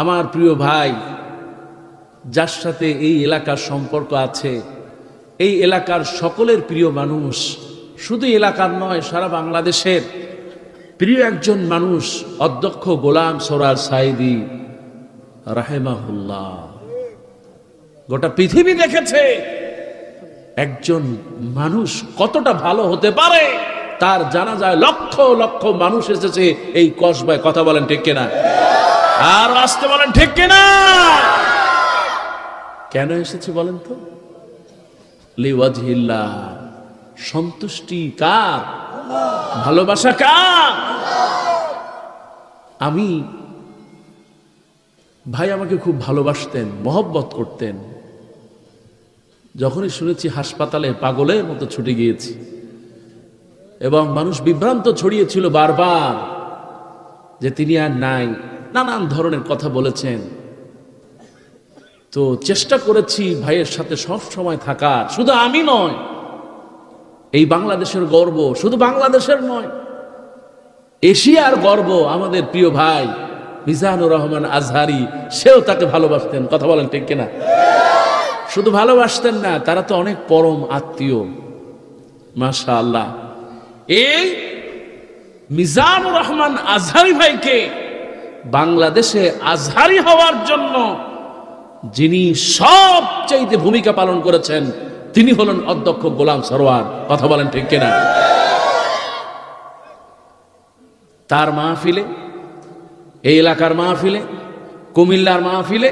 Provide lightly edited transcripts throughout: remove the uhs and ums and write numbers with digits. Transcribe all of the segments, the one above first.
আমার প্রিয় ভাই, যার সাথে এই এলাকার সম্পর্ক আছে, এই এলাকার সকলের প্রিয় মানুষ, শুধু এলাকার নয় সারা বাংলাদেশের প্রিয় একজন মানুষ, অধ্যক্ষ গোলাম সরোয়ার সাঈদী রাহিমাহুল্লাহ। গোটা পৃথিবী দেখেছে একজন মানুষ কতটা ভালো হতে পারে, তার জানাজায় লক্ষ লক্ষ মানুষ এসেছে এই কসবায়। কথা বলেন ঠিক কিনা? আর আসতে বলেন ঠিক কিনা? কেন এসেছে বলেন তো? লিওয়াজহিল্লাহ, সন্তুষ্টি কার? ভালোবাসা কার? ভাই আমাকে খুব ভালোবাসতেন, মহব্বত করতেন। যখনই শুনেছি হাসপাতালে পাগলের মতো ছুটে গিয়েছি, এবং মানুষ বিভ্রান্ত ছড়িয়েছিল বারবার যে তিনি আর নাই, নানান ধরনের কথা বলেছেন। তো চেষ্টা করেছি ভাইয়ের সাথে সব সময় থাকার। শুধু আমি নয়, এই বাংলাদেশের গর্ব, শুধু বাংলাদেশের নয়, এশিয়ার গর্ব আমাদের প্রিয় ভাই মিজানুর রহমান আজহারি, সেও তাকে ভালোবাসতেন। কথা বলেন ঠিক কিনা? শুধু ভালোবাসতেন না, তারা তো অনেক পরম আত্মীয়। মাশাআল্লাহ, এই মিজানুর রহমান আজহারি ভাইকে বাংলাদেশে আজহারি হওয়ার জন্য যিনি সবচাইতে ভূমিকা পালন করেছেন, তিনি হলেন অধ্যক্ষ গোলাম সরোয়ার। কথা বলেন ঠিক কিনা? তার মাহফিলে, এই এলাকার মাহফিলে, কুমিল্লার মাহফিলে,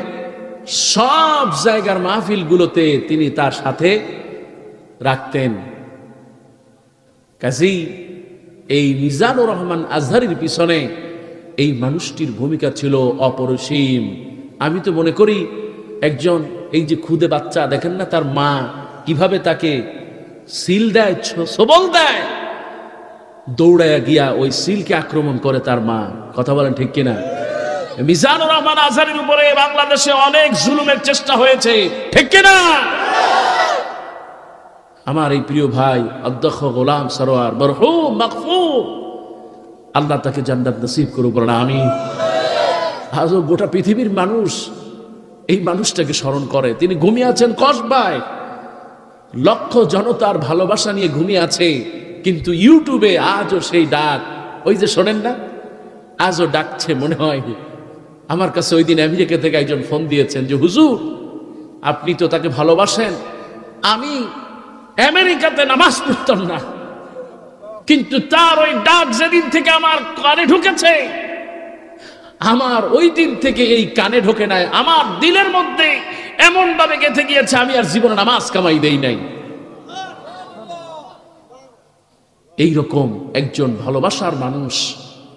সব জায়গার মাহফিলগুলোতে তিনি তার সাথে রাখতেন। কাজেই এই মিজানুর রহমান আজহারির পিছনে এই মানুষটির ভূমিকা ছিল অপরিসীম। আমি তো মনে করি একজন, এই যে খুদে বাচ্চা দেখেন না, তার মা কিভাবে তাকে সিল দেয়, সবল দেয়, দৌড়াইয়া গিয়া ওই সিলকে আক্রমণ করে তার মা। কথা বলেন ঠিক কিনা? মিজানুর রহমান আজহারির উপরে বাংলাদেশে অনেক জুলুমের চেষ্টা হয়েছে, ঠিক কিনা? আমার এই প্রিয় ভাই অধ্যক্ষ গোলাম সরোয়ার মরহুম মাগফুর, আল্লাহ তাকে জান্নাত নসিব করুক, বলেন আমিন। আজও গোটা পৃথিবীর মানুষ এই মানুষটাকে স্মরণ করে। তিনি ঘুমিয়ে আছেন কসবায়, লক্ষ জনতার ভালোবাসা নিয়ে ঘুমিয়ে আছে, কিন্তু ইউটিউবে আজও সেই ডাক, ওই যে শোনেন না, আজও ডাকছে। মনে হয় আমার কাছে ওই দিন আমেরিকা থেকে একজন ফোন দিয়েছেন যে হুজুর আপনি তো তাকে ভালোবাসেন, আমি আমেরিকাতে নামাজ পড়তাম না, কিন্তু তার ওই ডাক যেদিন থেকে আমার কানে ঢুকেছে, আমার ওই দিন থেকে এই কানে ঢোকে নাই, আমার দিলের মধ্যে এমন ভাবে গেঁথে গিয়েছে, আমি আর জীবনে নামাজ কামাই দেই নাই। এইরকম একজন ভালোবাসার মানুষ,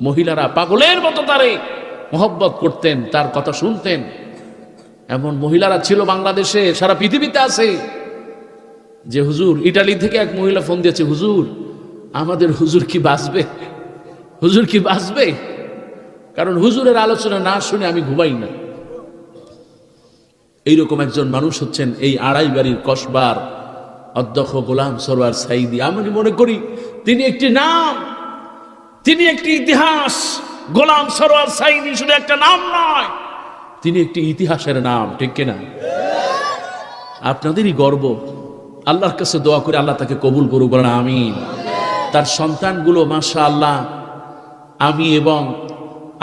মহিলারা পাগলের মতো তারে মহব্বত করতেন, তার কথা শুনতেন। এমন মহিলারা ছিল বাংলাদেশে, সারা পৃথিবীতে আছে। যে হুজুর, ইটালি থেকে এক মহিলা ফোন দিয়েছে, হুজুর আমাদের হুজুর কি বাঁচবে? হুজুর কি বাঁচবে? কারণ হুজুরের আলোচনা না শুনে আমি ঘুমাই না। এইরকম একজন মানুষ হচ্ছেন এই আড়াইবাড়ির কসবার অধ্যক্ষ গোলাম সরোয়ার সাঈদী। আমি মনে করি তিনি একটি নাম, তিনি একটি ইতিহাস। গোলাম সরোয়ার সাঈদী শুধু একটা নাম নয়, তিনি একটি ইতিহাসের নাম, ঠিক কিনা? আপনাদেরই গর্ব। আল্লাহর কাছে দোয়া করে আল্লাহ তাকে কবুল করুক, বলেন আমিন। তার সন্তানগুলো মাশাআল্লাহ, আমি এবং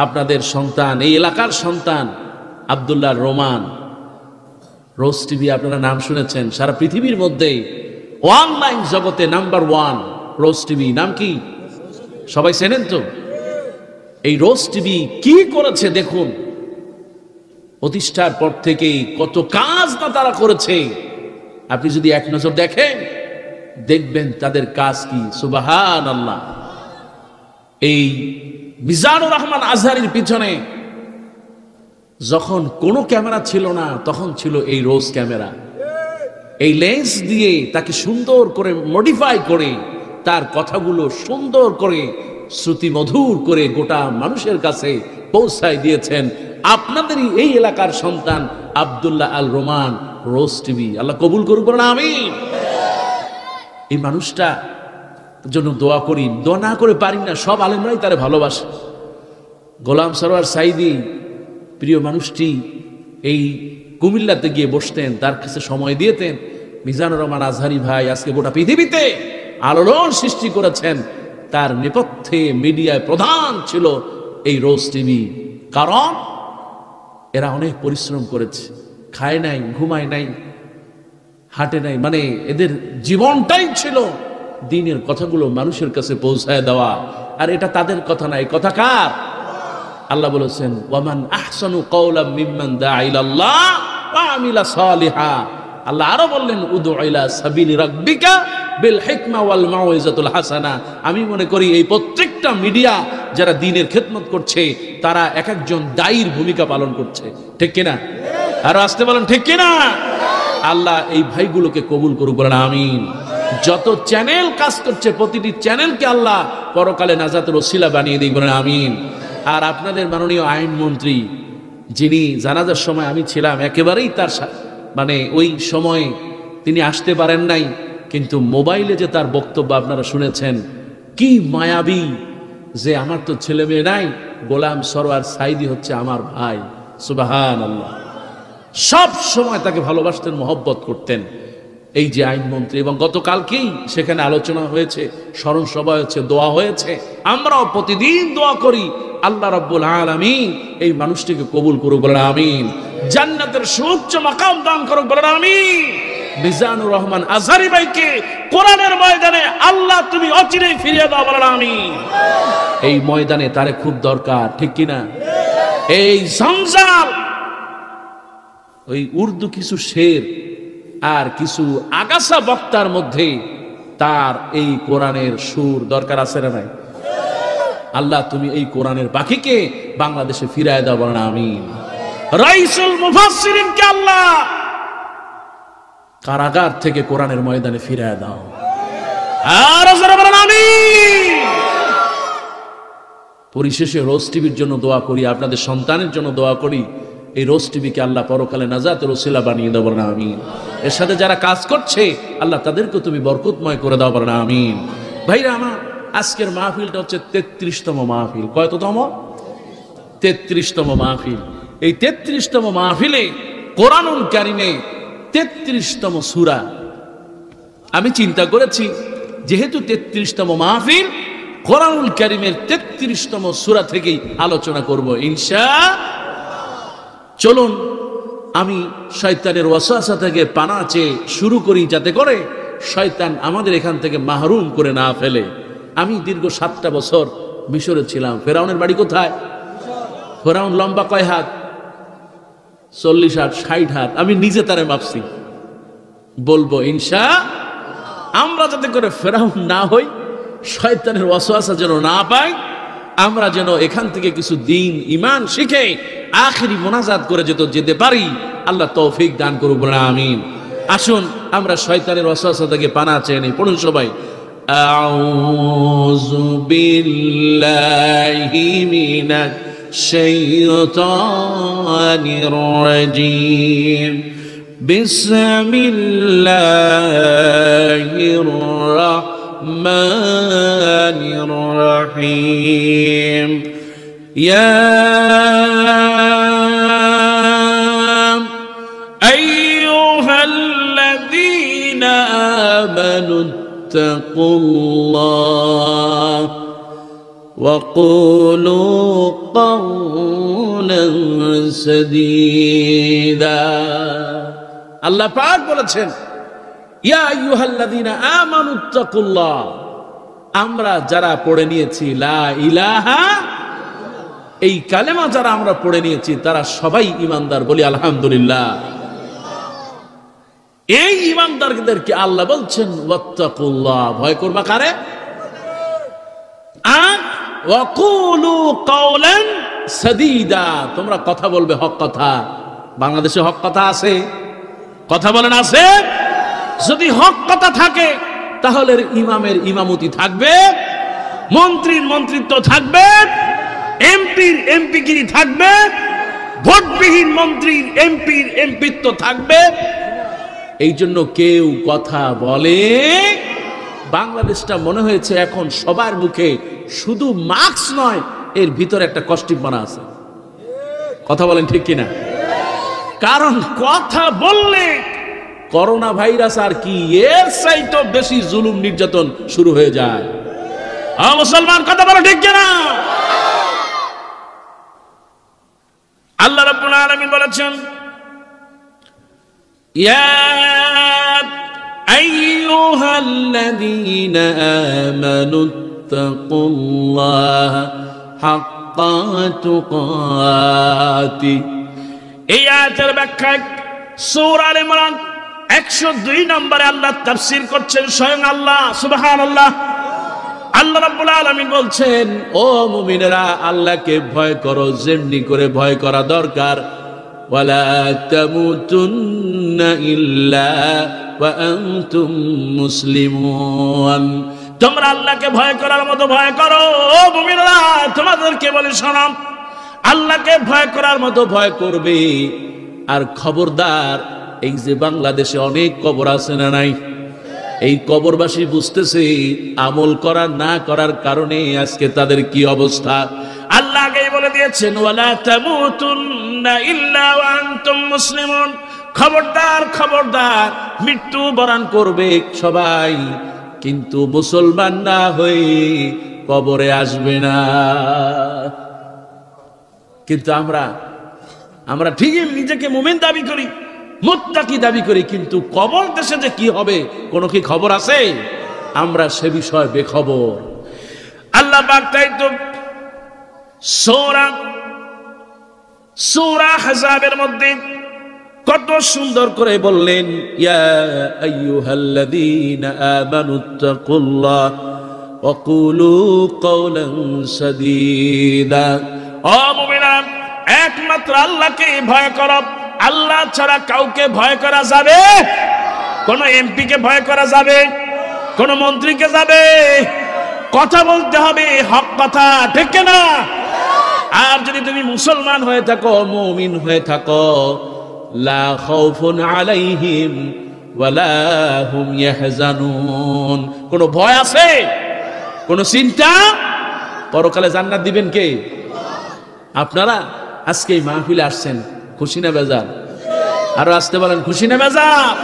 আপনাদের সন্তান, এই এলাকার সন্তান আব্দুল্লাহ রোমান, রোজ টিভি আপনারা নাম শুনেছেন, সারা পৃথিবীর মধ্যে অনলাইন জগতে নাম্বার 1 রোজ টিভি। নাম কি সবাই চেনেন তো? এই রোজ টিভি কি করেছে দেখুন, প্রতিষ্ঠার পর থেকেই কত কাজ না তারা করেছে। আপনি যদি এক নজর দেখেন, দেখবেন তাদের কাজ কি। সুবহানাল্লাহ। এই মিজানুর রহমান আজহারির পিছনে যখন কোনো ক্যামেরা ছিল না, তখন ছিল এই রোজ ক্যামেরা। এই লেন্স দিয়ে তাকে সুন্দর করে মডিফাই করে, তার কথাগুলো সুন্দর করে শ্রুতি মধুর করে গোটা মানুষের কাছে পৌঁছায় দিয়েছেন আপনাদেরই এই এলাকার সন্তান আব্দুল্লাহ আল রোমান, রোজ টিভি। আল্লাহ কবুল করুক, বলেন আমিন। এই মানুষটা জন্য দোয়া করি, দোয়া না করে পারি না। সব আলেমরাই তারে ভালোবাসে। গোলাম সরোয়ার সাঈদী প্রিয় মানুষটি এই কুমিল্লাতে গিয়ে বসতেন, তার কাছে সময় দিয়েতেন। মিজানুর রহমান আজহারি ভাই আজকে গোটা পৃথিবীতে আলোড়ন সৃষ্টি করেছেন। তার নেপথ্যে মিডিয়ায় প্রধান ছিল এই রোজ টিভি। কারণ এরা অনেক পরিশ্রম করেছে, খায় নাই, ঘুমায় নাই, হাঁটে নাই, মানে এদের জীবনটাই ছিল দ্বীনের কথাগুলো মানুষের কাছে পৌঁছায় দেওয়া। আর এটা তাদের কথা না, এই কথা কার? আল্লাহ বলেছেন, ওয়ামান আহসানু কাওলাম মিম্মান দাআ ইলাল্লাহ ওয়া আমিলা সালিহা। আল্লাহ আরো বললেন, উদউ ইলা সাবিলি রাব্বিকা বিল হিকমা ওয়াল মাউইজাতুল হাসানা। আমি মনে করি এই প্রত্যেকটা মিডিয়া যারা দ্বীনের খেদমত করছে তারা এক একজন দায়ীর ভূমিকা পালন করছে, ঠিক কিনা? আরো আসতে বলেন, ঠিক কিনা? আল্লাহ এই ভাইগুলোকে কবুল করুক, বলেন আমিন। যত চ্যানেল কাজ করছে প্রতিটি চ্যানেলকে আল্লাহ পরকালে নাজাতের ওসিলা বানিয়ে দিই, বলেন আমিন। আর আপনাদের মাননীয় আইনমন্ত্রী, যিনি জানাজার সময় আমি ছিলাম, একেবারেই তার মানে ওই সময় তিনি আসতে পারেন নাই, কিন্তু মোবাইলে যে তার বক্তব্য আপনারা শুনেছেন, কি মায়াবী, যে আমার তো ছেলে মেয়ে নাই, গোলাম সরওয়ার সাইদি হচ্ছে আমার ভাই। সুবহানাল্লাহ। সব সময় তাকে ভালোবাসতেন, মহব্বত করতেন এই যে আইনমন্ত্রী। এবং গতকালকেই সেখানে আলোচনা হয়েছে, স্মরণ সভা হয়েছে, দোয়া হয়েছে। আমরাও প্রতিদিন দোয়া করি, আল্লাহ রাব্বুল আলামিন এই মানুষটিকে কবুল করুক, বলেন আমিন। জান্নাতের সুউচ্চ মাকাম দান করুক, বলেন আমিন। মিজানুর রহমান আজহারি ভাইকে কোরআনের ময়দানে আল্লাহ তুমি অচিরেই ফিরিয়ে দাও, বলেন আমিন। এই ময়দানে তারে খুব দরকার, ঠিক কিনা? এই জঞ্জাল, ওই উর্দু কিছু শের আর কিছু আগাছা বক্তার মধ্যে তার এই কোরআনের সুর দরকার আছে না নাই? আল্লাহ তুমি এই কোরআনের পাখিকে বাংলাদেশে ফিরায় দাও, বলেন আমিন। রাইসুল মুফাসসিরিনকে আল্লাহ কারাগার থেকে কোরআনের ময়দানে ফিরায় দাও, আর যারা বলেন আমিন। পরিশেষে রোজ টিভির জন্য দোয়া করি, আপনাদের সন্তানের জন্য দোয়া করি, এই রোজ টিভিকে আল্লাহ পরকালে নাজাতের ওসিলা বানিয়ে দাও, বলেন আমিন। এর সাথে যারা কাজ করছে আল্লাহ তাদেরকে তুমি বরকতময় করে দাও, বলেন আমিন। ভাইরা আমার, আজকের মাহফিলটা হচ্ছে 33তম মাহফিল। কয়তম? 33তম মাহফিল। এই 33তম মাহফিলে কোরআনুল কারীমে 33তম সূরা। আমি চিন্তা করেছি, যেহেতু 33তম মাহফিল, কোরআনুল কারীমের 33তম সূরা থেকেই আলোচনা করব ইনশাআল্লাহ। চলুন আমি শয়তানের ওয়াসওয়াসা থেকে পানা চেয়ে শুরু করি, যাতে করে শয়তান আমাদের এখান থেকে মাহরুম করে না ফেলে। আমি দীর্ঘ 7টা বছর মিশরে ছিলাম। ফেরাউনের বাড়ি কোথায়? ফেরাউন লম্বা কয় হাত? 40 হাত, 60 হাত। আমি নিজে তারে মাপছি। বলবো ইনশাআল্লাহ, আমরা যাতে করে ফেরাউন না হই, শয়তানের ওয়াসওয়াসা যেন না পাই, আমরা যেন এখান থেকে কিছু দিন ইমান শিখে আখেরি মোনাজাত করে যেতে পারি। আল্লাহ তৌফিক দান করুক, বলেন আমিন। আসুন আমরা শয়তানের ওয়াসওয়াসা থেকে পানা চেয়ে নেই। পড়ুন সবাই, আউযু বিল্লাহি মিনাশ শাইতানির রাজীম, বিসমিল্লাহির রাহমানির রাহিম। ইয়া আইয়ুহাল্লাযীনা আমানু ইত্তাকুল্লাহ ওয়া কুলু কাওলান সাদীদা। আল্লাহ পাক বলেছেন, ইয়া আইয়ুহাল্লাযীনা আমানু ইত্তাকুল্লাহ। আমরা যারা পড়ে নিয়েছি লা ইলাহা, এই কালেমা যারা আমরা পড়ে নিয়েছি তারা সবাই ঈমানদার, বলি আলহামদুলিল্লাহ। এই ঈমানদারদেরকে আল্লাহ বলছেন ওয়াত্তাকুল্লাহ, ভয় করবা কারে? আর ওয়া কুলু কাওলান সাদীদা, তোমরা কথা বলবে হক কথা। বাংলাদেশে হক কথা আছে? কথা বলেন আছে? যদি হক কথা থাকে তাহলে ইমামের ইমামতি থাকবে, মন্ত্রীর মন্ত্রিত্ব থাকবে, এমপির এমপিগিরি থাকবে, ভোটবিহীন মন্ত্রীর এমপির এমপিত্ব থাকবে। এই জন্য কেউ কথা বলে, বাংলাদেশটা মনে হয়েছে এখন সবার মুখে শুধু মাস্ক নয়, এর ভিতরে একটা কষ্টিপনা আছে। কথা বলেন ঠিক কিনা? কারণ কথা বললে করোনা ভাইরাস আর কি এর চাইতে বেশি জুলুম নির্যাতন শুরু হয়ে যায়। মুসলমান কথা বলেন ঠিক কিনা? আল্লাহ রাব্বুল আলামিন বলেছেন, ইয়া আইয়ুহাল্লাযীনা আমানুত্তাকুল্লাহা হাক্কা তুকাতিহ। এই আয়াতের ব্যাখ্যায় সূরা আলে ইমরান 102 নম্বরে আল্লাহ তাফসীর করছেন স্বয়ং আল্লাহ। সুবহানাল্লাহ। আল্লাহ রাব্বুল আলামিন বলছেন, ও মুমিনেরা, আল্লাহকে ভয় করো যেমনি করে ভয় করা দরকার। ওয়ালা তামুতুন্না ইল্লা ওয়া আনতুম মুসলিমুন। তোমরা আল্লাহকে ভয় করার মতো ভয় করো। ও মুমিনেরা, তোমাদেরকে বলি শোনো, আল্লাহকে ভয় করার মতো ভয় করবে। আর খবরদার, এই যে বাংলাদেশে অনেক কবর আছে না নাই, এই কবরবাসী বুঝতেছে আমল করা না করার কারণে আজকে তাদের কি অবস্থা। আল্লাহ আগেই বলে দিয়েছেন, ওয়ালা তামুতুন্না ইল্লা ওয়া আনতুম মুসলিমুন। খবরদার খবরদার, মৃত্যু বরণ করবে সবাই, কিন্তু মুসলমান না হয়ে কবরে আসবে না। কিন্তু আমরা ঠিকই নিজেকে মুমিন দাবি করি, মুত্তাকি দাবি করি, কিন্তু কবর দেশে যে কি হবে কোনো কি খবর আছে? আমরা সে বিষয়ে বেখবর। আল্লাহ পাক তাই তো সূরা আহজাবের মধ্যে কত সুন্দর করে বললেন, ইয়া আইয়ুহাল্লাযীনা আমানুত্তাকুল্লাহ ওয়া কুলু কাওলান সাদীদা। ও মুমিনা, একমাত্র আল্লাহকে ভয় করো। আল্লাহ ছাড়া কাউকে ভয় করা যাবে? কোন এমপিকে ভয় করা যাবে? কোন মন্ত্রীকে যাবে? কথা বলতে হবে হক কথা, ঠিক না? আর যদি তুমি মুসলমান হয়ে থাকো, মুমিন হয়ে থাকো, লা খাউফুন আলাইহিম ওয়ালা হুম ইয়াহজানুন। কোন ভয় আছে? কোন চিন্তা? পরকালে জান্নাত দিবেন কে? আপনারা আজকে এই মাহফিলে আসছেন, খুশি না বেজার? আরো আসতে বলেন, খুশি না বেজার?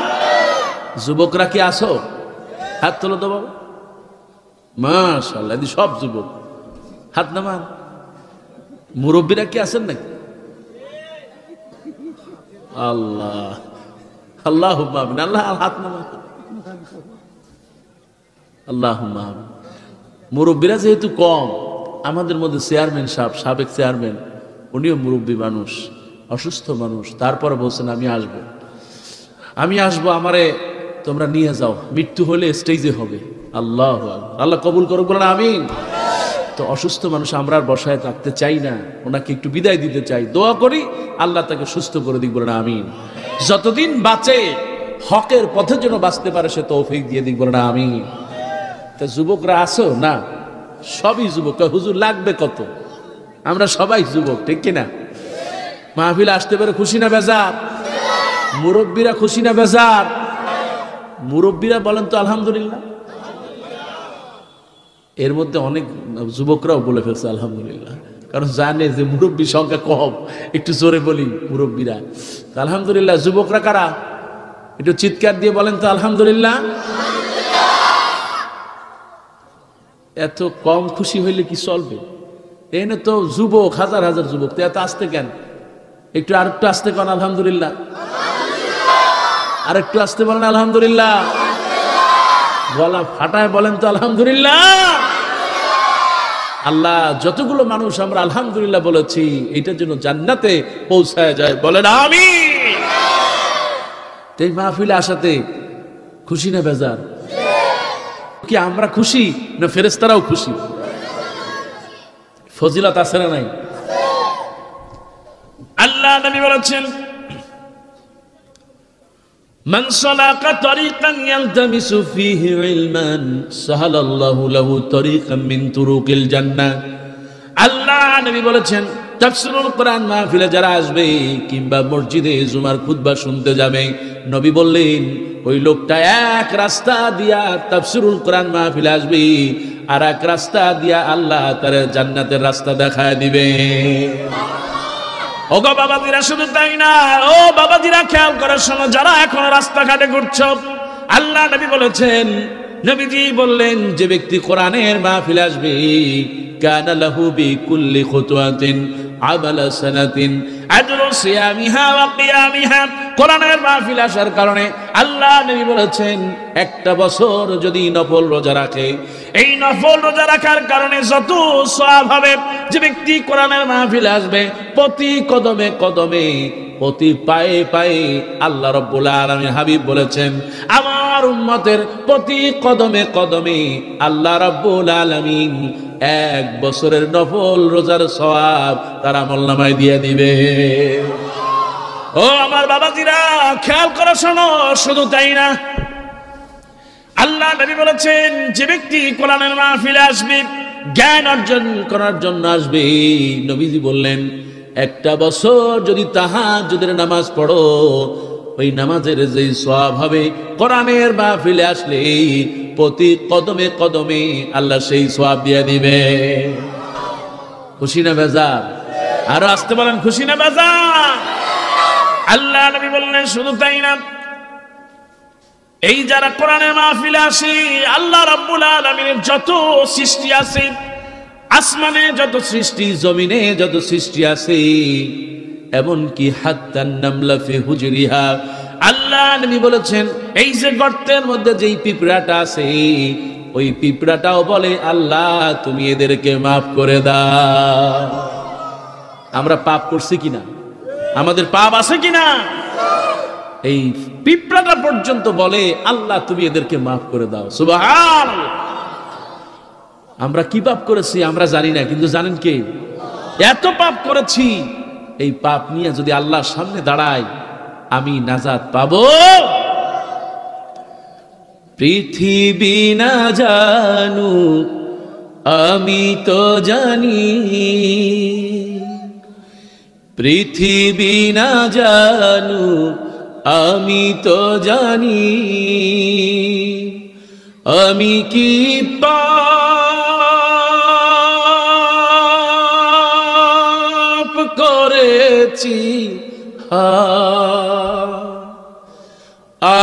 যুবকরা কি আসো? হাত তোলো তো বাবা। মাশাআল্লাহ, সব যুবক হাত নামান। মুরব্বীরা কি আছেন নাকি? আল্লাহ আল্লাহুম্মা আমিন। আল্লাহ হাত নামান। আল্লাহুম্মা আমিন। মুরব্বীরা যেহেতু কম, আমাদের মধ্যে চেয়ারম্যান সাহেব, সাবেক চেয়ারম্যান, উনিও মুরব্বী মানুষ, অসুস্থ মানুষ, তারপরে বলছেন আমি আসবো, আমারে তোমরা নিয়ে যাও, মৃত্যু হলে স্টেজে হবে। আল্লাহ আল্লাহ কবুল করুক, বলেন আমিন। তো অসুস্থ মানুষ আমরা আর বসায় থাকতে চাই না, ওনাকে একটু বিদায় দিতে চাই, দোয়া করি আল্লাহ তাকে সুস্থ করে দিক, বলেন আমিন। যতদিন বাঁচে হকের পথে যেন বাঁচতে পারে সে তৌফিক দিয়ে দিক, বলেন আমিন। তা যুবকরা আসো না? সবই যুবক। হুজুর লাগবে কত? আমরা সবাই যুবক, ঠিক কিনা? মাহফিলে আসতে পারে খুশি না বেজার? মুরব্বীরা খুশি না বেজার? মুরব্বীরা বলেন তো আলহামদুলিল্লাহ। এর মধ্যে অনেক যুবকরাও বলে ফেলছে আলহামদুলিল্লাহ, কারণ জানে যে মুরব্বী সংখ্যা কম। একটু জোরে বলি মুরব্বীরা আলহামদুলিল্লাহ। যুবকরা কারা? একটু চিৎকার দিয়ে বলেন তো আলহামদুলিল্লাহ। এত কম খুশি হইলে কি চলবে? এনে তো যুবক, হাজার হাজার যুবক, তো এত আসতে কেন? একটু আর একটু আসতে কেন আলহামদুলিল্লাহ? আর একটু আসতে বলেন আলহামদুলিল্লাহ। গলা ফাটায় বলেন তো আলহামদুলিল্লাহ। আল্লাহ যতগুলো মানুষ আমরা আলহামদুলিল্লাহ বলেছি, এটার জন্য জান্নাতে পৌঁছায় যায়, বলেন আমিন। এই মাহফিলে আসাতে খুশি না বেজার? কি আমরা খুশি না ফেরেশতারাও খুশি? ফজিলত আছে না নাই? আল্লাহ নবী বলেছেন, মান সালাকা তরিকান ইয়ালতামিসু ফীহি ইলমান সাহালাল্লাহু লাহু তরিকাম মিন তুরুকিল জান্নাহ। আল্লাহ নবী বলেছেন, তাফসীরুল কোরআন মাহফিলে যারা আসবে কিংবা মসজিদে জুমার খুতবা শুনতে যাবে, নবী বললেন ওই লোকটা এক রাস্তা দিয়া তাফসীরুল কোরআন মাহফিলে আসবে, আর এক রাস্তা দিয়া আল্লাহ তার জান্নাতের রাস্তা দেখায় দিবে। ওগো বাবাজিরা, শুধু তাই না, ও বাবাজিরা খেয়াল করে শোনো, যারা এখন রাস্তাঘাটে ঘুরছো, আল্লাহ নবী বলেছেন, নবীজি বললেন, যে ব্যক্তি কোরআনের মাহফিলে আসবে, কানা লাহু বিকুল্লি খুতওয়াতিন আমালা সানাতিন আজরু সিয়ামিহা ওয়া কিয়ামিহা। কোরআনের মাহফিলে আসার কারণে আল্লাহ নবী বলেছেন, একটা বছর যদি নফল রোজা রাখে, এই নফল রোজা রাখার কারণে যত সওয়াব হবে, যে ব্যক্তি কোরআনের মাহফিলে আসবে, প্রতি কদমে কদমে, প্রতি পায়ে পায়ে, আল্লাহ রাব্বুল আলামিন হাবিব বলেছেন, আমার উম্মতের প্রতি কদমে কদমে আল্লাহ রাব্বুল আলামিন 1 বছরের নফল রোজার সওয়াব তার আমলনামায় দিয়ে দিবে। ও আমার বাবাজিরা, খেয়াল করে শোনো, শুধু তাই না, আল্লাহ নবী বলেছেন, যে ব্যক্তি কোরআনের মাহফিলে আসবে, জ্ঞান অর্জন করার জন্য আসবে, নবীজি বললেন, একটা বছর যদি তাহাজ্জুদের নামাজ পড়ো, ওই নামাজের যে সওয়াব হবে, কোরআনের মাহফিলে আসলে প্রতি কদমে কদমে আল্লাহ সেই সওয়াব দিয়ে দিবে। খুশি না বেজার? আরো আসতে বলেন, খুশি না বেজার? আল্লাহ নবী বললেন, শুধু তাই না, এই যারা কোরআনের মাহফিলে আসে, আল্লাহ রাব্বুল আলামিনের যত সৃষ্টি আছে, আসমানে যত সৃষ্টি, জমিনে যত সৃষ্টি আছে, এমনকি হাত্তান নামলা ফি হুজরিহা, আল্লাহ নবী বলেছেন, এই যে গর্তের মধ্যে যেই পিঁপড়াটা আছে, ওই পিঁপড়াটাও বলে, আল্লাহ তুমি এদেরকে মাফ করে দাও। আমরা পাপ করছি কিনা? আমাদের পাপ আছে কিনা? এই পিঁপড়াটা পর্যন্ত বলে, আল্লাহ তুমি এদেরকে মাফ করে দাও। সুবহানাল্লাহ। আমরা কি পাপ করেছি আমরা জানি না, কিন্তু জানেন কে? এত পাপ করেছি, এই পাপ নিয়ে যদি আল্লাহর সামনে দাঁড়াই, আমি নাজাত পাবো? পৃথিবী না জানু আমি তো জানি, পৃথিবী না জানু আমি তো জানি, আমি কি পাপ করেছি,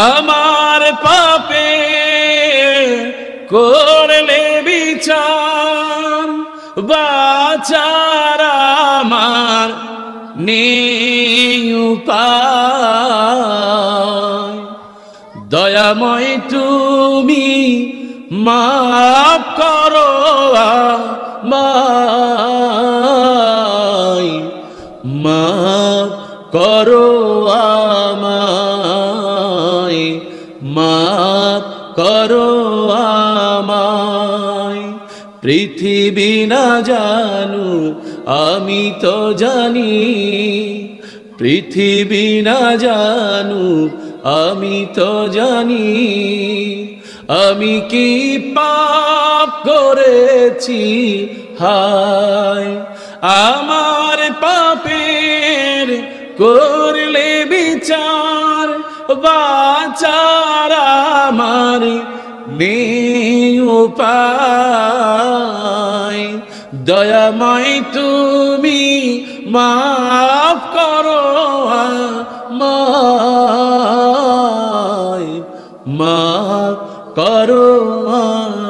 আমার পাপে করলে বিচার, বাঁচার আমার নেই উপায়, দয়াময় তুমি মাফ করো আমায়, মাফ করো আমায়, মাফ করো আমায়। পৃথিবী না জানু আমি তো জানি, পৃথিবী না জানু আমি তো জানি, আমি কি পাপ করেছি হায়, আমার পাপের করলে বিচার, বাঁচার আমার নেই উপায়, দয়াময় তুমি মাফ করো আমায়, মাফ করো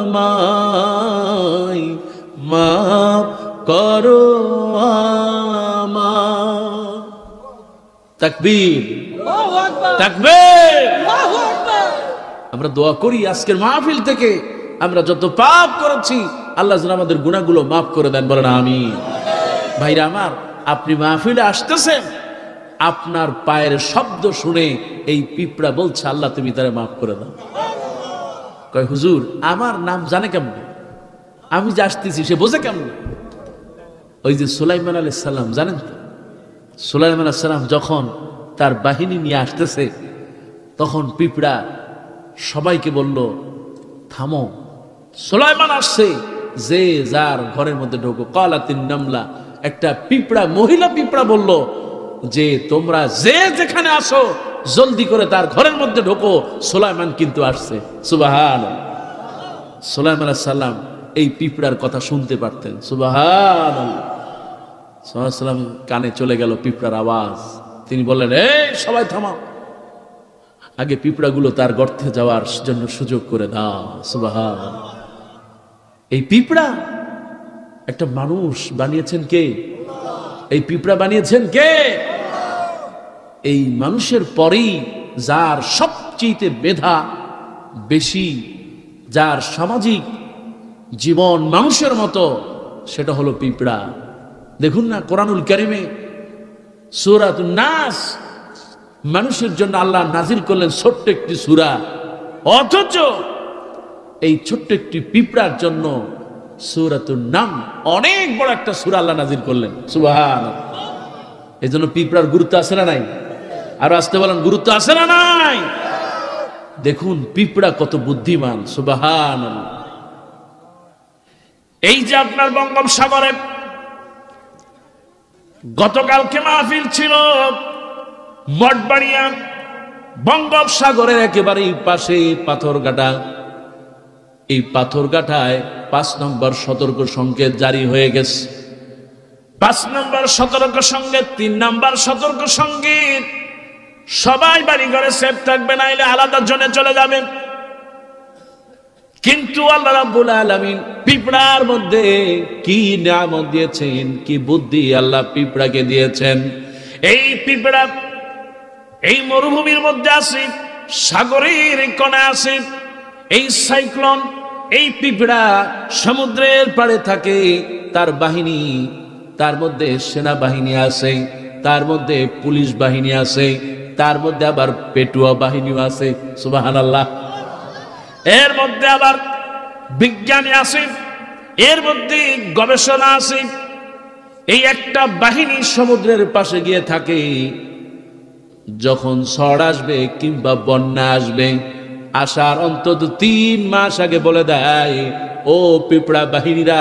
আমায়, মাফ করো আমায়। তাকবীর, তাকবীর। আমরা দোয়া করি আজকের মাহফিল থেকে আমরা যত পাপ করেছি, আল্লাহ যেন আমাদের গুনাহগুলো মাফ করে দেন, বলেন আমিন। ভাইরা আমার, আপনি মাহফিলে আসতেছেন, আপনার পায়ের শব্দ শুনে এই পিঁপড়া বলছে, আল্লাহ তুমি তারে মাফ করে দাও। কয় হুজুর, আমার নাম জানে কেমন? আমি যে আসতেছি সে বোঝে কেমন? ওই যে সুলাইমান আলাইহিস সালাম, জানেন তো, সুলাইমান আলাইহিস সালাম যখন তার বাহিনী নিয়ে আসতেছে, তখন পিঁপড়া সবাইকে বলল, থামো, সুলাইমান আসছে, যে যার ঘরের মধ্যে ঢোকো। কালাতিন নামলা, একটা পিঁপড়া, মহিলা পিঁপড়া বলল যে তোমরা যে যেখানে আসো জলদি করে তার ঘরের মধ্যে ঢোকো, সুলাইমান কিন্তু আসছে। সুবহানাল্লাহ। সুলাইমান আলাইহিস সালাম এই পিঁপড়ার কথা শুনতে পারতেন। সুবহানাল্লাহ। সাল্লাল্লাহু আলাইহি ওয়াসাল্লাম কানে চলে গেল পিঁপড়ার আওয়াজ। তিনি বললেন, এই সবাই থামাও, আগে পিঁপড়াগুলো তার গর্তে যাওয়ার জন্য সুযোগ করে দাও। সুবহানাল্লাহ। এই পিঁপড়া একটা মানুষ বানিয়েছেন কে? এই পিঁপড়া বানিয়েছেন কে? এই মানুষের পরেই যার সবচেয়ে মেধা বেশি, যার সামাজিক জীবন মানুষের মতো, সেটা হলো পিঁপড়া। দেখুন না কোরআনুল কারীমে সূরাতুন নাস মানুষের জন্য আল্লাহ নাজিল করলেন ছোট্ট একটি সূরা, অথচ এই ছোট্ট একটি পিঁপড়ার জন্য সূরাতুন নাম অনেক বড় একটা সূরা আল্লাহ নাজিল করলেন। সুবহানাল্লাহ। এই জন্য পিঁপড়ার গুরুত্ব আছে না নাই? আর আসতে বলেন, গুরুত্ব আছে না নাই? দেখুন পিঁপড়া কত বুদ্ধিমান। সুবহানাল্লাহ। এই যে আপনার বঙ্গোপসাগরে গতকালকে মাহফিল ছিল মঠবাড়িয়া, বঙ্গোপসাগরের একেবারেই পাশে পাথরঘাটা। এই পাথরঘাটায় 5 নম্বর সতর্ক সংকেত জারি হয়ে গেছে। 5 নম্বর সতর্ক সংকেত, 3 নম্বর সতর্ক সংকেত, সবাই বাড়ি ঘরে সেফ থাকবে, নাইলে আলাদা জোনে চলে যাবে। কিন্তু আল্লাহ রাব্বুল আলামিন পিঁপড়ার মধ্যে কি নিয়ামত দিয়েছেন, কি বুদ্ধি আল্লাহ পিঁপড়াকে দিয়েছেন। এই পিঁপড়া এই মরুভূমির মধ্যে আছে, সাগরের কোণে আছে, এই সাইক্লোন, এই পিঁপড়া সমুদ্রের পাড়ে থাকে, তার বাহিনী, তার মধ্যে সেনাবাহিনী আছে, তার মধ্যে পুলিশ বাহিনী আছে, তার মধ্যে আবার পেটুয়া বাহিনীও আছে। সুবহানাল্লাহ। এর মধ্যে আবার বিজ্ঞানী আছে, এর মধ্যে গবেষণা আছে। এই একটা বাহিনী সমুদ্রের পাশে গিয়ে থাকে, যখন ঝড় আসবে কিংবা বন্যা আসবে, আসার অন্তত 3 মাস আগে বলে দেয়, ও পিঁপড়া বাহিনীরা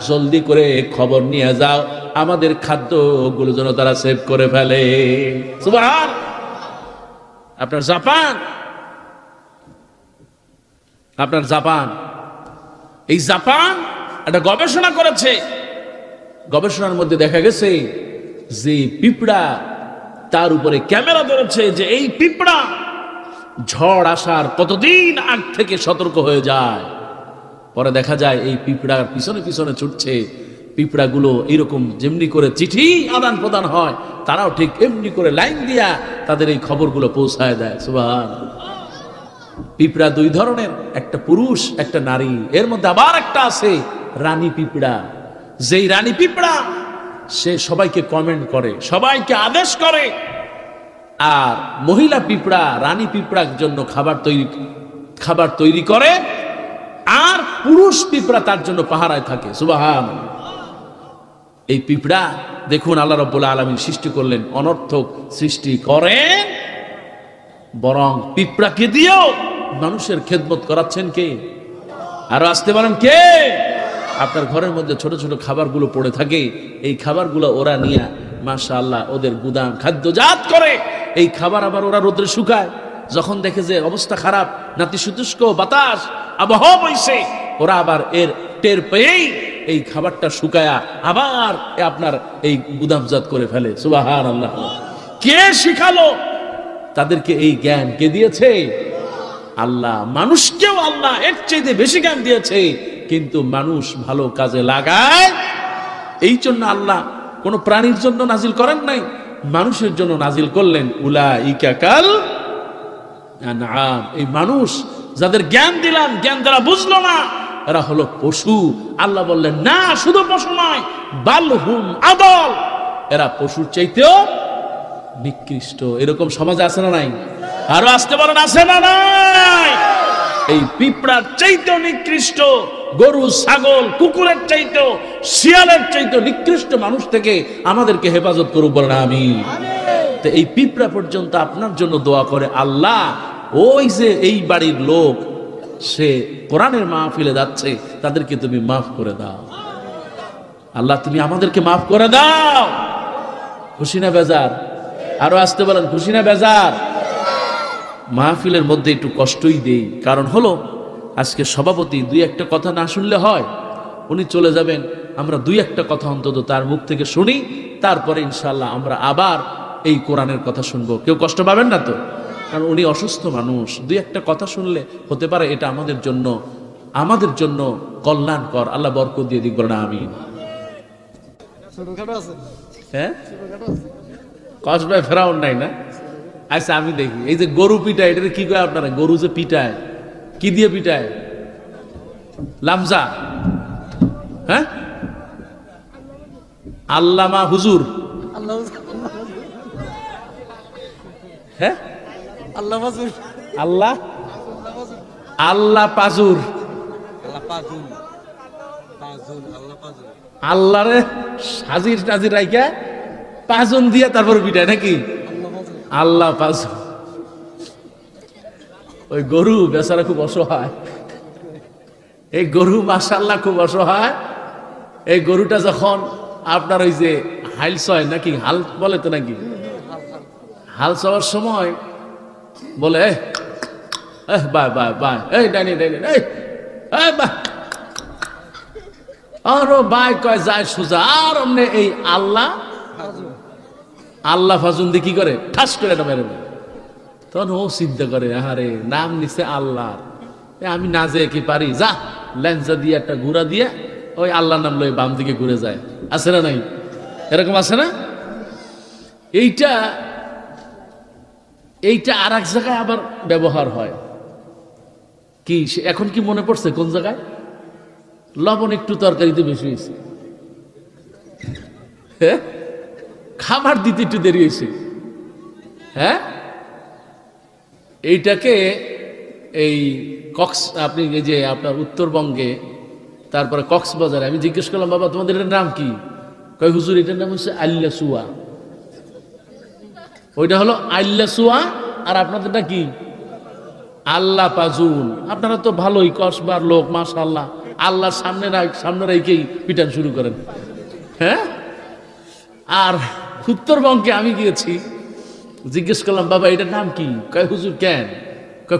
জলদি করে খবর নিয়ে যাও, আমাদের খাদ্যগুলো যেন তারা সেভ করে ফেলে। সুবহান। আপনার জাপান, এই জাপান একটা গবেষণা করেছে। গবেষণার মধ্যে দেখা গেছে যে পিঁপড়া, তার উপরে ক্যামেরা ধরেছে যে এই পিঁপড়া ঝড় আসার কতদিন আগ থেকে সতর্ক হয়ে যায়। পরে দেখা যায় এই পিঁপড়ার পিছনে পিছনে ছুটছে। পিঁপড়াগুলো এরকম যেমনি করে চিঠি আদান প্রদান হয়, তারাও ঠিক এমনি করে লাইন দিয়া তাদের এই খবরগুলো পৌঁছায় দেয়। সুবহানাল্লাহ। পিঁপড়া 2 ধরনের, একটা পুরুষ, একটা নারী। এর মধ্যে আবার একটা আছে রানী পিঁপড়া। যেই রানী পিঁপড়া সে সবাইকে কমেন্ট করে, সবাইকে আদেশ করে। আর মহিলা পিঁপড়া রানী পিঁপড়ার জন্য খাবার তৈরি করে, আর পুরুষ পিঁপড়া তার জন্য পাহারায় থাকে। সুবহানাল্লাহ। এই পিঁপড়া দেখুন আল্লাহ রাব্বুল আলামিন সৃষ্টি করলেন, অনর্থক সৃষ্টি করেন, বরং পিঁপড়াকে দিয়েও মানুষের খেদমত করাচ্ছেন কে? আর আসতে পারেন কে? আপনার ঘরের মধ্যে ছোট ছোট খাবারগুলো পড়ে থাকে, এই খাবারগুলো ওরা নিয়ে মাশাআল্লাহ ওদের গুদাম খাদ্যজাত করে। এই খাবার আবার ওরা রোদ্রে শুকায়, যখন দেখে যে অবস্থা খারাপ, নাতিশীতোষ্ণ বাতাস আবহাওয়া বইছে, ওরা আবার এর টের পেয়েই এই খাবারটা শুকায়া আবার আপনার এই গুদামজাত করে ফেলে। সুবহানাল্লাহ। কে শিখালো তাদেরকে? এই জ্ঞান কে দিয়েছে? আল্লাহ। মানুষকেও আল্লাহ এর চাইতে বেশি জ্ঞান দিয়েছে, কিন্তু মানুষ ভালো কাজে লাগায়। এই জন্য আল্লাহ কোন প্রাণীর জন্য নাজিল করেন নাই, মানুষের জন্য নাজিল করলেন। উলাইকা কাল আনআম। এই মানুষ যাদের জ্ঞান দিলাম, জ্ঞান দ্বারা বুঝলো না, এরা হলো পশু। আল্লাহ বললেন না, শুধু পশু নয়, বাল হুম আদল, এরা পশুর চাইতেও নিকৃষ্ট। এরকম সমাজে আছে না নাই? আরো আসতে বলেন, আছে না নাই? এই পিঁপড়ার চাইতেও নিকৃষ্ট, গরু, ছাগল, কুকুরের চাইতেও, শিয়ালের চাইতেও নিকৃষ্ট মানুষ থেকে আমাদেরকে হেফাজত করুক, বলেন আমিন। তো এই পিঁপড়া পর্যন্ত আপনার জন্য দোয়া করে, আল্লাহ ওই যে এই বাড়ির লোক সে কোরআনের মাহফিলে যাচ্ছে, তাদেরকে তুমি মাফ করে দাও। আল্লাহ তুমি আমাদেরকে মাফ করে দাও। খুশি না বেজার? আরো আসতে বলেন, খুশি না বেজার? মাহফিলের মধ্যে একটু কষ্টই দেই, কারণ হলো আজকে সভাপতি 2-1 কথা না শুনলে হয়। উনি চলে যাবেন, আমরা দুই একটা কথা অন্তত তার মুখ থেকে শুনি, তারপরে ইনশাআল্লাহ আমরা আবার এই কোরআনের কথা শুনবো। কেউ কষ্ট পাবেন না তো? কারণ উনি অসুস্থ মানুষ, দুই একটা কথা শুনলে হতে পারে এটা আমাদের জন্য কল্যাণকর। আল্লাহ বরকত দিয়ে দিক, বলেন আমিন। হ্যাঁ, কসবায় ফেরাউন নাই না? আচ্ছা আমি দেখি, এই যে গরু পিটায়, এটা কি কয় আপনারা? গরু যে পিটায়, কি দিয়ে পিটায়? লামজা। হ্যাঁ, আল্লামা হুজুর। হ্যাঁ, আল্লাহ আল্লাহ পাজুর। আল্লাহরে সাজির টাজির রাইকা পাঁচজন দিয়া তারপর পিটায় নাকি? আল্লাহ পাঁচজন। ওই গরু বেচারা খুব অসহায়। এই গরু মাশাআল্লাহ খুব অসহায়। এই গরুটা যখন আপনার ওই যে হাল ছয় নাকি, হাল বলে তো নাকি, হাল চাওয়ার সময় বলে বাই বাই বাই, এই ডাইনি ডাইনি, এই বাই, আরো বাই কয় যায় সোজা। আর অমনে এই আল্লাহ ফাজুন দিয়ে কি করে, ঠাস করে এটা মেরে। তখন ও চিন্তা করে, আরে নাম নিছে আল্লাহ, আমি না যেয়ে কি পারি, যা লেঞ্জা দিয়ে একটা ঘুরা দিয়ে ওই আল্লাহ নাম লই বাম দিকে ঘুরে যায়। আছে না নাই? এরকম আছে না? এইটা আর এক জায়গায় আবার ব্যবহার হয়। কি এখন কি মনে পড়ছে কোন জায়গায়? লবণ একটু তরকারিতে বেশি হয়েছে, হ্যাঁ, খাবার দিতে একটু দেরি হয়েছে। হ্যাঁ, এইটাকে এই আপনি এই যে আপনার উত্তরবঙ্গে, তারপরে কক্সবাজারে আমি জিজ্ঞেস করলাম, বাবা তোমাদের এটার নাম কি? কয় হুজুর এটার নাম হচ্ছে আল্লা সুয়া। ওইটা হলো আল্লা সুয়া, আর আপনাদেরটা কি? আল্লাহ পাজুন। আপনারা তো ভালোই কসবার লোক, মাশাআল্লাহ। আল্লাহর সামনে রেখেই পিটান শুরু করেন। হ্যাঁ, আর উত্তরবঙ্গে আমি গিয়েছি, জিজ্ঞেস করলাম, বাবা এটার নাম কি? কয় হুজুর কেন?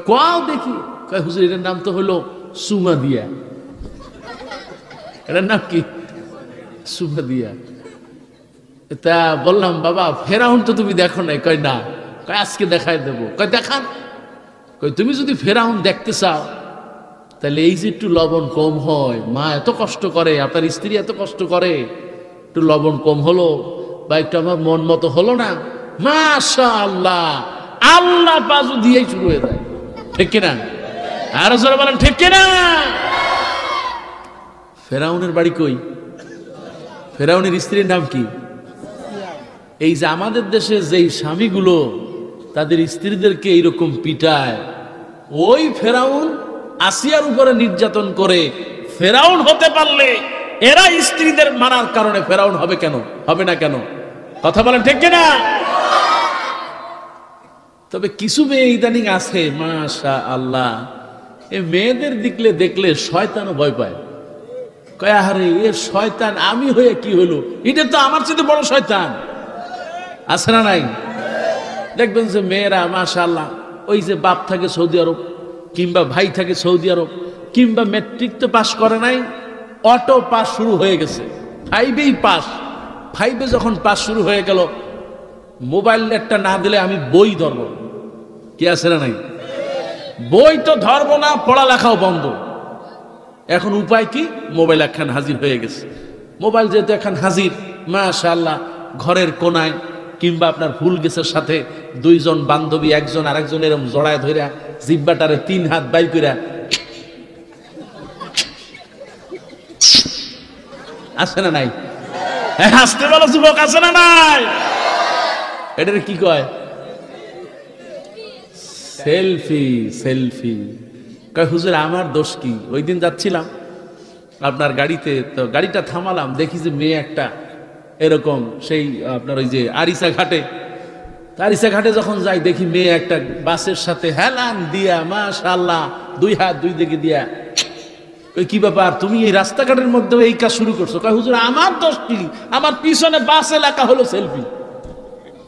কয় দেখি। কয় হুজুর এটার নাম তো হলো সুমা দিয়া। এটার নাম কি? সুমা দিয়া। তা বললাম, বাবা ফেরাউন তো তুমি দেখো নাই? কয় না। কয় আজকে দেখায় দেবো। কয় দেখান। কয় তুমি যদি ফেরাউন দেখতে চাও তাহলে এই যে একটু লবণ কম হয়, মা এত কষ্ট করে, আপনার স্ত্রী এত কষ্ট করে, একটু লবণ কম হলো বা একটু আমার মন মতো হলো না, মাশাআল্লাহ আল্লাহ বাজু দিয়েই শুরু হয়ে যায়। ঠিক কিনা? আরো জোরে বলেন ঠিক কিনা? ফেরাউনের বাড়ি কই? ফেরাউনের স্ত্রীর নাম কি? এই যে আমাদের দেশে যেই স্বামীগুলো তাদের স্ত্রীদেরকে এইরকম পিটায়, ওই ফেরাউন আসিয়ার উপরে নির্যাতন করে ফেরাউন হতে পারলে এরা স্ত্রীদের মানার কারণে ফেরাউন হবে কেন? হবে না কেন? কথা বলেন ঠিক কিনা? তবে কিছু মেয়ে ইদানিং আছে, মাশাআল্লাহ, এই মেয়েদের দেখলে শয়তানও ভয় পায়। কয় আরে এ শয়তান আমি হয়ে কি হলো, এটা তো আমার চেয়ে বড় শয়তান। আছে না নাই? দেখবেন যে মেয়েরা মাশাআল্লাহ, ওই যে বাপ থাকে সৌদি আরব, কিংবা ভাই থাকে সৌদি আরব, কিংবা ম্যাট্রিক তো পাস করে নাই, অটো পাস শুরু হয়ে গেছে, 5এই পাস। 5এ যখন পাস শুরু হয়ে গেল, মোবাইল নেটটা না দিলে আমি বই ধরবো। কি আছে না নাই? বই তো ধরবো না, পড়ালেখাও বন্ধ। এখন উপায় কি? মোবাইল একখান হাজির হয়ে গেছে। মোবাইল যেহেতু এখন হাজির, মাশাআল্লাহ, ঘরের কোনায় কিংবা আপনার ফুল গাছের সাথে দুইজন বান্ধবী একজন আরেকজন এরকম জড়ায় ধরে জিব্বাটারে 3 হাত বাইর কইরা, আছে না নাই? হাসতে বলো যুবক, আছে না নাই? এটার কি কয়? সেলফি। সেলফি। কয় হুজুর আমার দোষ কি? ওই দিন যাচ্ছিলাম আপনার গাড়িতে, তো গাড়িটা থামালাম, দেখি যে মেয়ে একটা এরকম সেই আপনার ওই যে আরিসা ঘাটে যখন যাই, দেখি মেয়ে একটা বাসের সাথে হেলান দিয়া, মাশাআল্লাহ, 2 হাত 2 দিকে দিয়া। ওই কি ব্যাপার, তুমি এই রাস্তাঘাটের মধ্যে এই কাজ শুরু করছো? কয় হুজুর আমার দোষ কি? আমার পিছনে বাস এলাকা হলো সেলফি,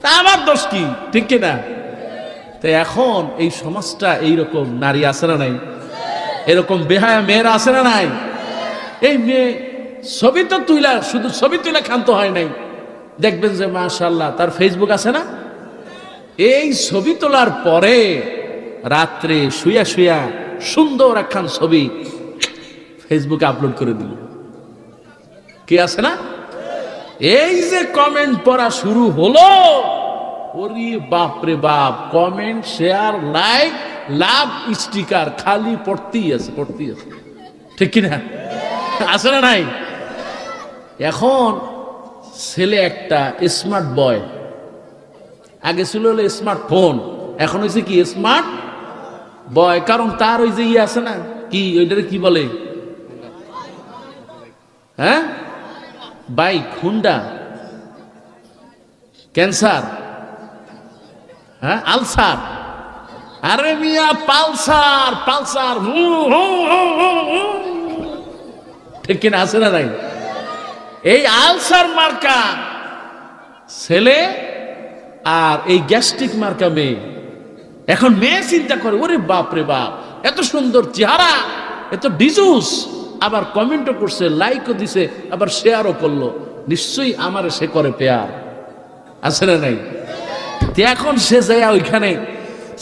তা আমার দোষ কি? ঠিক কিনা? তো এখন এই সমাজটা এইরকম, নারী আছে না নাই? এরকম বেহায়া মেয়েরা আছে না নাই? এই মেয়ে ছবি তো তুইলা, শুধু ছবি তুইলা ক্ষান্ত হয় নাই, দেখবেন যে মাশাআল্লাহ তার ফেসবুক আছে না, এই ছবি তোলার পরে রাত্রে শুয়া শুয়া সুন্দর একখান ছবি ফেসবুকে আপলোড করে দিল। কি আছে না? এই যে কমেন্ট পড়া শুরু হলো, ওরে বাপ রে বাপ, কমেন্ট, শেয়ার, লাইক, লাভ, স্টিকার খালি পড়তেই আছে, পড়তেই আছে। ঠিক কিনা? আছে না নাই? এখন ছেলে একটা স্মার্ট বয়, আগে ছিল হলো স্মার্টফোন, এখন হয়েছে কি স্মার্ট বয়। কারণ তার ওই যে ইয়ে আছে না, কি ওইটারে কি বলে, হ্যাঁ, বাইক, হুন্ডা, ক্যান্সার, হ্যাঁ, আলসার, আরে মিয়া পালসার, পালসার, ঠিক কিনা? আছে না নাই? এই আলসার মার্কা ছেলে আর এই গ্যাস্ট্রিক মার্কা মেয়ে। এখন মেয়ে চিন্তা করে, ওরে বাপ রে বাপ, এত সুন্দর চেহারা, এত ডিজুস, আবার কমেন্টও করছে, লাইকও দিছে, আবার শেয়ারও করলো, নিশ্চয়ই আমার সে করে পেয়ার। আছে না নাই? এখন সে যায় ওইখানে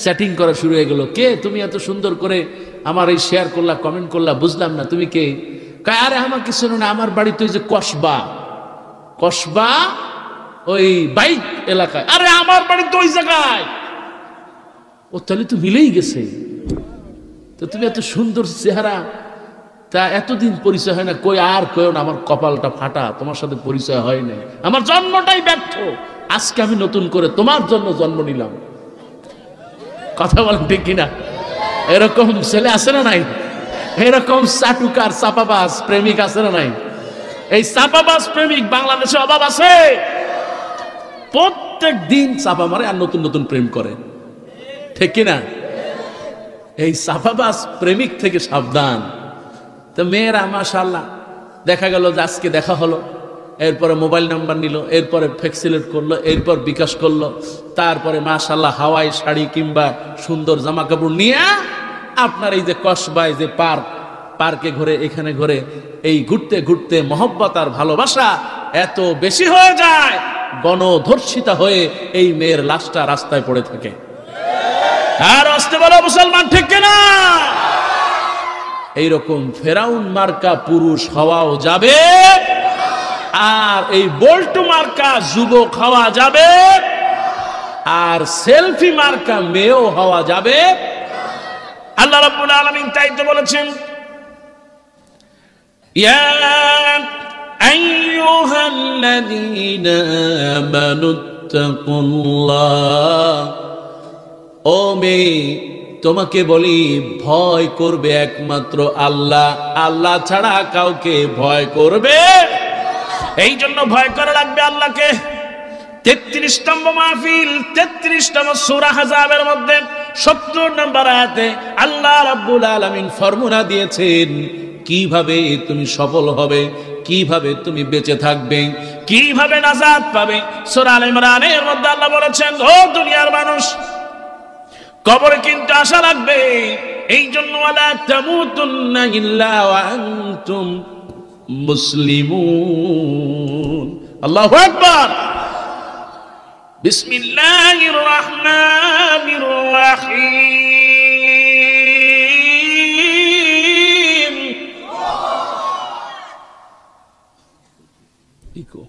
সেটিং করা শুরু হয়ে গেল, কে তুমি এত সুন্দর করে আমার এই শেয়ার করলা, কমেন্ট করলা, বুঝলাম না তুমি কে? আরে আমার কিছু না, আমার বাড়ি তো ওই যে কসবা, কসবা ওই বাইক এলাকায়। আরে আমার বাড়ি তো ওই জায়গায়। ও তাহলে তো মিলেই গেছে। তো তুমি এত সুন্দর চেহারা, তা এতদিন পরিচয় হয় না, কই আর কই না, আমার কপালটা ফাটা, তোমার সাথে পরিচয় হয় নাই, আমার জন্মটাই ব্যর্থ, আজকে আমি নতুন করে তোমার জন্য জন্ম নিলাম। কথা বলেন ঠিক কিনা? এরকম ছেলে আছে না নাই? এরকম চাটুকার চাপাবাজ প্রেমিক আছে না নাই? এই চাপাবাজ প্রেমিক বাংলাদেশে অভাব আছে। প্রত্যেক দিন চাপা মারে আর নতুন নতুন প্রেম করে, ঠিক কিনা? এই চাপাবাজ প্রেমিক থেকে সাবধান। তো মেয়েরা মাশাআল্লাহ দেখা গেল যে আজকে দেখা হলো, এরপরে মোবাইল নাম্বার নিল, এরপরে ফ্যাক্সিলেট করলো, এরপর বিকাশ করলো, তারপরে মাশাআল্লাহ হাওয়াই শাড়ি কিংবা সুন্দর জামা কাপড় নিয়ে আপনার এই যে কসবায় যে পার্কে ঘুরে, এখানে ঘুরে, এই ঘুরতে ঘুরতে মহব্বত আর ভালোবাসা এত বেশি হয়ে যায়, গণধর্ষিতা হয়ে এই মেয়ের লাশটা রাস্তায় পড়ে থাকে। আর আসতে বলো মুসলমান, ঠিক কিনা? এইরকম ফেরাউন মার্কা পুরুষ হওয়াও যাবে, আর এই বল্টু মার্কা যুবক হওয়া যাবে, আর সেলফি মার্কা মেয়েও হওয়া যাবে। আল্লাহ রাব্বুল আলামিন তাই তো বলেছেন, ইয়া আইয়ুহাল্লাযীনা আমানুত্তাকুল্লাহ, ও মেয়ে তোমাকে বলি, ভয় করবে একমাত্র আল্লাহ, আল্লাহ ছাড়া কাউকে ভয় করবে। এই জন্য ভয় করা লাগবে আল্লাহকে। 33তম মাহফিল, 33তম সূরা আহজাবের মধ্যে 70 নম্বর আয়াতে আল্লাহ রাব্বুল আলামিন ফর্মুলা দিয়েছেন কিভাবে তুমি সফল হবে, কিভাবে তুমি বেঁচে থাকবে, কিভাবে নাজাত পাবে। সূরা আলে ইমরানের মধ্যে আল্লাহ বলেছেন, ও দুনিয়ার মানুষ, কবরে কিন্তু আশা লাগবে। এই জন্য ওয়ালা তামুতুন্না ইল্লা ওয়া আনতুম মুসলিমুন। আল্লাহু আকবার। বিসমিল্লাহির রহমানির রহিম। ইকো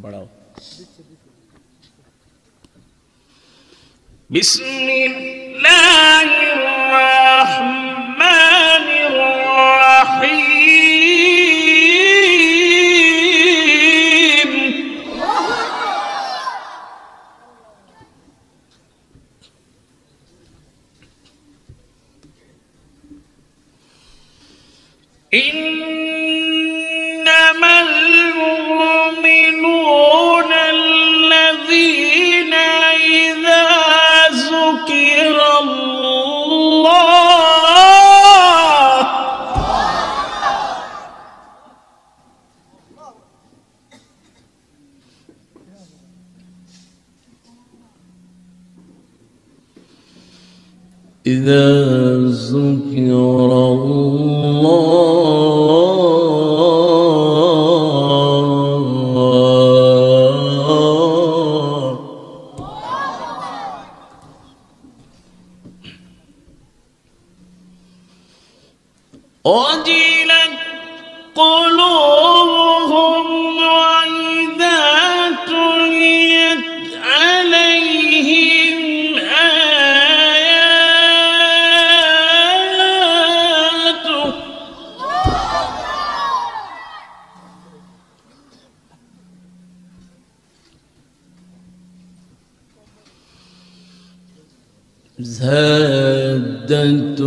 বাড়াও। বিসমিল্লাহির রহমানির রহিম। ইন্নামাল মুমিনুনা আল্লাযীনা ইযা যুকিরাল্লাহ إذا ذكر الله وجلت قلوبهم وإذا تليت عليهم آياته زادتهم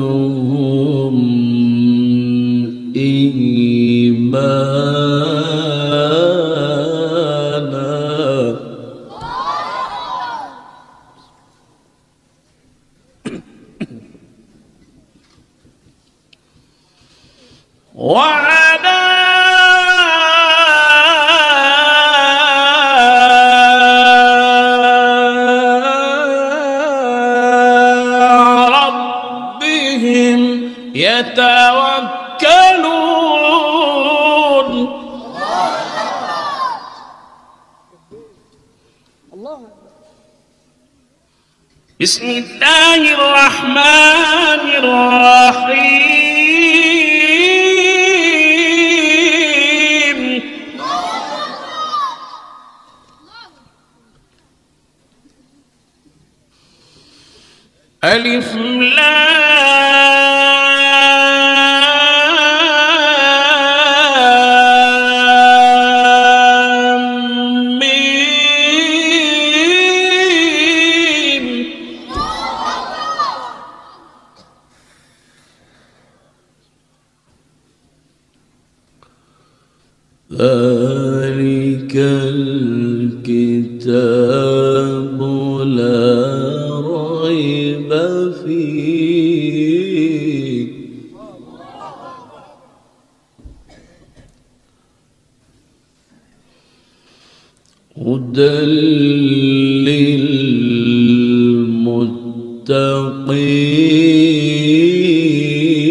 إيمانا وعلى ربهم يتوكلون. بسم الله الرحمن الرحيم. ألف لام ميم. ذلك الكتاب لا ريب فيه هدى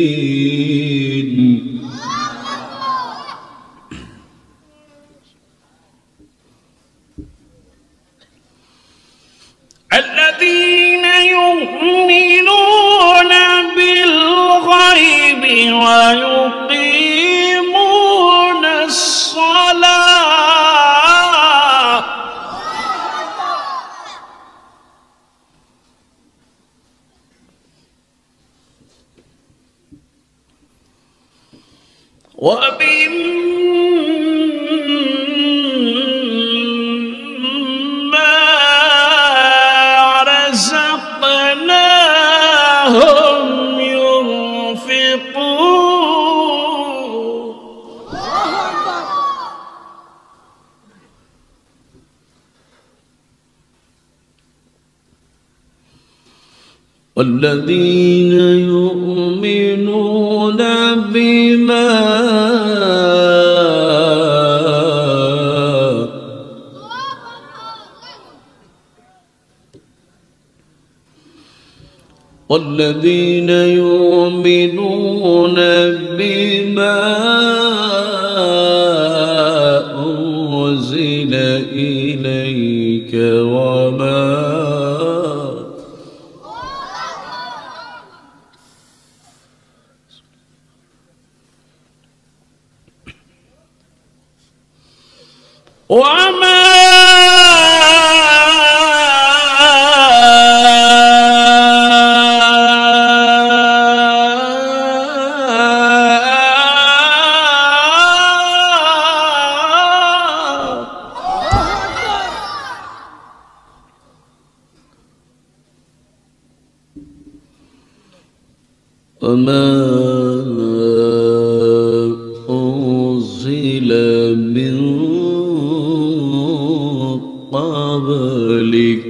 للمتقين. الذين يؤمنون بالغيب ويقيمون الصلاة ومما رزقناهم ينفقون. والذين يؤمنون بما والذين يؤمنون بما أنزل إليك وما أنزل من قبلك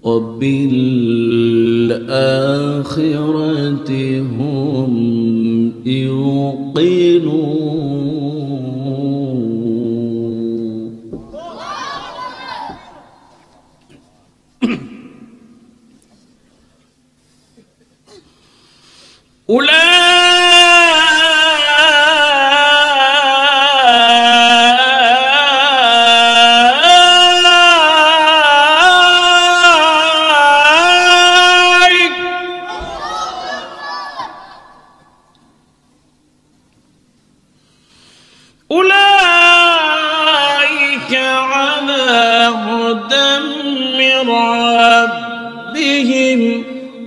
وبالآخرة هم يوقنون.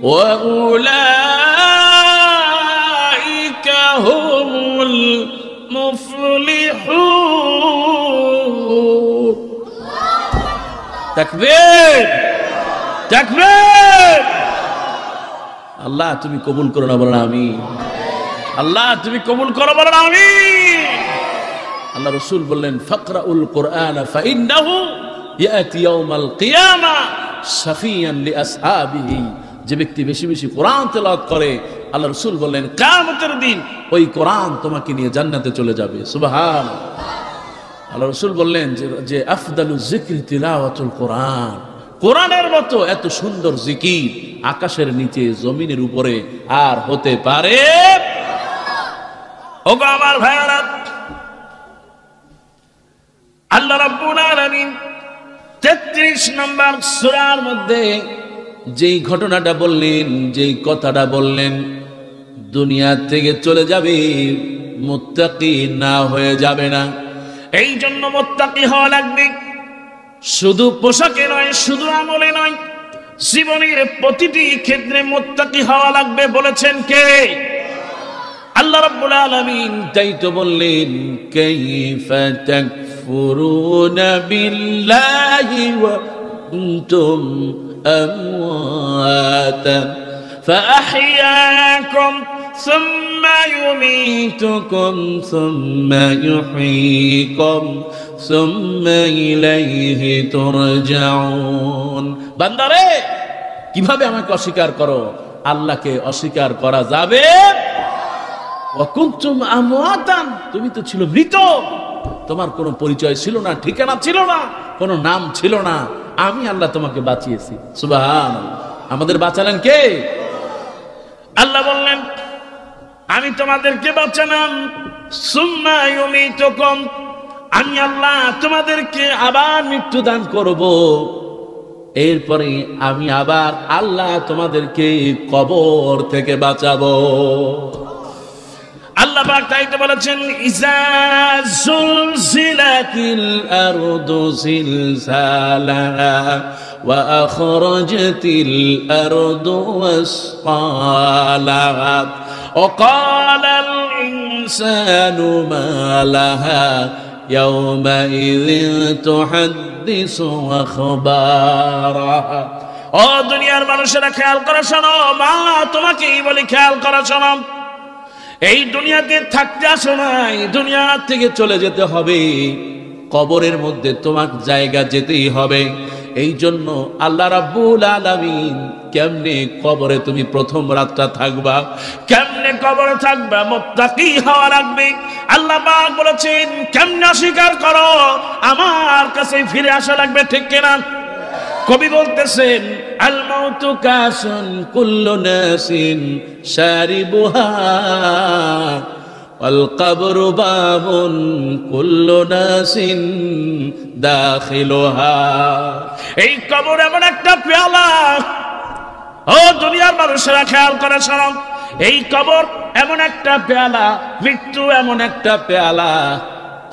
ওয়াউলাইকা হুমুল মুফলিহুন। তাকবীর, তাকবীর। আল্লাহ তুমি কবুল করো না, বলেন আমিন। আল্লাহ তুমি কবুল করো, বলেন আমিন। আল্লাহ রাসূল বললেন ফাকরাউল কুরআন ফাইন্নাহু ইয়াতি ইয়াউমাল কিয়ামা শাফিয়ান লিআসহাবিহি। যে ব্যক্তি বেশি বেশি কোরআন তেলাওয়াত করে, আল্লাহ রাসূল বললেন কিয়ামতের দিন ওই কোরআন তোমাকে নিয়ে জান্নাতে চলে যাবে। সুবহানাল্লাহ। আল্লাহ রাসূল বললেন যে আফদালু যিকরি তিলাওয়াতুল কোরআন, কোরআনের মতো এত সুন্দর জিকির আকাশের নিচে জমিনের উপরে আর হতে পারে। ওগো আমার ভাইরা, আল্লাহ রাব্বুল আলামিন 33 নম্বর সূরার মধ্যে যেই ঘটনাটা বললেন, যেই কথাটা বললেন, দুনিয়া থেকে চলে যাবে, মুত্তাকি না হয়ে যাবে না। এই জন্য মুত্তাকি হওয়া লাগবে, শুধু পোশাকে নয়, শুধু আমলে নয়, জীবনের প্রতিটি ক্ষেত্রে মুত্তাকি হওয়া লাগবে। বলেছেন কে? আল্লাহ রাব্বুল আলামিন। তাই তো বললেন কাইফা তাকফুরুনা বিল্লাহি ওয়া কুনতুম আমওয়াতান ফাআহইয়াকুম সুম্মা ইউমীতুকুম সুম্মা ইউহয়ীকুম সুম্মা ইলাইহি তুরজাউন। বান্দারে, কিভাবে আমাকে অস্বীকার করো? আল্লাহকে অস্বীকার করা যাবে? ওয়া কুনতুম আমওয়াতান, তুমি তো ছিল মৃত, তোমার কোনো পরিচয় ছিল না, ঠিকানা ছিল না, কোনো নাম ছিল না। আমি আল্লাহ তোমাকে বাঁচিয়েছি। সুবহানাল্লাহ। আমাদের বাঁচালেন কে? আল্লাহ বললেন আমি তোমাদেরকে বাঁচালাম। সুম্মা ইউমীতুকুম, আমি আল্লাহ তোমাদেরকে আবার মৃত্যু দান করব। এরপরে আমি আবার আল্লাহ তোমাদেরকে কবর থেকে বাঁচাবো। আল্লাহ পাক তাইতে বলেছেন ইজা যুলজিলাতিল আরদু জিলজালাহা ওয়া আখরাজাতিল আরদু আসকালাহা ওয়া ক্বালাল ইনসানু মা লাহা ইয়াওমাইযিন তুহাদ্দিসু আখবারাহা। ও দুনিয়ার মানুষেরা খেয়াল করে শোনো, মা তোমাকেই বলি খেয়াল করে শোনো। এই দুনিয়াতে থাকতে আসো নাই, দুনিয়া থেকে চলে যেতে হবে। কবরের মধ্যে তোমার জায়গা যেতেই হবে। এই জন্য আল্লাহ রাব্বুল আলামিন কেমনে কবরে তুমি প্রথম রাতটা থাকবা, কেমনে কবরে থাকবা, মুত্তাকি হওয়া লাগবে। আল্লাহ পাক বলেছেন কেমনে অস্বীকার করো, আমার কাছে ফিরে আসা লাগবে। ঠিক কিনা? কবি বলতেছেন আল মাউতু কাসুন কুল্লু নাসিন শারিবুহা ওয়াল কবরু বাবুন কুল্লু নাসিন দাখিলুহা। এই কবর এমন একটা পেয়ালা, ও দুনিয়ার মানুষেরা খেয়াল করে শোনো, এই কবর এমন একটা পেয়ালা, মৃত্যু এমন একটা পেয়ালা,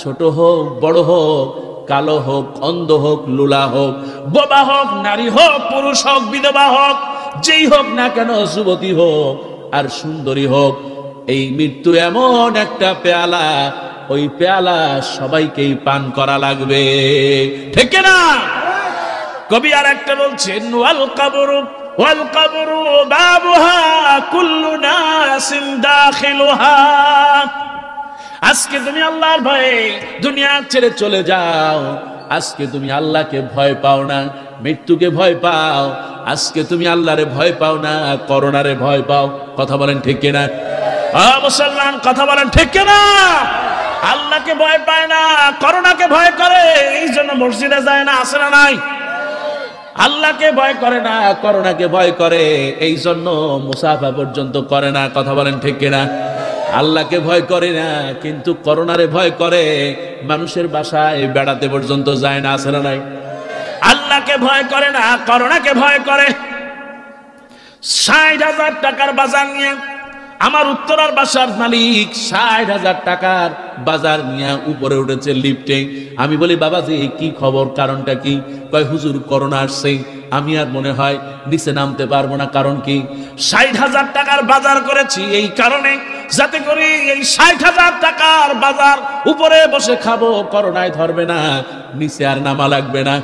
ছোট হোক বড় হোক, কালো হোক অন্ধ হোক, লুলা হোক বোবা হোক, নারী হোক পুরুষ হোক, বিধবা হোক, যেই হোক না কেন, যুবতী হোক আর সুন্দরী হোক, এই মৃত্যু এমন একটা পেয়ালা, ওই পেয়ালা সবাইকেই পান করা লাগবে। ঠিক না? কবি আর একটা বলছেন ওয়াল কবরু বাবুহা কুল্লু নাসিন দাখিলুহা। আজকে তুমি আল্লাহর ভয়ে দুনিয়া ছেড়ে চলে যাও, আজকে তুমি আল্লাহকে ভয় পাও না, মৃত্যুকে ভয় পাও। আজকে তুমি আল্লাহরে ভয় পাও না, করোনারে ভয় পাও। কথা বলেন ঠিক কিনা? মুসলমান কথা বলেন ঠিক কিনা? আল্লাহকে ভয় পায় না, করোনাকে ভয় করে, এই জন্য মসজিদে যায় না। আসে না নাই? আল্লাহকে ভয় করে না, করোনাকে ভয় করে, এই জন্য মুসাফা পর্যন্ত করে না। কথা বলেন ঠিক কিনা? আল্লাহকে ভয় করে না, কিন্তু করোনারে ভয় করে, মানুষের বাসায় বেড়াতে পর্যন্ত যায় না। আসে না নাই? আল্লাহকে ভয় করে না, করোনাকে ভয় করে। ৬০,০০০ টাকার বাজার নিয়ে আমার উত্তরার বাসার মালিক ৬০,০০০ টাকার বাজার নিয়ে উপরে উঠেছে লিফটে। আমি বলি বাবাজি কি খবর, কারণটা কি? কয় হুজুর করোনা আসছে, আমি আর মনে হয় নিচে নামতে পারবো না। কারণ কি, ৬০,০০০ টাকার বাজার করেছি এই কারণে, যাতে করে এই ৬০,০০০ টাকার বাজার উপরে বসে খাবো, করোনায় ধরবে না, নিচে আর নামা লাগবে না।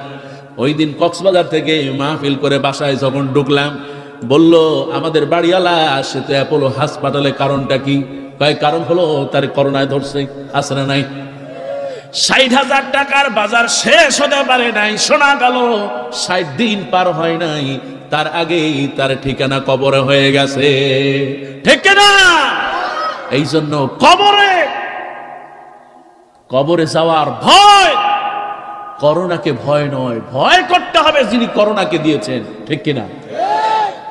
ওই দিন কক্সবাজার থেকে মাহফিল করে বাসায় যখন ঢুকলাম, বলল আমাদের বাড়িওয়ালা সে তো অ্যাপোলো হাসপাতালে, কারণটা কি? কারণ হলো তার করোনায় ধরছে। আছে না নাই? ৬০,০০০ টাকার বাজার শেষ হতে পারে নাই, শোনা গেল ৬০ দিন পার হয় নাই, তার আগেই তার ঠিকানা কবরে হয়ে গেছে। ঠিক না? এই জন্য কবরে যাওয়ার ভয়, করোনাকে ভয় নয়, ভয় করতে হবে যিনি করোনাকে দিয়েছেন। ঠিক কিনা?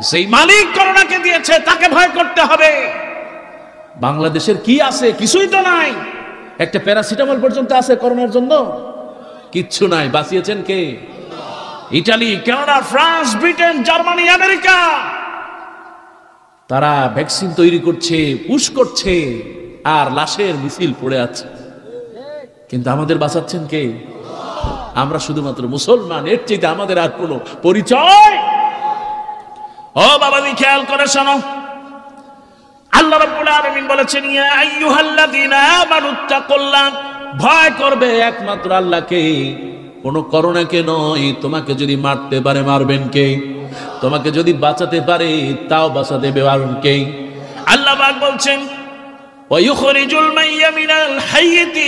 সেই মালিক করোনাকে দিয়েছে তাকে ভয় করতে হবে। বাংলাদেশের কি আছে? কিছুই তো নাই। একটা প্যারাসিটামল পর্যন্ত আছে করোনার জন্য, কিচ্ছু নাই। বাঁচিয়েছেন কে? Italy, Canada, France, Britain, Germany, America. তারা ভ্যাকসিন তৈরি করছে, পুশ করছে, আর লাশের মিছিল পড়ে আছে। কিন্তু আমাদের বাঁচাচ্ছেন কে? আমরা শুধুমাত্র মুসলমান, এর চাইতে আমাদের আর কোনো পরিচয়। ও বাবাজি, খেয়াল করে শোনো, আল্লাহ রাব্বুল আলামিন বলেছেন, ইয়া আইয়ুহাল্লাযীনা আমানুত্তাকুল্লাহ, ভয় করবে একমাত্র আল্লাহকে, কোন করোনাকে নয়। তোমাকে যদি মারতে পারে মারবেন কে? তোমাকে যদি বাঁচাতে পারে তাও বাঁচাতে পারবেন কে? আল্লাহ পাক বলছেন, ওয়ায়ুখরিজুল মাইয়্যা মিনাল হাইয়্যি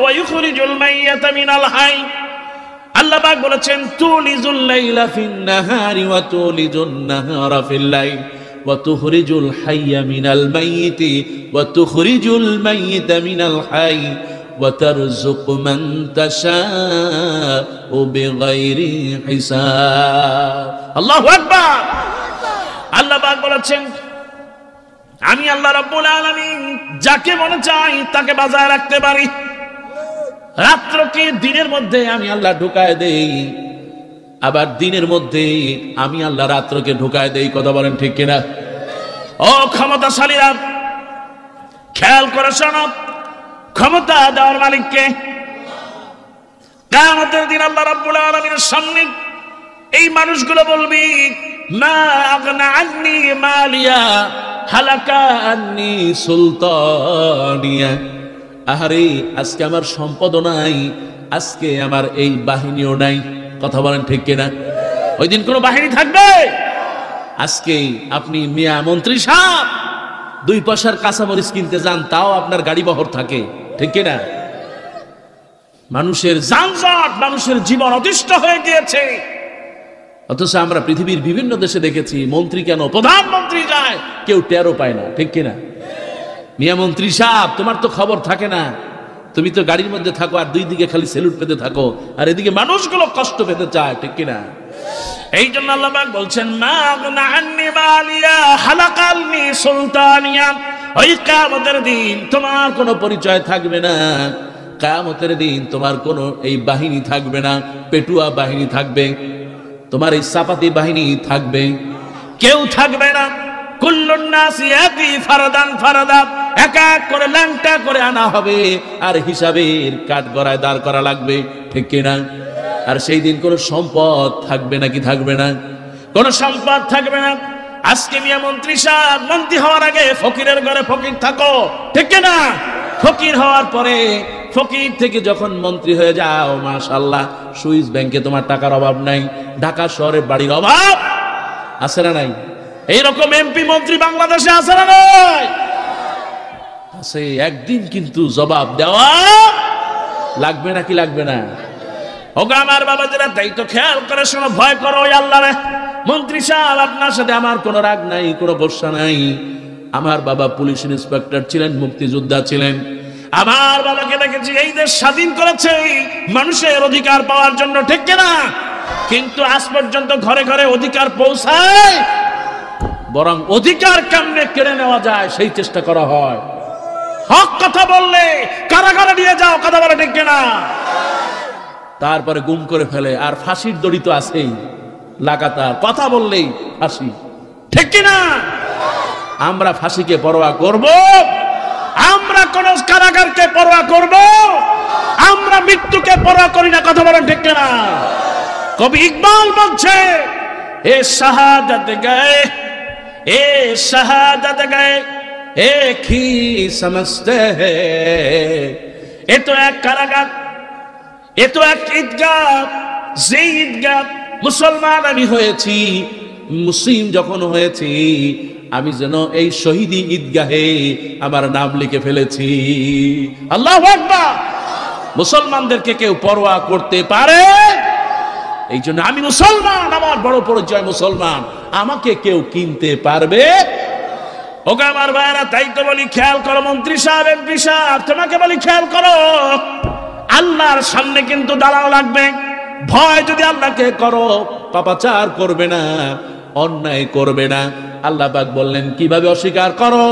ওয়ায়ুখরিজুল মাইয়্যাতা মিনাল হাইয়্য। আল্লাহ পাক বলেছেন, তুলিজুল লাইলা ফিন নাহারি ওয়া তুলিজুন নাহারা ফিল লাইল ওয়া তুখরিজুল হাইয়্যা মিনাল মাইয়্যিতি ওয়া তুখরিজুল মাইয়্যিতা মিনাল হাইয়্য ওয়া তারযুকু মান তাশাউ বিগাইরি হিসাব। আল্লাহু আকবার। আল্লাহ পাক বলেছেন, আমি আল্লাহ রাব্বুল আলামিন যাকে মনে চাই তাকে বাঁচায় রাখতে পারি। রাত্রকে দিনের মধ্যে আমি আল্লাহ ঢুকায় দেই, আবার দিনের মধ্যে আমি আল্লাহ রাত্রকে ঢুকায় দেই। কথা বলেন ঠিক কিনা? ও ক্ষমতাশালীরা, খেয়াল করে শোনো, ক্ষমতা দেওয়ার মালিককে। কিয়ামতের দিন আল্লাহ রাব্বুল আলামিনের সামনে এই মানুষগুলো বলবি, মা আগনা আন্নি মালিয়া হালাকা আন্নি সুলতানিয়া। আহারে, আজকে আমার সম্পদও নাই, আজকে আমার এই বাহিনীও নাই। কথা বলেন ঠিক কিনা? ওই দিন কোন বাহিনী থাকবে? আজকে আপনি মিয়া মন্ত্রী সাহেব 2 পয়সার কাঁচামরিচ কিনতে যান, তাও আপনার গাড়ি বহর থাকে। ঠিক কিনা? মানুষের যানজট, মানুষের জীবন অতিষ্ঠ হয়ে গিয়েছে। অথচ আমরা পৃথিবীর বিভিন্ন দেশে দেখেছি, মন্ত্রী কেন, প্রধানমন্ত্রী যায়, কেউ টেরও পায় না। ঠিক কিনা? মিয়া মন্ত্রী সাহেব, তোমার তো খবর থাকে না, তুমি তো গাড়ির মধ্যে থাকো আর 2 দিকে খালি সেলুট পেতে থাকো, আর এদিকে মানুষগুলো কষ্ট পেতে চায়। ঠিক কিনা? এই জন্য আল্লাহ পাক বলছেন, মা আগনা আন্নি মালিয়া হালাকালনি সুলতানিয়া। ওই কিয়ামতের দিন তোমার কোনো পরিচয় থাকবে না। কিয়ামতের দিন তোমার কোনো এই বাহিনী থাকবে না, পেটুয়া বাহিনী থাকবে, তোমার এই সাপাতি বাহিনী থাকবে, কেউ থাকবে না। কুল্লুন নাসি ইয়াতি ফারাদান ফারাদা, এক এক করে ল্যাংটা করে আনা হবে, আর হিসাবের কাঠগড়ায় দাঁড় করা লাগবে। ঠিক কিনা? আর সেই দিন কোনো সম্পদ থাকবে নাকি? থাকবে না, কোনো সম্পদ থাকবে না। আজকে মিয়া মন্ত্রী সাহেব, মন্ত্রী হওয়ার আগে ফকিরের ঘরে ফকির থাকো। ঠিক কিনা? ফকির হওয়ার পরে, ফকির থেকে যখন মন্ত্রী হয়ে যাও, মাশাআল্লাহ, সুইস ব্যাংকে তোমার টাকার অভাব নাই, ঢাকা শহরে বাড়ির অভাব আছে না নাই? এইরকম এমপি মন্ত্রী বাংলাদেশে আছে না নাই? আছে। একদিন কিন্তু জবাব দেওয়া লাগবে নাকি লাগবে না? ওগো আমার বাবা, যারা তাই তো খেয়াল করে শোনো, ভয় করো ওই আল্লাহরে। মন্ত্রী সাহেব, আপনার সাথে আমার কোনো রাগ নাই, কোনো গোসা নাই। আমার বাবা পুলিশ ইন্সপেক্টর ছিলেন, মুক্তিযোদ্ধা ছিলেন। আমার বাবাকে দেখেছি এই দেশ স্বাধীন করেছে মানুষের অধিকার পাওয়ার জন্য। ঠিক কিনা? কিন্তু আজ পর্যন্ত ঘরে ঘরে অধিকার পৌঁছায়, বরং অধিকার কেমনে কেড়ে নেওয়া যায় সেই চেষ্টা করা হয়। হক কথা বললে কারাগারে নিয়ে যাও। কথা বলে ঠিক কিনা? তারপরে গুম করে ফেলে, আর ফাঁসির দড়ি তো আছেই লাগাতার, কথা বললেই ফাঁসি। ঠিক কিনা? আমরা ফাঁসিকে পরোয়া করব? আমরা কোন কারাগারকে পরোয়া করব? আমরা মৃত্যুকে পরোয়া করি না। কথা বলেন ঠিক কিনা? কবি ইকবাল বলছে, এ শাহাদত গয়ে, এ শাহাদত গয়ে এক হি সমঝতে হ্যায়। এ তো এক কারাগার, এ তো এক ঈদগাহ, যে ঈদগাহ মুসলমান আমি হয়েছি, মুসলিম যখন হয়েছি, আমি যেন এই শহীদি ঈদগাহে আমার নাম লিখে ফেলেছি। আল্লাহু আকবার। মুসলমানদেরকে কেউ পরোয়া করতে পারে? এই জন্য আমি মুসলমান, আমার বড় পরিচয় মুসলমান, আমাকে কেউ কিনতে পারবে? ওকে আমার ভাইরা, তাই তো বলি খেয়াল করো মন্ত্রী সাহেব, এমপি সাহেব, তোমাকে বলি খেয়াল করো, আল্লাহর সামনে কিন্তু দাঁড়ানো লাগবে। ভয় যদি আল্লাহকে করো, পাপাচার করবে না, অন্যায় করবে না। আল্লাহ পাক বললেন কিভাবে অস্বীকার করো?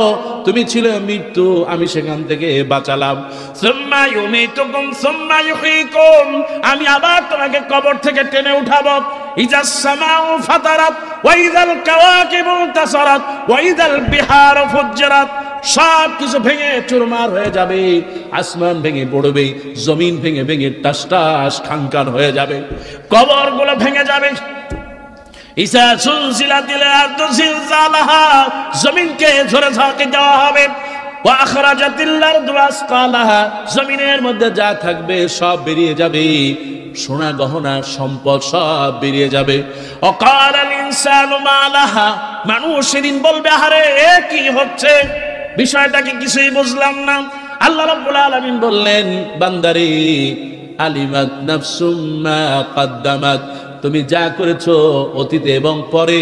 তুমি ছিলে মৃত্যু, আমি সেখান থেকে বাঁচালাম। সুম্মা ইউমিতুকুম সুম্মা ইউহয়িকুম, আমি আবার তোমাকে কবর থেকে টেনে উঠাবো। ইজাস সামাউ ফাতারাত ওয়া ইযাল কাওয়াকিবু তাসারাত ওয়া ইযাল বিহারু ফুজ্জিরাত, সব কিছু ভেঙে চুরমার হয়ে যাবে, আসমান ভেঙে পড়বে, জমিন ভেঙে ভেঙে টাস টাস খানখান হয়ে যাবে, কবরগুলো ভেঙে যাবে। ইসা সুলসিলাতিল আরদু জিলজালাহা, জমিনকে ঝরে ঝাঁকে দেওয়া হবে। ওয়া আখরাজাতিল আরদু আসকালাহা, জমিনের মধ্যে যা থাকবে সব বেরিয়ে যাবে, সোনা গহনা সম্পদ সব বেরিয়ে যাবে। ওয়াকালাল ইনসানু মা লাহা, মানুষ সেদিন বলবে আরে কি হচ্ছে, বিষয়টা কি কিছুই বুঝলাম না। আল্লাহ রাব্বুল আলামিন বললেন বান্দারে, আলিমাত নাফসুম মা কদ্দামাত, তুমি যা করেছো অতীতে এবং পরে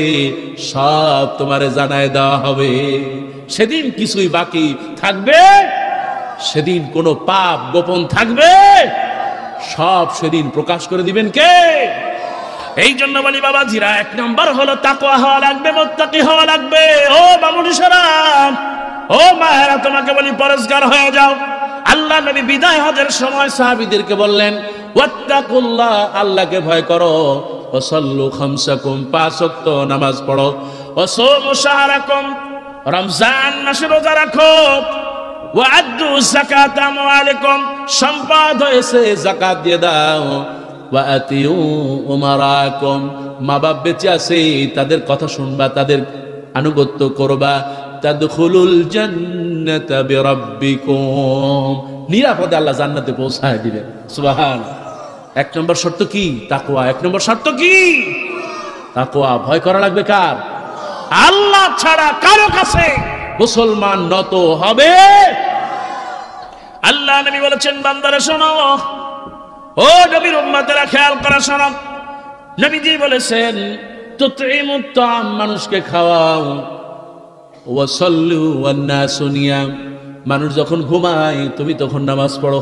সব তোমারে জানায় দেওয়া হবে। সেদিন কিছুই বাকি থাকবে? সেদিন কোনো পাপ গোপন থাকবে? সব সেদিন প্রকাশ করে দিবেন কে? এই জন্য বলি বাবাজিরা, এক নম্বর হলো তাকওয়া হওয়া লাগবে, মুত্তাকি হওয়া লাগবে। ও বামুনিসারা, ও মায়েরা, তোমাকে বলি পরেশগার হয়ে যাও। আল্লাহ নবী বিদায় হজের সময় সাহাবীদেরকে বললেন ওয়াত্তাকুল্লাহ, আল্লাহকে ভয় করো। ওয়াসাল্লু খামসাকুম, 5 ওয়াক্ত নামাজ পড়ো। ওয়াসুমু শাহরাকুম, রমজান মাসে রোজা রাখো। ওয়াআদ্দু যাকাতা আমওয়ালিকুম, সম্পদ হয়েছে যাকাত দিয়ে দাও। ওয়াআতিউ উমারাকুম, মা বাপ বেঁচে আছে তাদের কথা শুনবা, তাদের আনুগত্য করবা। তাদখুলুল জান্নাতা বিরাব্বিকুম, নিরাপদে আল্লাহ জান্নাতে পৌঁছায় দিবেন। সুবহানাল্লাহ। এক নম্বর শর্ত কি? তাকওয়া। এক নম্বর শর্ত কি? তাকওয়া। ভয় করা লাগবে কার? আল্লাহ ছাড়া কারো কাছে মুসলমান নত হবে? আল্লাহ নবী বলেছেন বান্দারা শোনো, ও নবীর উম্মতেরা খেয়াল করে শোনো, নবীজি বলেছেন তুতঈমুত তাআম, মানুষকে খাওয়াও। ওয়াসাল্লু ওয়ান নাসু নিয়াম, মানুষ যখন ঘুমায় তুমি তখন নামাজ পড়ো।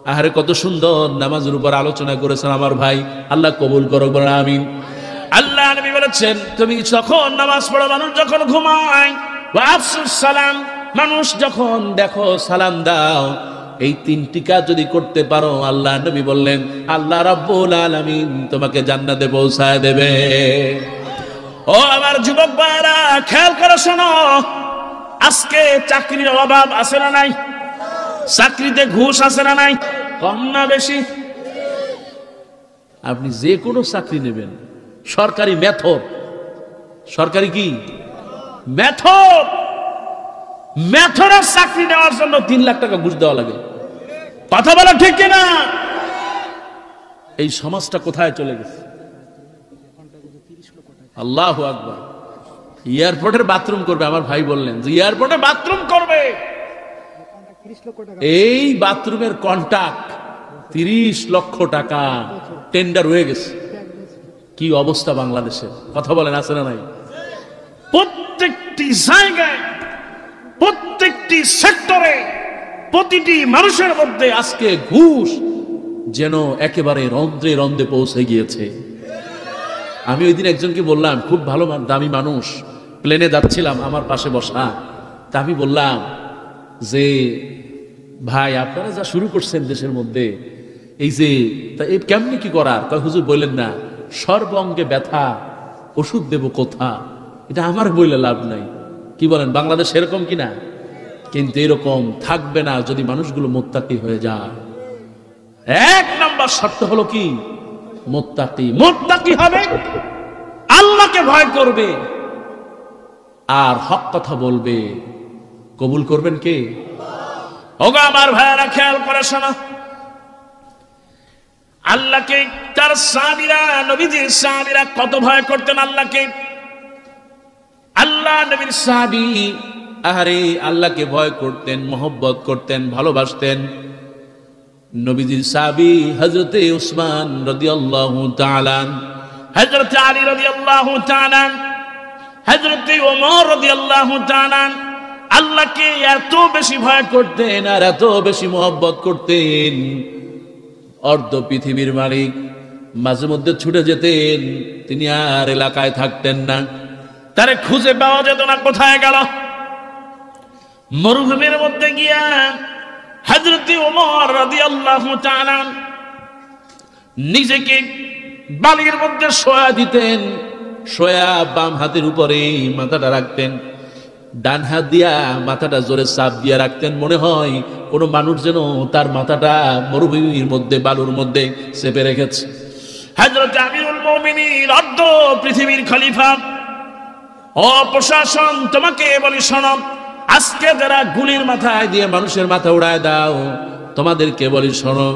আহারে কত সুন্দর নামাজের উপর আলোচনা করেছেন আমার ভাই, আল্লাহ কবুল করুক, বলেন আমিন। আল্লাহ নবী বলেছেন তুমি যখন নামাজ পড়ো, মানুষ যখন ঘুমায়। ওয়া আফসুস সালাম, মানুষ যখন দেখো সালাম দাও। এই 3টি কাজ যদি করতে পারো, আল্লাহ নবী বললেন আল্লাহ রাব্বুল আলামিন তোমাকে জান্নাতে পৌঁছায় দেবে। ও আমার যুবক ভাইরা, খেয়াল করে শোনো, আজকে চাকরির অভাব আছে না নাই? চাকরিতে ঘুষ আছে না নাই? কম না বেশি? আপনি যে কোনো চাকরি নেবেন, সরকারি মেথড, সরকারি কি মেথড, মেথডের চাকরি নেওয়ার জন্য 3 লাখ টাকা ঘুষ দেওয়া লাগে। কথা বলা ঠিক কিনা? এই সমাজটা কোথায় চলে গেছে? আল্লাহু আকবার। এয়ারপোর্টের বাথরুম করবে, আমার ভাই বললেন যে এয়ারপোর্টে বাথরুম করবে, এই বাথরুমের কন্ট্রাক্ট 30 লক্ষ টাকা টেন্ডার হয়ে গেছে। কি অবস্থা বাংলাদেশের? কথা বলেন আছে না নাই? প্রত্যেকটি জায়গায়, প্রত্যেকটি সেক্টরে, প্রতিটি মানুষের মধ্যে আজকে ঘুষ যেন একেবারে রন্ধ্রে রন্ধ্রে পৌঁছে গিয়েছে। আমি ওই দিন একজনকে বললাম, খুব ভালো দামি মানুষ, প্লেনে যাচ্ছিলাম, আমার পাশে বসা। তা আমি বললাম যে ভাই আপনারা যা শুরু করছেন দেশের মধ্যে, এই যে এই কেমনি কি করার? কয় হুজুর বললেন না, সর্বঙ্গে ব্যথা, ওষুধ দেব কোথা? এটা আমার বললে লাভ নাই। কি বলেন, বাংলাদেশ এরকম কিনা? কিন্তু এরকম থাকবে না যদি মানুষগুলো মুত্তাকি হয়ে যায়। 1 নম্বর শর্ত হলো কি? মুত্তাকি। মুত্তাকি হবে, আল্লাহকে ভয় করবে আর হক কথা বলবে। কবুল করবেন কে? ওগো আমার ভাইরা, খেয়াল করে শোনো, আল্লাহকে তার সাহাবীরা, নবীজির সাহাবীরা কত ভয় করতেন আল্লাহকে। আল্লাহ নবীর সাহাবী আহারে আল্লাহকে ভয় করতেন, মহব্বত করতেন, ভালোবাসতেন। নবীজির সাহাবী হযরতে উসমান রাদিয়াল্লাহু তাআলা, হযরতে আলী রাদিয়াল্লাহু তাআলা, হযরতে ওমর রাদিয়াল্লাহু তাআলা আল্লাহকে এত বেশি ভয় করতেন আর এত বেশি মহব্বত করতেন, অর্ধ পৃথিবীর মালিক মাঝে মধ্যে ছুটে যেতেন, তিনি আর এলাকায় থাকতেন না, তারে খুঁজে পাওয়া যেত না কোথায় গেল। মরুভূমির মধ্যে গিয়া হযরতে ওমর রাদিয়াল্লাহু তাআলা নিজেকে বালির মধ্যে শোয়া দিতেন, শোয়া বাম হাতের উপরে মাথাটা রাখতেন, ডান হাত দিয়া মাথাটা জোরে চাপ দিয়ে রাখতেন, মনে হয় কোনো মানুষ যেন তার মাথাটা মরুভূমির মধ্যে বালুর মধ্যে চেপে রেখেছে। হযরত আমিরুল মুমিনিন, অর্ধ পৃথিবীর খলিফা, ও প্রশাসন তোমাকে বলি শোনো, আজকে যারা গুলির মাথায় দিয়ে মানুষের মাথা উড়ায় দাও, তোমাদেরকে বলি শোনো,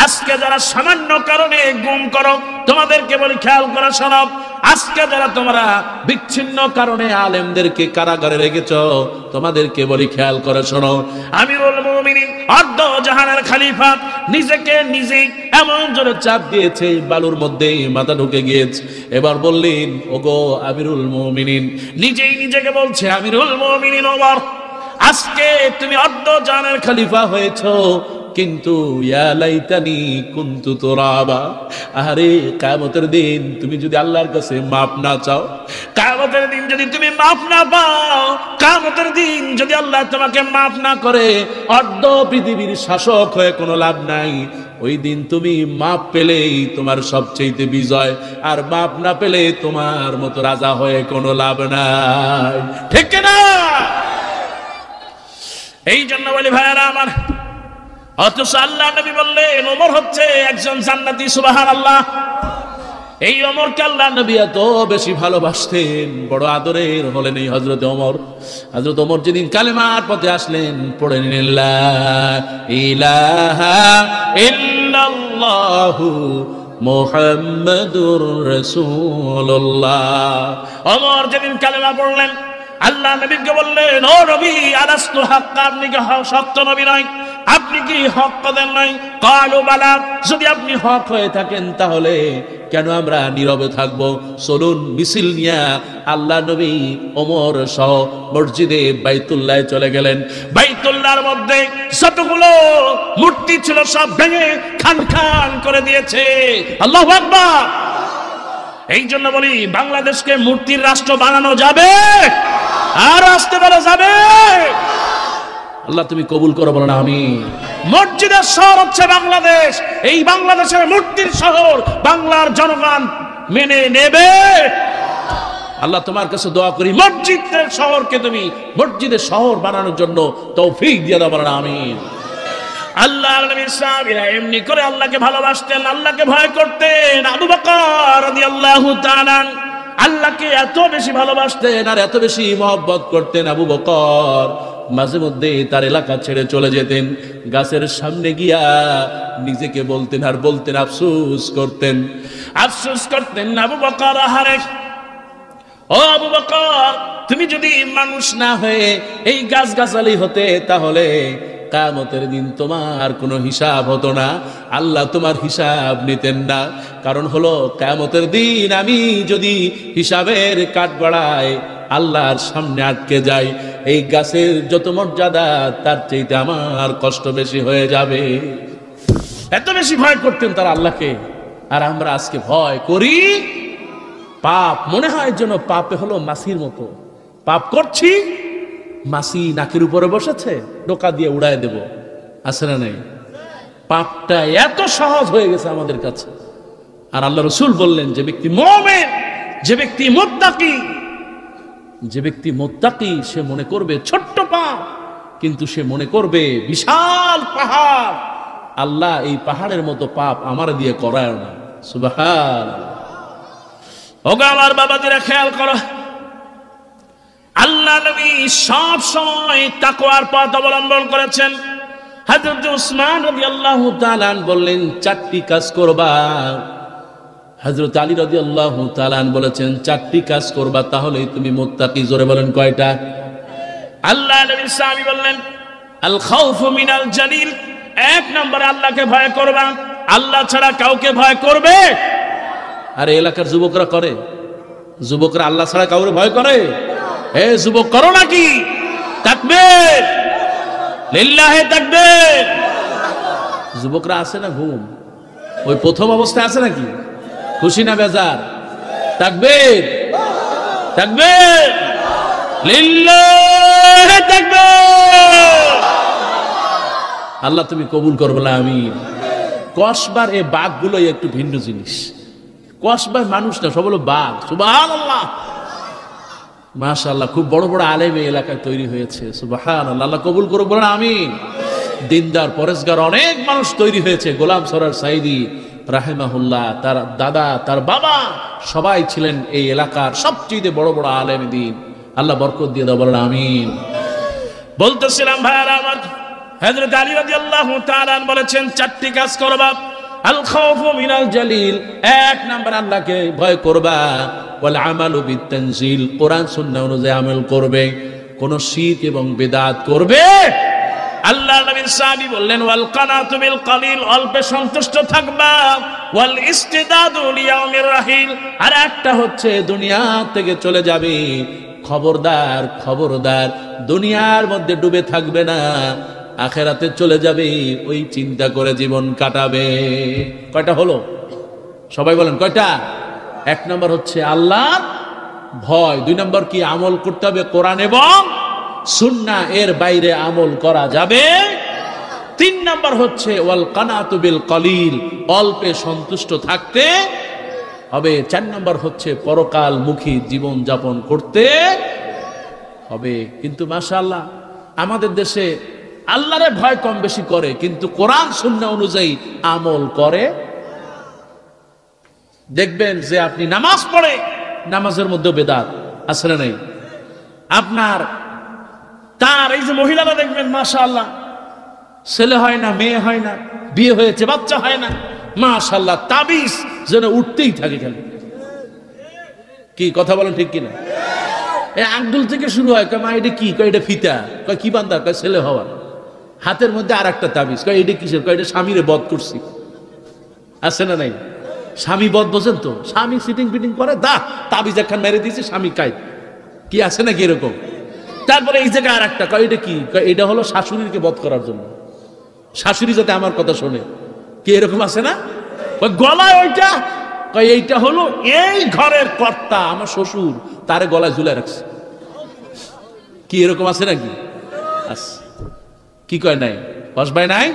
আজকে যারা সামান্য কারণে গুম করো, তোমাদেরকে বলি খেয়াল করে শোনো, আজকে যারা তোমরা বিচ্ছিন্ন কারণে আলেমদেরকে কারাগারে রেখেছ, তোমাদেরকে বলি খেয়াল করে শোনো, আমিরুল মুমিনিন অর্ধ জাহানের খলিফা নিজেকে নিজেই এমন জোরে চাপ দিয়েছে, বালুর মধ্যে মাথা ঢুকে গিয়েছে। এবার বললেন, ওগো আমিরুল মুমিনিন, নিজেই নিজেকে বলছে, আমিরুল মুমিনিন ওমর, আজকে তুমি অর্ধ জাহানের খলিফা হয়েছো, কিন্তু ইয়া লাইতানি কুনতু তুরাবা, আরে কিয়ামতের দিন তুমি যদি আল্লাহর কাছে মাফ না চাও, কিয়ামতের দিন যদি তুমি মাফ না পাও, কিয়ামতের দিন যদি আল্লাহ তোমাকে মাফ না করে, অর্ধ পৃথিবীর শাসক হয়ে কোনো লাভ নাই। ওই দিন তুমি মাফ পেলেই তোমার সবচেয়ে বিজয়, আর মাফ না পেলে তোমার মতো রাজা হয়ে কোনো লাভ নাই। ঠিক না? এই জন্য বলি ভাইয়ারা আমার, অথচ আল্লাহ নবী বললেন ওমর হচ্ছে একজন জান্নাতি, সুবহানাল্লাহ। এই ওমরকে আল্লাহ নবী এত বেশি ভালোবাসতেন, বড় আদরের হলেন এই হযরত ওমর। হযরত ওমর যেদিন কালেমার পথে আসলেন, পড়ে নিলেন লা ইলাহা ইল্লাল্লাহু মুহাম্মাদুর রাসূলুল্লাহ। ওমর যেদিন কালেমা পড়লেন, আল্লাহ নবীকে বললেন, ও নবী, আলাস্তু হাক্কা, আপনি কি সত্য নবী নয়? আপনি কি হক করেন নাই? কালু বালা, যদি আপনি হক হয়ে থাকেন তাহলে কেন আমরা নীরবে থাকব? চলুন মিছিল নিয়া আল্লাহ নবী ওমর সহ মসজিদে বাইতুল্লাহ চলে গেলেন। বাইতুল্লাহর মধ্যে যতগুলো মূর্তি ছিল সব ভেঙে খান খান করে দিয়েছে। আল্লাহু আকবার। এই জন্য বলি, বাংলাদেশকে মূর্তির রাষ্ট্র বানানো যাবে আর আসতে পারা যাবে? আল্লাহ তুমি কবুল করো, বলো না আমিন। মসজিদের শহর হচ্ছে বাংলাদেশ, এই বাংলাদেশের মূর্তির শহর বাংলার জনগণ মেনে নেবে? আল্লাহ তোমার কাছে দোয়া করি, মসজিদের শহরকে তুমি মসজিদের শহর বানানোর জন্য তৌফিক দিয়ে দাও, বলো না আমিন। আল্লাহ নবীর সাহাবীরা এমনি করে আল্লাহকে ভালোবাসতেন, আল্লাহকে ভয় করতেন। আবু বকর রাদিয়াল্লাহু তাআলা আল্লাহকে এত বেশি ভালোবাসতেন আর এত বেশি মহব্বত করতেন। আবু বকর মাঝে মধ্যে তার এলাকা ছেড়ে চলে যেতেন, গাছের সামনে গিয়া নিজেকে বলতেন আর বলতেন, আফসোস করতেন, আফসোস করতেন। আবু বকর, আহারে ও আবু বকর, তুমি যদি মানুষ না হয়ে এই গাছগাছালি হতে, তাহলে কিয়ামতের দিন তোমার কোনো হিসাব হতো না, আল্লাহ তোমার হিসাব নিতেন না। কারণ হলো, কিয়ামতের দিন আমি যদি হিসাবের কাঠগড়ায় আল্লাহর সামনে আটকে যাই, এই গাছের যত মর্যাদা তার চাইতে আমার কষ্ট বেশি হয়ে যাবে। এত বেশি ভয় করতেন তারা আল্লাহকে। আর আমরা আজকে ভয় করি, পাপ মনে হয় যেন পাপে হলো মাছির মতো, পাপ করছি, মাছি নাকের উপরে বসেছে, টোকা দিয়ে উড়ায় দেব, আছে না নাই? পাপটা এত সহজ হয়ে গেছে আমাদের কাছে। আর আল্লাহ রাসূল বললেন, যে ব্যক্তি মুমিন, যে ব্যক্তি মুত্তাকি, যে ব্যক্তি মুত্তাকি, সে মনে করবে ছোট্ট পাপ, কিন্তু সে মনে করবে বিশাল পাহাড়। আল্লাহ এই পাহাড়ের মতো পাপ আমার দিয়ে করায় না। সুবহানাল্লাহ। ওগো আমার বাবাজিরা, খেয়াল করো, আল্লাহ নবী সব সময় তাকওয়ার পথ অবলম্বন করেছেন। হযরত উসমান রাদিয়াল্লাহু তাআলা বললেন, চারটি কাজ করবা। হযরত আলী রাদিয়াল্লাহু তাআলা বলেছেন, চারটি কাজ করবা তাহলেই তুমি মুত্তাকি। জোরে বলেন, কয়টা? আল্লাহ নবীর সাহাবী বললেন, আল খাউফু মিনাল জালিল, এক নম্বরে আল্লাহকে ভয় করবা। আল্লাহ ছাড়া কাউকে ভয় করবে? আরে এলাকার যুবকরা করে, যুবকরা আল্লাহ ছাড়া কাউকে ভয় করে? এ যুবক, করো নাকি? তাকবীর, লিল্লাহি তাকবীর। যুবকরা আছে না ঘুম? ওই প্রথম অবস্থায় আছে নাকি? খুশি না বেজার? তাকবীর, তাকবীর, লিল্লাহি তাকবীর। আল্লাহ তুমি কবুল করো, বলে আমিন। কসবার এই বাঘগুলোই একটু ভিন্ন জিনিস। কসবার মানুষ না, সব হলো বাঘ। সুবহানাল্লাহ, মাশাআল্লাহ, খুব বড় বড় আলেম এই এলাকায় তৈরি হয়েছে। সুবহানাল্লাহ, আল্লাহ কবুল করুক, বলেন আমিন। দিনদার পরেশগার অনেক মানুষ তৈরি হয়েছে। গোলাম সরার সাইদি রাহিমাহুল্লাহ, তার দাদা, তার বাবা সবাই ছিলেন এই এলাকার সবচেয়ে বড় বড় আলেম দিন। আল্লাহ বরকত দিয়ে দাও, বলেন আমিন। বলতেছিলাম ভাইরা আমার, হযরত আলী রাদিয়াল্লাহু তাআলা বলেছেন, চারটি কাজ করবা। আল খাউফু মিনাল জালিল, এক নাম্বার আল্লাহকে ভয় করবা। ওয়াল আমালু বিত-তানজিল, কোরআন সুন্নাহ অনুযায়ী আমল করবে, কোন শিরক এবং বিদআত করবে। আল্লাহর নবীর সাহাবী বললেন, ওয়াল কানাতু বিল কালিল, অল্পে সন্তুষ্ট থাকবা। ওয়াল ইস্তিদাদু লিয়াউমির রাহিল, আর একটা হচ্ছে দুনিয়া থেকে চলে যাবে। খবরদার, খবরদার, দুনিয়ার মধ্যে ডুবে থাকবে না, আখেরাতে চলে যাবে, ওই চিন্তা করে জীবন কাটাবে। কয়টা হলো? সবাই বলেন কয়টা? এক নম্বর হচ্ছে আল্লাহর ভয়। দুই নম্বর কি? আমল করতে হবে কোরআন এবং সুন্নাহ, এর বাইরে আমল করা যাবে। তিন নম্বর হচ্ছে ওয়াল কানাতু বিল কলিল, অল্পে সন্তুষ্ট থাকতে হবে। চার নম্বর হচ্ছে পরকালমুখী জীবন যাপন করতে হবে। কিন্তু মাশাআল্লাহ, আমাদের দেশে আল্লাহরে ভয় কম বেশি করে, কিন্তু কোরআন সুন্নাহ অনুযায়ী আমল করে। দেখবেন যে আপনি নামাজ পড়ে, নামাজের মধ্যে বেদাত আছে না নাই? আপনার তার এই যে মহিলারা দেখবেন মাশাআল্লাহ, ছেলে হয় না, মেয়ে হয় না, বিয়ে হয়েছে, বাচ্চা হয় না, মাশাআল্লাহ, তাবিজ যেন উঠতেই থাকে খালি। কি কথা বলেন, ঠিক কিনা? এই আব্দুল থেকে শুরু হয়, কয় মা এটা কি? কয় এটা ফিতা। কয় কি বান্দা? কয় ছেলে হওয়ার। হাতের মধ্যে আর একটা তাবিজ। কয় এটা কিসের? কয় এটা স্বামীরে বধ করছি। আছে না নাই? স্বামী বধ বোঝেন তো? স্বামী সিটিং ফিটিং করে, দা তাবিজ একখান মেরে দিয়েছে, স্বামী কাই। কি আছে নাকি এরকম? তারপরে এই জায়গায় আর একটা, কয় এটা কি? কয় এটা হলো শাশুড়িকে বধ করার জন্য, শাশুড়ি যাতে আমার কথা শোনে। কি এরকম আছে না? গলায় ওইটা, কয় এইটা হলো এই ঘরের কর্তা, আমার শ্বশুর, তারে গলায় ঝুলে রাখছে। কি এরকম আছে নাকি? আছে। কি কয় নাই? বসবাই নাই?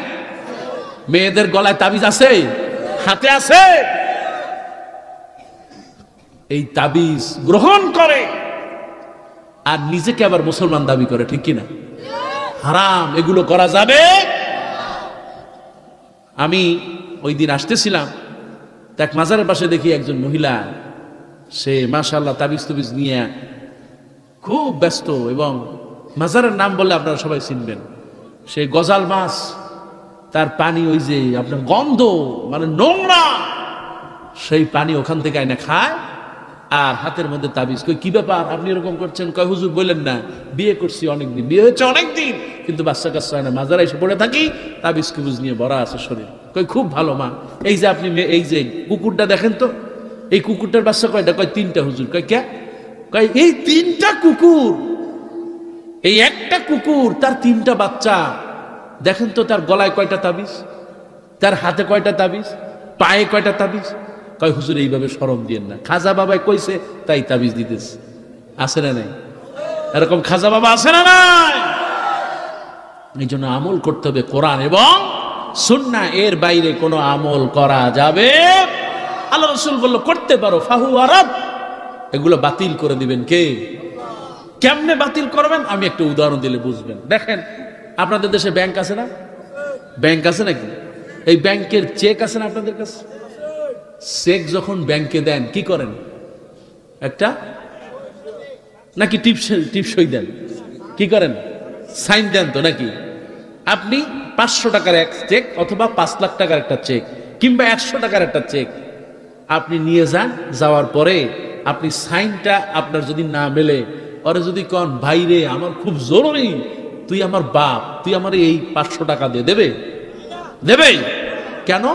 মেয়েদের গলায় তাবিজ আছে, হাতে আছে। এই তাবিজ গ্রহণ করে আর নিজেকে আবার মুসলমান দাবি করে, ঠিক কিনা? হারাম, এগুলো করা যাবে। আমি ওই দিন আসতেছিলাম, এক মাজারের পাশে দেখি একজন মহিলা, সে মাশাআল্লাহ তাবিজ তুবিজ নিয়ে খুব ব্যস্ত, এবং মাজারের নাম বললে আপনারা সবাই চিনবেন। সে গজাল মাছ, তার পানি ওই যে আপনার গন্ধ, মানে নোংরা, সেই পানি ওখান থেকে আইনা খায়, আর হাতের মধ্যে তাবিজ। কই কি ব্যাপার, আপনি এরকম করছেন? কয় হুজুর বললেন না, বিয়ে করছি অনেকদিন, বিয়ে হয়েছে অনেকদিন, কিন্তু বাচ্চা কাচ্চা হয় না, মাজারে এসে পড়ে থাকি, তাবিজ কুবিজ নিয়ে ভরা আছে শরীর। কই খুব ভালো মা, এই যে আপনি এই যে কুকুরটা দেখেন তো, এই কুকুরটার বাচ্চা কয়টা? কয় তিনটা হুজুর। কয় কে? কয় এই তিনটা কুকুর, এই একটা কুকুর, তার তিনটা বাচ্চা। দেখেন তো তার গলায় কয়টা তাবিজ, তার হাতে কয়টা তাবিজ, পায়ে কয়টা তাবিজ। কয় হুজুর এইভাবে শরম দিয়েন না, খাজা বাবাই কইছে তাই তাবিজ দিতেছে। আছে না নাই? এরকম খাজা বাবা আছে না নাই? এই জন্য আমল করতে হবে কোরআন এবং সুন্নাহ, এর বাইরে কোনো আমল করা যাবে। আল্লাহ রাসূল বলল করতে পারো, ফাহু আরাদ, এগুলো বাতিল করে দিবেন কে? কেমনে বাতিল করবেন? আমি একটা উদাহরণ দিলে বুঝবেন। দেখেন, আপনাদের দেশে ব্যাংক আছে না? ব্যাংক আছে নাকি? এই ব্যাংকের চেক আছে না আপনাদের কাছে? চেক যখন ব্যাংকে দেন কি করেন? একটা নাকি টিপসই দেন? কি করেন? সাইন দেন তো নাকি? আপনি 500 টাকার এক চেক অথবা 5 লাখ টাকার একটা চেক কিংবা 100 টাকার একটা চেক আপনি নিয়ে যান, যাওয়ার পরে আপনি সাইনটা আপনার যদি না মেলে, ওরে যদি কন ভাইরে আমার খুব জরুরি, তুই আমার বাপ, তুই আমার এই 500 টাকা দিয়ে দেবে? দেবে কেন?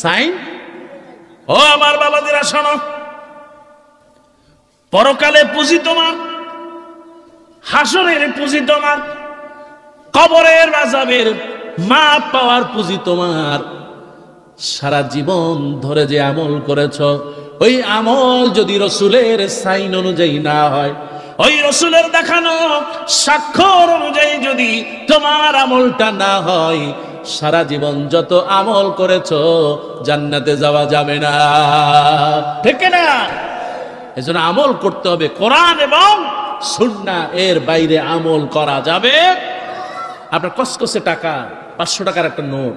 সাইন। ও আমার বাবাদেরা শোনো, পরকালে পুঁজি তোমার, হাসরের পুঁজি তোমার, কবরের আযাবের মাপ পাওয়ার পুঁজি তোমার। সারা জীবন ধরে যে আমল করেছ, ওই আমল যদি রসুলের সাইন অনুযায়ী না হয়, ওই রসুলের দেখানো স্বাক্ষর অনুযায়ী যদি তোমার আমলটা না হয়, সারা জীবন যত আমল করেছ জান্নাতে যাওয়া যাবে না। ঠিক না? এজন্য আমল করতে হবে কোরআন এবং সুন্নাহ, এর বাইরে আমল করা যাবে। আপনার কসকসে টাকা, 500 টাকার একটা নোট,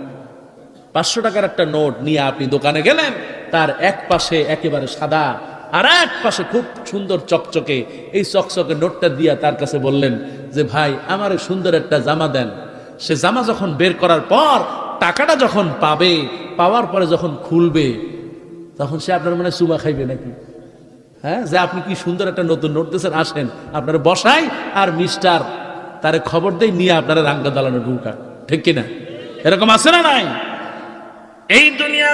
500 টাকার একটা নোট নিয়ে আপনি দোকানে গেলেন, তার এক পাশে একেবারে সাদা আর এক পাশে খুব সুন্দর চকচকে, এই চকচকে নোটটা দিয়া তার কাছে বললেন যে ভাই আমার সুন্দর একটা জামা দেন। সে জামা যখন বের করার পর টাকাটা যখন পাবে, পাওয়ার পরে যখন খুলবে, তখন সে আপনার মনে চুমা খাইবে নাকি? হ্যাঁ, যে আপনি কি সুন্দর একটা নতুন নোট দিয়েছেন, আসেন আপনার বসাই, আর মিস্টার তারে খবর দেয় নিয়ে আপনারা রাঙ্গা দালানো ঢুকা। ঠিক কিনা? এরকম আছে না নাই? এই দুনিয়া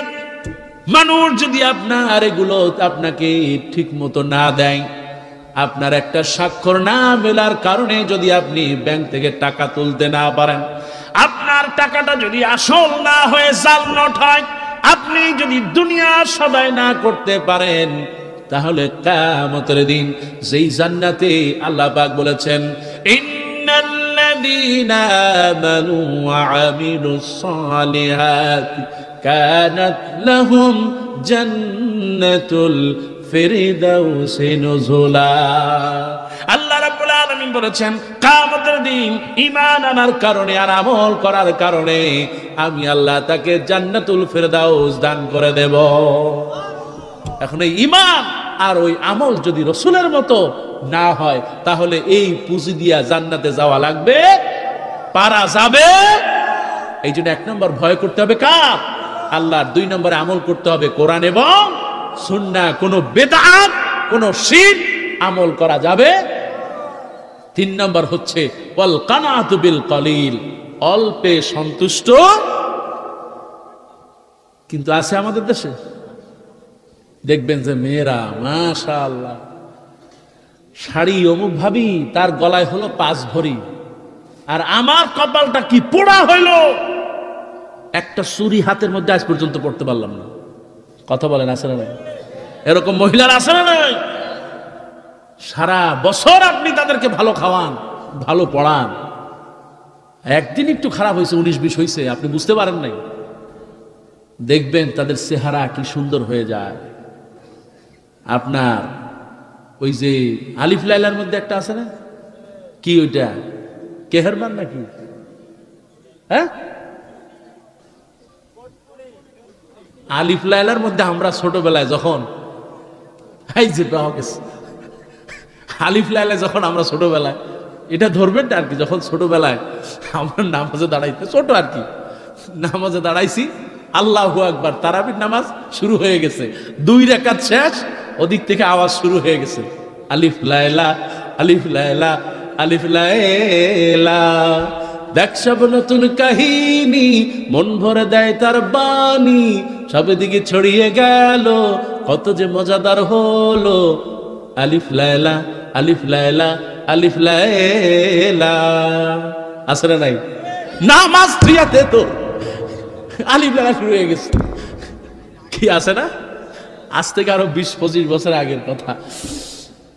মানুষ যদি আপনার এগুলো আপনাকে ঠিক মতো না দেয়, আপনার একটা স্বাক্ষর না মেলার কারণে যদি আপনি ব্যাংক থেকে টাকা তুলতে না পারেন, আপনার টাকাটা যদি আসল না হয়ে জাল নোট হয়, আপনি যদি দুনিয়া সদাই না করতে পারেন, তাহলে কিয়ামতের দিন যেই জান্নাতে আল্লাহ পাক বলেছেন ইন্নাল্লাযীনা আমানু ওয়া আমিলুস সালিহাতি কানাত লাহুম জান্নাতুল ফিরদাউসি নুজুলা। আল্লাহ রাব্বুল আলামিন বলেছেন কিয়ামতের দিন ঈমান আনার কারণে আর আমল করার কারণে আমি আল্লাহ তাকে জান্নাতুল ফিরদাউস দান করে দেব। এখন এই ঈমান আর ওই আমল যদি রসুলের মতো না হয়, তাহলে এই পুঁজি দিয়া জান্নাতে যাওয়া লাগবে? পারা যাবে? এই জন্য 1 নম্বর ভয় করতে হবে কার? আল্লাহর। 2 নম্বরে আমল করতে হবে কোরআন এবং সুন্নাহ। কোনো বেদাত, কোনো শিরক আমল করা যাবে। 3 নম্বর হচ্ছে ওয়াল কানাতু বিল কলিল, অল্পে সন্তুষ্ট। কিন্তু আছে আমাদের দেশে, দেখবেন যে মেয়েরা মাশাআল্লাহ শাড়ি অমুক ভাবি, তার গলায় হলো 5 ভরি, আর আমার কপালটা কি পোড়া হইল, একটা চুরি হাতের মধ্যে আজ পর্যন্ত পড়তে পারলাম না। কথা বলেন, আছে না নাই? এরকম মহিলার আছে না নাই? সারা বছর আপনি তাদেরকে ভালো খাওয়ান, ভালো পড়ান, একদিন একটু খারাপ হয়েছে, 19-20 হয়েছে, আপনি বুঝতে পারেন নাই, দেখবেন তাদের চেহারা কি সুন্দর হয়ে যায়। আপনার ওই যে আলিফ লাইলার মধ্যে একটা আছে না, কি ওইটা কেহেরমান নাকি? হ্যাঁ, আলিফ লাইলার মধ্যে আমরা ছোটবেলায় যখন আলিফ লাইলায় যখন আমরা ছোটবেলায়, এটা ধরবেন আর কি, যখন ছোটবেলায় আমরা নামাজে দাঁড়াইতে, ছোট আর কি, নামাজে দাঁড়াইছি, আল্লাহু আকবার, তারাবির নামাজ শুরু হয়ে গেছে, 2 রাকাত শেষ, ওদিক থেকে আওয়াজ শুরু হয়ে গেছে, আলিফ লাইলা আলিফ লাইলা আলিফ লাইলা, দেখ সব নতুন কাহিনী, মন ভরে দেয় তার বাণী, সব দিকে ছড়িয়ে গেল, কত যে মজাদার হলো, আলিফ লাইলা আলিফ লাইলা আলিফ লাইলা। আসলে নাই নামাজ প্রিয়াতে তো আলিফ লাইলা শুরু হয়ে গেছে, কি আছে না? আজ থেকে আরো 20-25 বছর আগের কথা।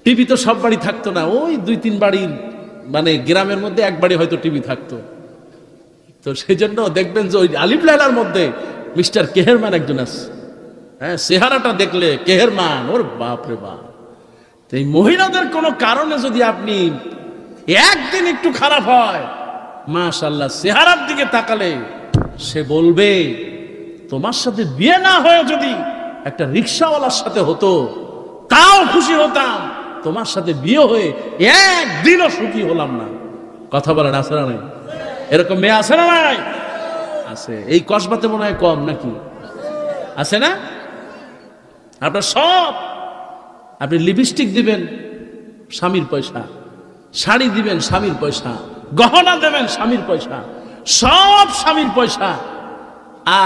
টিভি তো সব বাড়ি থাকতো না, ওই 2-3 বাড়ির, মানে গ্রামের মধ্যে 1 বাড়ি হয়তো টিভি থাকতো। তো সেই জন্য দেখবেন যে ওই আলিফ লাইলার মধ্যে মিস্টার কেহেরমান একজন আছে, হ্যাঁ, চেহারাটা দেখলে কেহেরমান, ওর বাপ রে বাপ। এই মহিলাদের কোনো কারণে যদি আপনি একদিন একটু খারাপ হয়, মাশাআল্লাহ, চেহারার দিকে তাকালে সে বলবে তোমার সাথে বিয়ে না হয়ে যদি একটা রিক্সাওয়ালার সাথে হতো তাও খুশি হতাম, তোমার সাথে বিয়ে হয়ে একদিনও সুখী হলাম না। কথা বলেন আছে না নাই? এরকম মেয়ে আছে না নাই? আছে। এই কসবাতে মনে হয় কম নাকি? আছে না? আপনার সব, আপনি লিপস্টিক দিবেন স্বামীর পয়সা, শাড়ি দিবেন স্বামীর পয়সা, গহনা দেবেন স্বামীর পয়সা, সব স্বামীর পয়সা।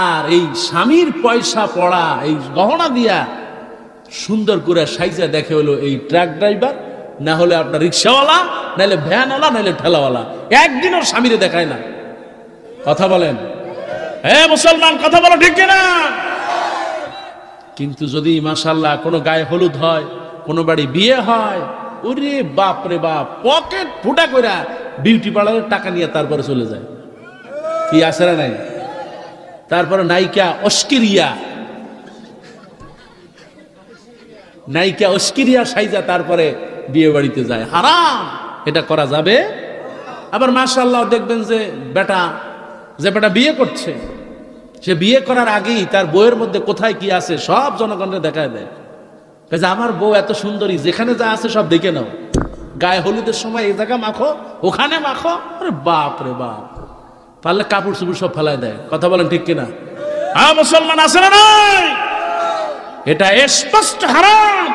আর এই স্বামীর পয়সা পড়া এই গহনা দিয়া সুন্দর করে সাইজা দেখে হলো এই ট্রাক ড্রাইভার, না হলে আপনার রিক্সাওয়ালা, নাহলে ভ্যানওয়ালা, নাহলে ঠেলাওয়ালা। একদিনও স্বামীরে দেখায় না। কথা বলেন হ্যাঁ মুসলমান, কথা বলো ঠিক কিনা? কিন্তু যদি মাশাআল্লাহ কোনো গায়ে হলুদ হয়, কোনো বাড়ি বিয়ে হয়, ওরে বাপ রে বাপ, পকেট ফুটা কইরা বিউটি পার্লারের টাকা নিয়ে তারপরে চলে যায়। কি আছে না নাই? তারপরে নায়িকা অস্কিরিয়া সাইজা তারপরে বিয়ে বাড়িতে যায়। হারাম, এটা করা যাবে? আবার মাশাআল্লাহ দেখবেন যে বেটা বিয়ে করছে, সে বিয়ে করার আগেই তার বউয়ের মধ্যে কোথায় কি আছে সব জনগণকে দেখায় দেয়। আমার বউ এত সুন্দরী, যেখানে যা আছে সব দেখে নাও, গায়ে হলুদের সময় এই জায়গা মাখো, ওখানে মাখো। আরে বাপ রে বাপ, পারলে কাপড় চুপড় সব ফেলায় দেয়। কথা বলেন ঠিক কিনা? হ্যাঁ মুসলমান আছে না নাই? এটা স্পষ্ট হারাম।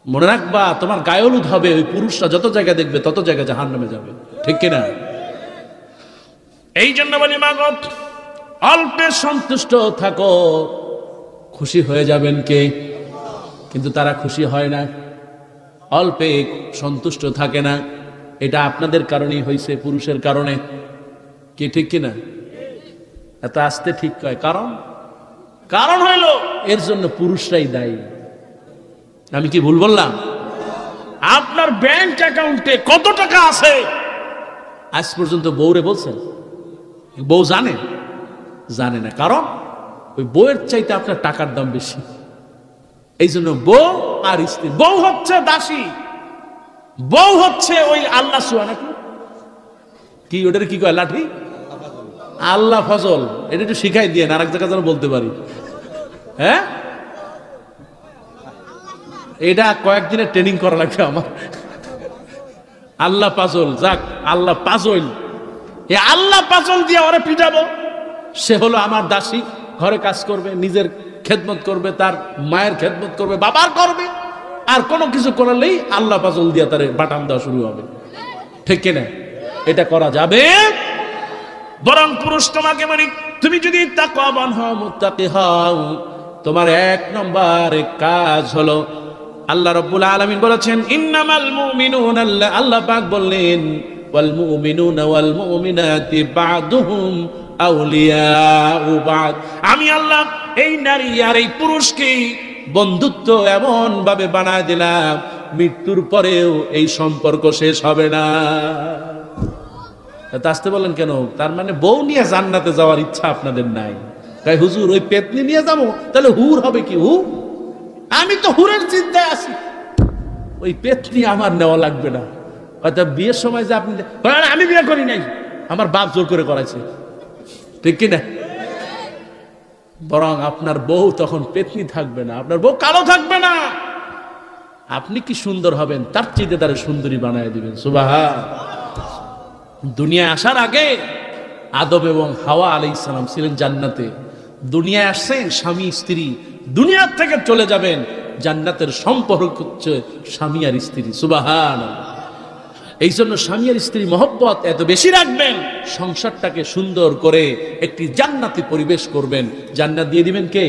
মনে রাখবা, তোমার গায়ে হলুদ হবে, ওই পুরুষরা যত জায়গা দেখবে তত জায়গা জাহান্নামে যাবে। ঠিক কিনা? এই জন্য বলি মাগো, অল্পে সন্তুষ্ট থাকো, খুশি হয়ে যাবেন কে? কিন্তু তারা খুশি হয় না, অল্পে সন্তুষ্ট থাকে না। এটা আপনাদের কারণেই হয়েছে, পুরুষের কারণে। কি ঠিক কিনা? এত আস্তে ঠিক কয়, কারণ হইল এর জন্য পুরুষরাই দায়ী। আমি কি ভুল বললাম? আপনার ব্যাংক অ্যাকাউন্টে কত টাকা আছে আজ পর্যন্ত বউরে বলছেন? বউ জানে না, কারণ ওই বউয়ের চাইতে আপনার টাকার দাম বেশি। এই জন্য বউ আর স্ত্রী, বউ হচ্ছে দাসী, বউ হচ্ছে ওই আল্লাহ সুয়া নাকি কি, ওটার কি কয় লাঠি, আল্লাহ ফজল। এটা একটু শিখাই দিয়ে আর এক জায়গায় যেন বলতে পারি। হ্যাঁ, এটা কয়েকদিনের ট্রেনিং করা লাগবে আমার। আল্লাহ পাজল, যাক আল্লাহ পাজল, এই আল্লাহ পাজল দিয়ে ওরে পিটাবো। সে হলো আমার দাসী, ঘরে কাজ করবে, নিজের খেদমত করবে, তার মায়ের খেদমত করবে, বাবার করবে, আর কোনো কিছু করলেই আল্লাহ পাজল দিয়ে তার বাটাম দেওয়া শুরু হবে। ঠিক কিনা? এটা করা যাবে? বরং পুরুষ তোমাকে বলি, তুমি যদি তাকওয়াবান হও, মুত্তাকি হও, তোমার এক নম্বর কাজ হলো, আল্লাহ রাব্বুল আলামিন বলেছেন ইন্নামাল মুমিনুনা, আল্লাহ পাক বললেন ওয়াল মুমিনুনা ওয়াল মুমিনাতি বা'দুহুম আউলিয়াউ বা'দ। আমি আল্লাহ এই নারী আর এই পুরুষকে বন্ধুত্ব এমন ভাবে বানায় দিলাম, মৃত্যুর পরেও এই সম্পর্ক শেষ হবে না। আসতে বলেন কেন? তার মানে বউ নিয়ে জান্নাতে যাওয়ার ইচ্ছা আপনাদের নাই? তাই হুজুর ওই পেতনি নিয়ে যাবো, তাহলে হুর হবে কি? আমি তো হুরের চিন্তায় আছি, ওই পেতনি আমার নেওয়া লাগবে না। হয়তো বিয়ের সময় যে আপনি, আমি বিয়ে করি নাই, আমার বাপ জোর করে করাইছে। ঠিক কিনা? বরং আপনার বউ তখন পেতনি থাকবে না, আপনার বউ কালো থাকবে না, আপনি কি সুন্দর হবেন তার চাইতে তার সুন্দরী বানায় দিবেন। সুবহান। দুনিয়ায় আসার আগে আদম এবং হাওয়া আলাইহিস সালাম ছিলেন জান্নাতে। দুনিয়ায় আসছেন স্বামী স্ত্রী, দুনিয়ার থেকে চলে যাবেন, জান্নাতের সম্পর্ক হচ্ছে স্বামী আর স্ত্রী। সুবহানাল্লাহ। এই জন্য স্বামী আর স্ত্রী মহব্বত এত বেশি রাখবেন, সংসারটাকে সুন্দর করে একটি জান্নাতি পরিবেশ করবেন। জান্নাত দিয়ে দিবেন কে?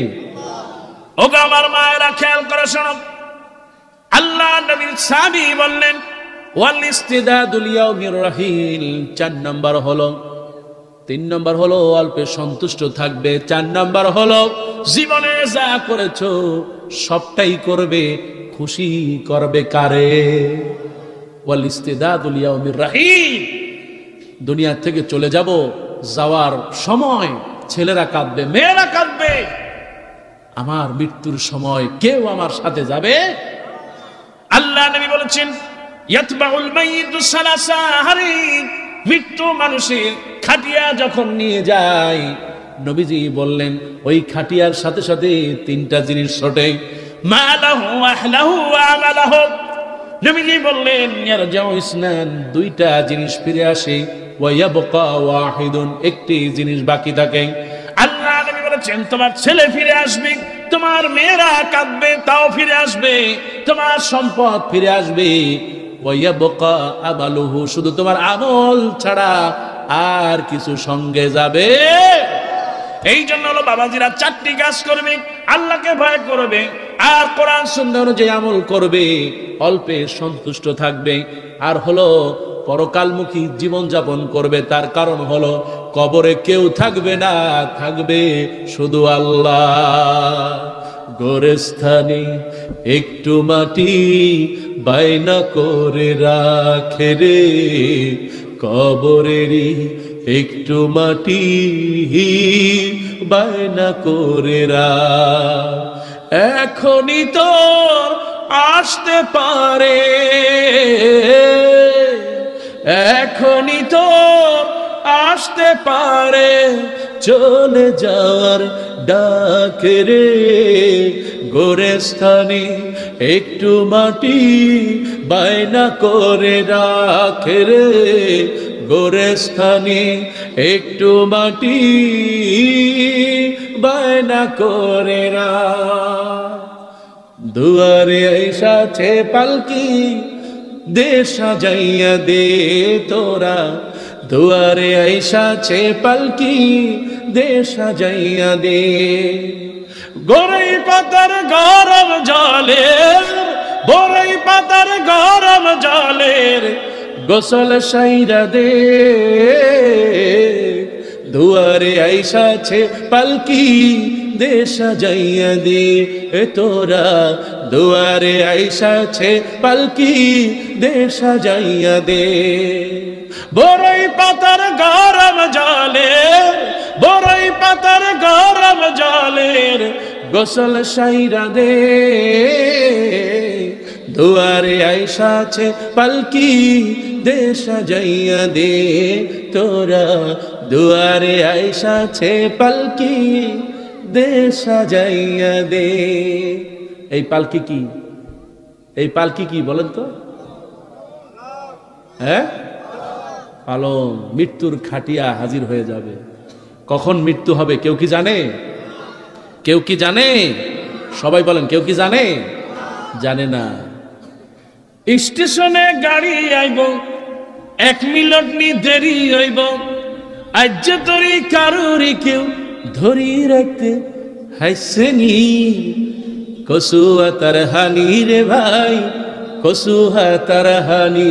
ওগো আমার মায়েরা, খেয়াল করে শোনো, আল্লাহ নবীর সাহাবী বললেন ওয়াল ইস্তিদাদুল ইয়াউমির রাহিল। 4 নাম্বার হলো, 3 নাম্বার হলো অল্পে সন্তুষ্ট থাকবে, 4 নাম্বার হলো জীবনে যা করেছো সবটাই করবে, খুশি করবে কারে? ওয়াল ইস্তিদাদুল ইয়াউমির রাহিল। দুনিয়া থেকে চলে যাব, যাওয়ার সময় ছেলেরা কাঁদবে, মেয়েরা কাঁদবে, আমার মৃত্যুর সময় কেউ আমার সাথে যাবে? আল্লাহ নবী বলেছেন ইয়াতবাউল মাইয়িতু সালাসা হারিন। মৃত্যু মানুষের খাটিয়া যখন নিয়ে যায়, নবীজি বললেন ওই খাটিয়ার সাথে সাথে তিনটা জিনিস ছোটে, মালাহু আহলাহু ওয়া আমালাহু। নবীজি বললেন ইয়ারজাউ ইসনান, দুইটা জিনিস ফিরে আসে, ওয়া ইয়াবকা ওয়াহিদুন, একটি জিনিস বাকি থাকে। আল্লাহ নবী বলেছেন তোমার ছেলে ফিরে আসবে, তোমার মেয়েরা কাঁদবে তাও ফিরে আসবে, তোমার সম্পদ ফিরে আসবে, ওয়া ইয়াবকা আমালুহু, শুধু তোমার আমল ছাড়া আর কিছু সঙ্গে যাবে। এই জন্য হলো বাবাজিরা চারটি কাজ করবে, আল্লাহকে ভয় করবে, আর কোরআন সুন্নাহ অনুযায়ী আমল করবে, অল্পে সন্তুষ্ট থাকবে, আর হলো পরকালমুখী জীবন যাপন করবে। তার কারণ হলো কবরে কেউ থাকবে না, থাকবে শুধু আল্লাহ। গোরস্থানে একটু মাটি বায়না করে রাখে রে, কবরেরই একটু মাটি বায়না করে রাখ, এখনই তো আসতে পারে, এখনই তো আসতে পারে, চলে যাওয়ার ডাক রে। গোরস্থানে একটু মাটি বায়না করে রাখে রে, গোরস্থানে একটু মাটি বায়না করে রাখ। দুয়ারে আইসাছে পালকি দে সাজাইয়া দে তোরা, দুয়ারে আইসাছে পালকি দে সাজাইয়া দে। বড়ই পাতার গরম জলের, বড়ই পাতার গরম জলের গোসল সাইরা দে। দুয়ারে আইসাছে পালকি দে সাজাইয়া দে তোরা, দুয়ারে আইসাছে পালকি দে সাজাইয়া দে। বড়ই পাতার গরম জলের, বড়ই পাতার গরম জলের গোসল সাইরা দে। দুয়ারে আইসাছে পালকি দে সাজাইয়া দে তোরা, দুয়ারে আইসাছে পালকি দে সাজাইয়া দে। এই পালকি কি? এই পালকি কি বলেন তো? হ্যাঁ, পালন। মৃত্যুর খাটিয়া হাজির হয়ে যাবে। কখন মৃত্যু হবে কেউ কি জানে? কেউ কি জানে? সবাই বলেন, কেউ কি জানে? জানে না। স্টেশনে গাড়ি আইব, 1 মিনিট নি দেরি হইব, আজ তোরি কারুরি কেউ ধরি রাখতে হাসেনি। কসুয়া তার হানি রে ভাই, কসুহা তার হানি,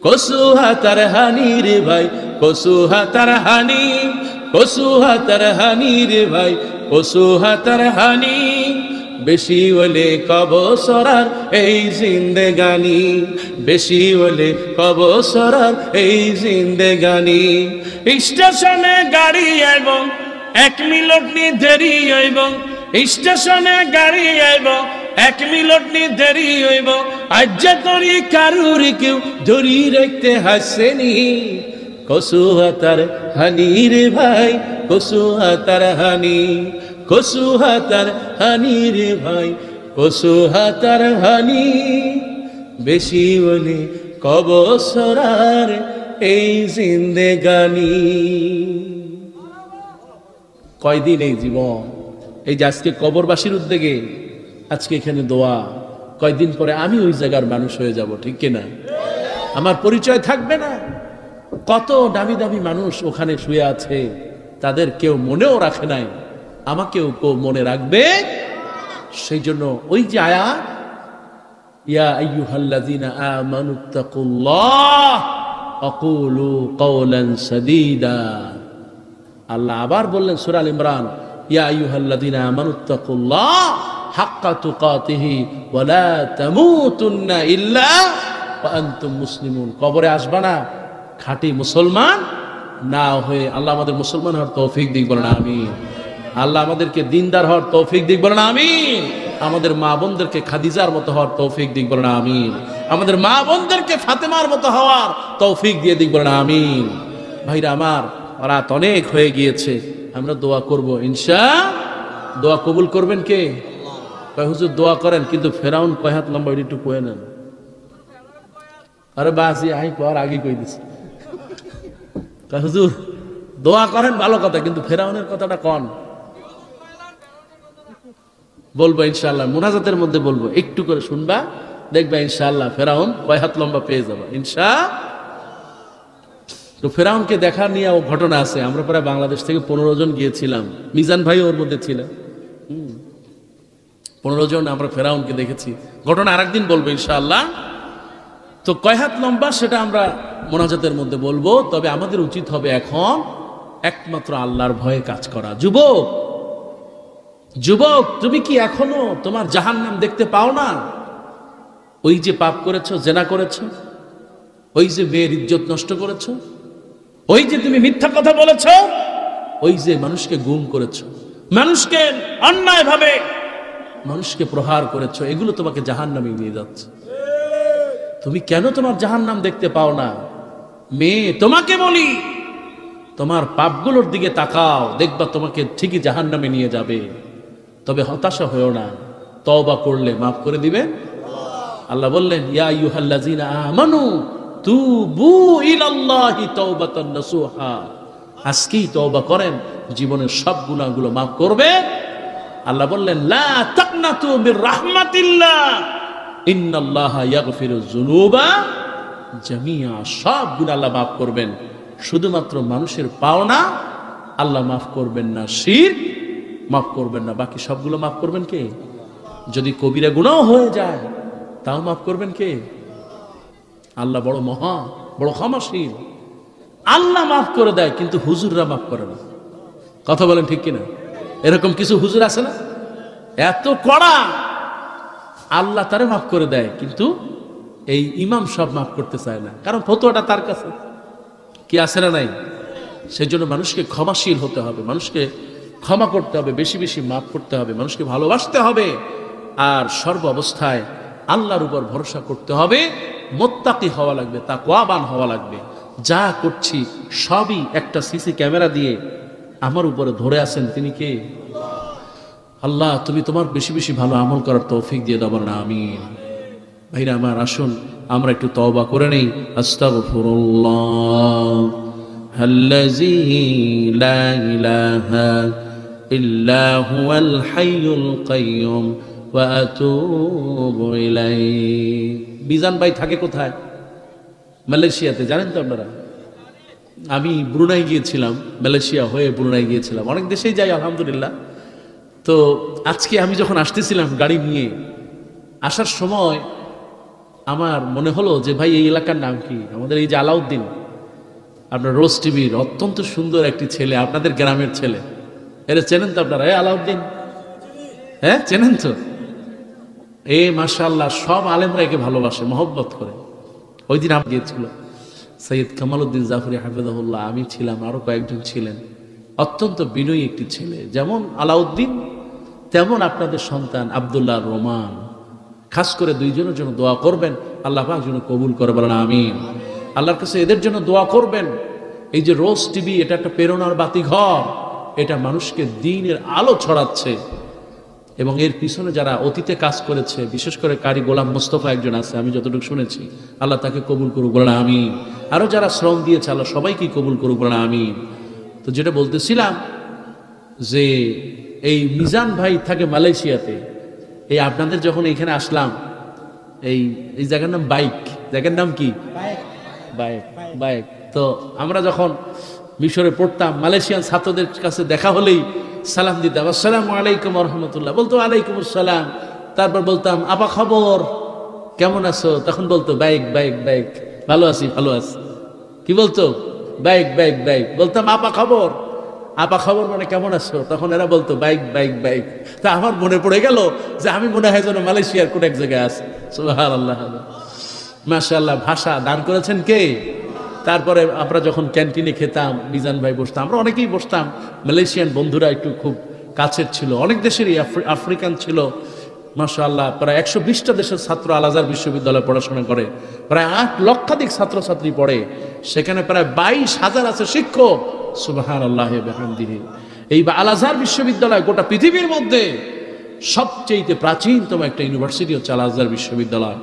কসুহা তার হানি রে ভাই, কসুহা তার হানি, কসুহা তার হানি রে ভাই, কসুহা তার হানি। বেশি হলে কব সরার এই জিন্দেগানি, বেশি হলে কব সরার এই জিন্দেগানি। স্টেশনে গাড়ি আইব, 1 মিনিট নি দেরি হইব, স্টেশনে গাড়ি আইব, 1 মিনিট নি দেরি হইব, আজ তোরি কারুরি কেউ ধরি রাখতে হাসেনি। কসুহা তার হানি রে ভাই, কসুহা তার হানি, কসুহা তার হানি রে ভাই, কসুহা তার হানি। বেশি বলে কব সরার এই জিন্দেগানি। কয়দিন এই জীবন? এই যে আজকে কবরবাসীর উদ্যোগে আজকে এখানে দোয়া, কয়দিন পরে আমি ওই জায়গার মানুষ হয়ে যাব, ঠিক কিনা? আমার পরিচয় থাকবে না। কত দামি দামি মানুষ ওখানে শুয়ে আছে, তাদের কেউ মনেও রাখে নাই, আমাকেও কেউ মনে রাখবে? সেই জন্য ওই যে আয়াত, ইয়া আইয়ুহাল্লাযীনা আমানুত্তাকুল্লাহ ওয়াকুলু কাওলান সাদীদা। আল্লাহ আবার বললেন সূরা আল ইমরান, ইয়া আইয়ুহাল্লাযীনা আমানুত্তাকুল্লাহ হাক্কা তুকাতিহি ওয়া লা তামুতুন্না ইল্লা ওয়া আনতুম মুসলিমুন। কবরে আসবা না খাঁটি মুসলমান না হয়ে। আল্লাহ আমাদের মুসলমান হওয়ার তৌফিক দিক, বলেন আমিন। আল্লাহ আমাদেরকে দিনদার হওয়ার তৌফিক দিক, বলেন আমিন। আমাদের মা বোনদেরকে খাদিজার মতো হওয়ার তৌফিক দিক, বলেন আমিন। আমাদের মা বোনদেরকে ফাতেমার মতো হওয়ার তৌফিক দিয়ে দিক, বলেন আমিন। ভাইরা আমার, রাত অনেক হয়ে গিয়েছে, আমরা দোয়া করব দোয়া কবুল করবেন কে? হুজুর দোয়া করেন, কিন্তু ফেরাউন কয় হাত লম্বা একটু কয়ে নেন। আরে বাসি আই পর আগে কই দিছি। হুজুর দোয়া করেন ভালো কথা, কিন্তু ফেরাউনের কথাটা কন। বলবো ইনশাআল্লাহ, মুনাজাতের মধ্যে বলবো, একটু করে শুনবা, দেখবা ইনশাআল্লাহ ফেরাউন কয় হাত লম্বা পেয়ে যাবা তো ফেরাউনকে দেখা নিয়ে ঘটনা আছে। আমরা প্রায় বাংলাদেশ থেকে 15 জন গিয়েছিলাম, মিজান ভাই ওর মধ্যে ছিলেন। 15 জন আমরা ফেরাউনকে দেখেছি। ঘটনা আরেকদিন বলবো ইনশাআল্লাহ। তো কয় হাত লম্বা সেটা আমরা মোনাজাতের মধ্যে বলবো। তবে আমাদের উচিত হবে এখন একমাত্র আল্লাহর ভয়ে কাজ করা। যুবক, তুমি কি এখনো তোমার জাহান্নাম দেখতে পাও না? ওই যে পাপ করেছো, জেনা করেছো, ওই যে মেয়ের ইজ্জত নষ্ট করেছো, ওই যে তুমি মিথ্যা কথা বলেছো, ওই যে মানুষকে গুম করেছো, মানুষকে অন্যায়ভাবে মানুষকে প্রহার করেছো, এগুলো তোমাকে জাহান্নামে নিয়ে যাচ্ছে। তুমি কেন তোমার জাহান্নাম দেখতে পাও না? মেয়ে, তোমাকে বলি, তোমার পাপগুলোর দিকে তাকাও, দেখবা তোমাকে ঠিকই জাহান্নামে নিয়ে যাবে। তবে হতাশা হয়েও না, তওবা করলে মাফ করে দিবে আল্লাহ। বললেন ইয়া আইয়ুহাল্লাযীনা আমানু তুবু ইলাল্লাহি তাওবাতান নাসুহা। আজকেই তওবা করেন, জীবনের সব গুনাহগুলো মাফ করবে আল্লাহ। বললেন লা তাকনাতু মির রাহমাতিল্লাহ ইন্নাল্লাহা ইয়াগফিরুয যুনুবা জামিআ। সব গুনাহ আল্লাহ মাফ করবেন, শুধুমাত্র মানুষের পাওনা আল্লাহ মাফ করবেন না, শিরক মাফ করবেন না, বাকি সবগুলো মাফ করবেন কে? যদি কবিরা গুনাহ হয়ে যায় তাও মাফ করবেন কে? আল্লাহ বড় মহা, বড় ক্ষমাশীল। আল্লাহ মাফ করে দেয়, কিন্তু হুজুররা মাফ করে না। কথা বলেন ঠিক কিনা? এরকম কিছু হুজুর আছে না, এত কড়া, আল্লাহ তারে মাফ করে দেয়, কিন্তু এই ইমাম সব মাফ করতে চায় না, কারণ ফতোয়াটা তার কাছে। কি আছে না নাই? সেই জন্য মানুষকে ক্ষমাশীল হতে হবে, মানুষকে ক্ষমা করতে হবে, বেশি বেশি মাফ করতে হবে, মানুষকে ভালোবাসতে হবে, আর সর্ব অবস্থায় আল্লাহর উপর ভরসা করতে হবে। মুত্তাকি হওয়া লাগবে, তাকওয়াবান হওয়া লাগবে। যা করছি সবই একটা সিসি ক্যামেরা দিয়ে আমার উপরে ধরে আছেন, তিনি কে? আল্লাহ, তুমি তোমার বেশি বেশি ভালো আমল করার তৌফিক দিয়ে দাও না, আমিন। ভাইরা আমার, আসুন আমরা একটু তওবা করে নেই। আস্তাগফিরুল্লাহ আল্লাযী লা ইলাহা ইল্লা হুয়াল হাইয়ুল কাইয়্যুম ওয়া আতুবু ইলাইহি। মিজান ভাই থাকে কোথায়? মালয়েশিয়াতে, জানেন তো আপনারা? আমি ব্রুনাই গিয়েছিলাম, মালয়েশিয়া হয়ে ব্রুনাই গিয়েছিলাম, অনেক দেশেই যাই আলহামদুলিল্লাহ। তো আজকে আমি যখন আসতেছিলাম গাড়ি নিয়ে, আসার সময় আমার মনে হলো যে ভাই এই এলাকার নাম কি? আমাদের এই যে আলাউদ্দিন, আপনার রোজ টিভির অত্যন্ত সুন্দর একটি ছেলে, আপনাদের গ্রামের ছেলে, এরা চেনেন তো আপনারা? আলাউদ্দিন, হ্যাঁ চেনেন তো? মাশাআল্লাহ, সব আলেমরা একে ভালোবাসে, মহব্বত করে। ওই দিন আমি গিয়েছিল সৈয়দ কামালউদ্দিন জাফরি হাফেজাহুল্লাহ, আমি ছিলাম, আরো কয়েকজন ছিলেন। অত্যন্ত বিনয়ী একটি ছেলে, যেমন আলাউদ্দিন তেমন আপনাদের সন্তান আব্দুল্লাহ রোমান। খাস করে দুইজনের জন্য দোয়া করবেন, আল্লাহ পাক যেন কবুল করে, বলেন আমিন। আল্লাহর কাছে এদের জন্য দোয়া করবেন। এই যে রোজ টিভি, এটা একটা প্রেরণার বাতিঘর, এটা মানুষকে দ্বীনের আলো ছড়াচ্ছে, এবং এর পিছনে যারা অতীতে কাজ করেছে, বিশেষ করে কারি গোলাম মোস্তফা একজন আছে, আমি যতটুকু শুনেছি, আল্লাহ তাকে কবুল করুক, বলেন আমিন। আরো যারা শ্রম দিয়েছে আল্লাহ সবাইকে কবুল করুক, বলেন আমিন। তো যেটা বলতেছিলাম যে এই মিজান ভাই থাকে মালয়েশিয়াতে। এই আপনাদের যখন এখানে আসলাম, এই জায়গার নাম বাইক, জায়গার নাম কি? বাইক। তো আমরা যখন মিশরে পড়তাম, মালয়েশিয়ান ছাত্রদের কাছে দেখা হলেই সালাম দিতাম, আসসালামু আলাইকুম ওয়া রাহমাতুল্লাহ। বলতো ওয়ালাইকুম আসসালাম। তারপর বলতাম আপা খবর কেমন আছো? তখন বলতো বাইক। ভালো আছি। কি বলতো? বাইক। বলতাম আপা খবর মানে কেমন আছো? তখন এরা বলতো বাইক। তা আমার মনে পড়ে গেল যে আমি মনে হয় যেন মালয়েশিয়ার কোন এক জায়গায় আছি। সুবহানাল্লাহ, মাশাআল্লাহ। ভাষা দান করেছেন কে? তারপরে আমরা যখন ক্যান্টিনে খেতাম, মিজান ভাই বসতাম, আমরা অনেকেই বসতাম। মালয়েশিয়ান বন্ধুরা একটু খুব কাছের ছিল, অনেক দেশেরই, আফ্রিকান ছিল, মাশাআল্লাহ। প্রায় 120টা দেশের ছাত্র আল আজহার বিশ্ববিদ্যালয়ে পড়াশোনা করে, প্রায় 8 লক্ষাধিক ছাত্রছাত্রী পড়ে সেখানে, প্রায় 22,000 আছে শিক্ষক। সুবহানাল্লাহি ওয়া বিহামদিহি। এই আল আজহার বিশ্ববিদ্যালয় গোটা পৃথিবীর মধ্যে সবচেয়ে প্রাচীনতম একটা ইউনিভার্সিটি হচ্ছে আল আজহার বিশ্ববিদ্যালয়।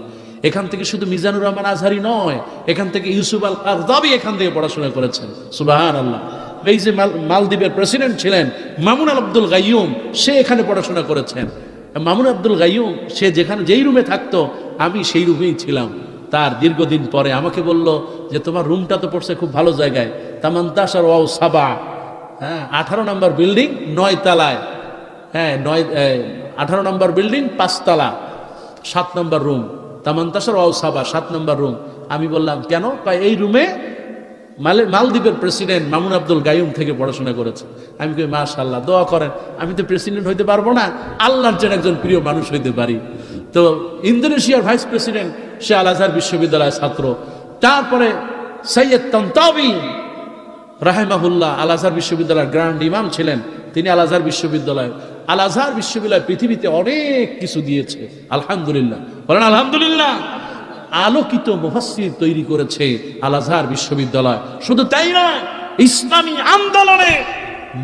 এখান থেকে শুধু মিজানুর রহমান আজহারি নয়, এখান থেকে ইউসুফ আল কারদাবি এখান থেকে পড়াশোনা করেছেন। সুবহানাল্লাহ। এই যে মালদ্বীপের প্রেসিডেন্ট ছিলেন মামুন আব্দুল গাইয়ুম, সে এখানে পড়াশোনা করেছেন। মামুন আব্দুল গাইয়ুম সে যেখানে যেই রুমে থাকতো আমি সেই রুমেই ছিলাম। তার দীর্ঘদিন পরে আমাকে বলল যে তোমার রুমটা তো পড়ছে খুব ভালো জায়গায়, তামান্তাসার ওয়াও সাবা, হ্যাঁ 18 নম্বর বিল্ডিং 9 তলায়, হ্যাঁ 18 নম্বর বিল্ডিং 5 তলা, 7 নম্বর রুম, তামান্তাসার ওয়াও সাবা 7 নম্বর রুম। আমি বললাম কেন? এই রুমে মালদ্বীপের প্রেসিডেন্ট মামুন আব্দুল গাইয়ুম থেকে পড়াশোনা করেছে। আমি কই মাশাআল্লাহ, দোয়া করেন, আমি তো প্রেসিডেন্ট হইতে পারবো না, আল্লাহর যেন একজন প্রিয় মানুষ হইতে পারি। তো ইন্দোনেশিয়ার ভাইস প্রেসিডেন্ট সে আল আজহার বিশ্ববিদ্যালয়ের ছাত্র। তারপরে সৈয়দ তান্তাবি রাহিমাহুল্লাহ আল আজহার বিশ্ববিদ্যালয়ের গ্র্যান্ড ইমাম ছিলেন, তিনি আল আজহার বিশ্ববিদ্যালয় পৃথিবীতে অনেক কিছু দিয়েছে, আলহামদুলিল্লাহ বলেন আলহামদুলিল্লাহ। আলোকিত মুফাসসির তৈরি করেছে আল আজহার বিশ্ববিদ্যালয়। শুধু তাই নয়, ইসলামী আন্দোলনে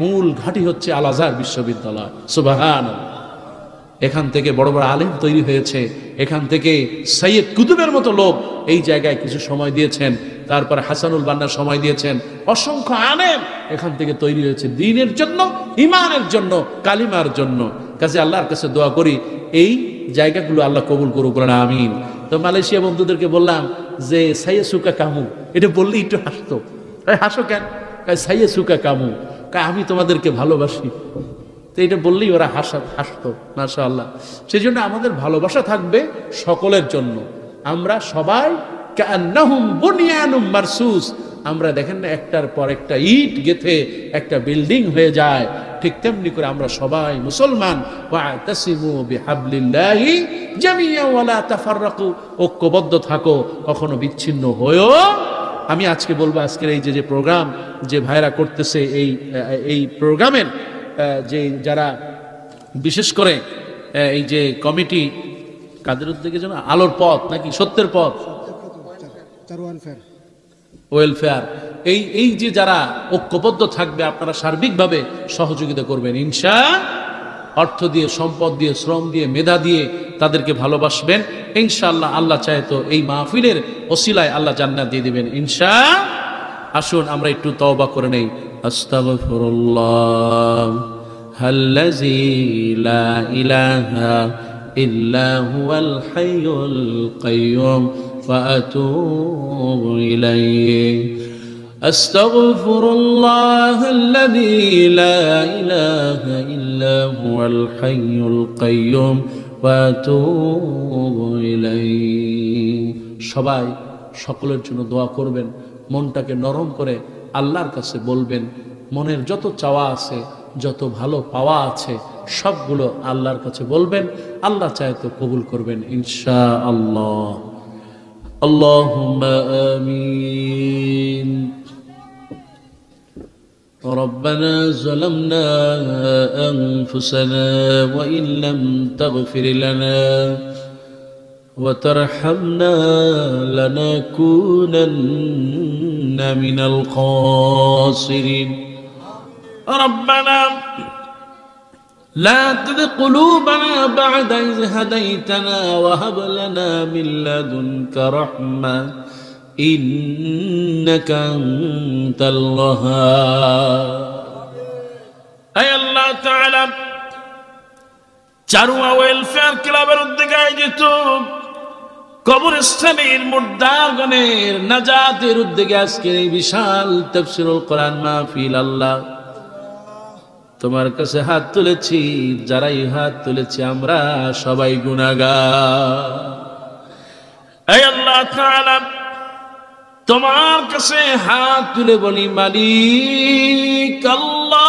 মূল ঘাঁটি হচ্ছে আল আজহার বিশ্ববিদ্যালয়। সুবহানাল্লাহ। এখান থেকে বড় বড় আলেম তৈরি হয়েছে, এখান থেকে সৈয়দ কুতুবের মতো লোক এই জায়গায় কিছু সময় দিয়েছেন, তারপরে হাসানুল বান্না সময় দিয়েছেন, অসংখ্য আলেম এখান থেকে তৈরি হয়েছে দ্বীনের জন্য, ঈমানের জন্য, কালিমার জন্য। কাজে আল্লাহর কাছে দোয়া করি এই জায়গাগুলো আল্লাহ কবুল করুক, বলেন আমিন। তো মালয়েশিয়া বন্ধুদেরকে বললাম যে সাইয়ে সুকা কামু, এটা বললেই একটু হাসতো। হাসো কেন? সাইয়ে সুকা কামু, আমি তোমাদেরকে ভালোবাসি। তো এটা বললেই ওরা হাসতো, মাশাআল্লাহ। সেই জন্য আমাদের ভালোবাসা থাকবে সকলের জন্য। আমরা সবাই কান্নাহুম বুনিয়ানুম মারসুস, আমরা দেখেন না একটার পর একটা ইট গেথে একটা বিল্ডিং হয়ে যায়, ঠিক তেমনি করে আমরা সবাই মুসলমান। ওয়াতাসিমু বিহাবলিল্লাহি জামিয়া ওয়ালা তাফাররাকু, ঐক্যবদ্ধ থাকো, কখনো বিচ্ছিন্ন হয়ো। আমি আজকে বলবো আজকের এই যে প্রোগ্রাম যে ভাইরা করতেছে, এই প্রোগ্রামের যে যারা বিশেষ করে এই যে কমিটি, কাদের উদ্যোগে যেন আলোর পথ নাকি সত্যের পথ ওয়েলফেয়ার, এই যে যারা ঐক্যবদ্ধ থাকবে, আপনারা সার্বিকভাবে সহযোগিতা করবেন ইনশাআল্লাহ। অর্থ দিয়ে, সম্পদ দিয়ে, শ্রম দিয়ে, মেধা দিয়ে তাদেরকে ভালোবাসবেন ইনশাআল্লাহ। আল্লাহ চায় তো এই মাহফিলের ওসিলায় আল্লাহ জান্নাত দিয়ে দিবেন ইনশাআল্লাহ। আসুন আমরা একটু তওবা করে নেই। আস্তাগফিরুল্লাহ আল্লাযী লা ইলাহা ইল্লা হুয়াল হাইয়ুল কাইয়্যুম ওয়া আতুবু ইলাইহি। আস্তাগফিরুল্লাহ আল্লাযী লা ইলাহা ইল্লা হুয়াল হাইয়ুল কাইয়্যুম ওয়া আতুবু ইলাইহি। সবাই সকলের জন্য দোয়া করবেন, মনটাকে নরম করে আল্লাহর কাছে বলবেন, মনের যত চাওয়া আছে, যত ভালো পাওয়া আছে সবগুলো আল্লাহর কাছে বলবেন। আল্লাহ চায় তো কবুল করবেন ইনশাআল্লাহ। আল্লাহুম্মা আমিন। ربنا ظلمنا أنفسنا وإن لم تغفر لنا وترحمنا لنكونن من الخاسرين. ربنا لا تزغ قلوبنا بعد إذ هديتنا وهب لنا من لدنك رحمة إنك أنت الوهاب. أي الله تعالى চারুয়া ওয়েলফেয়ার ক্লাবের উদ্যোগে আয়োজিত কবরস্থানের মুর্দাগণের নাজাতের উদ্যোগে আজকের এই বিশাল তাফসীরুল কোরআন মাহফিল, আল্লাহ তোমার কাছে হাত তুলেছি, যারাই হাত তুলেছি আমরা সবাই গুনাহগার। হে আল্লাহ তাআলা তোমার কাছে হাত তুলে বলি, মালিক আল্লাহ,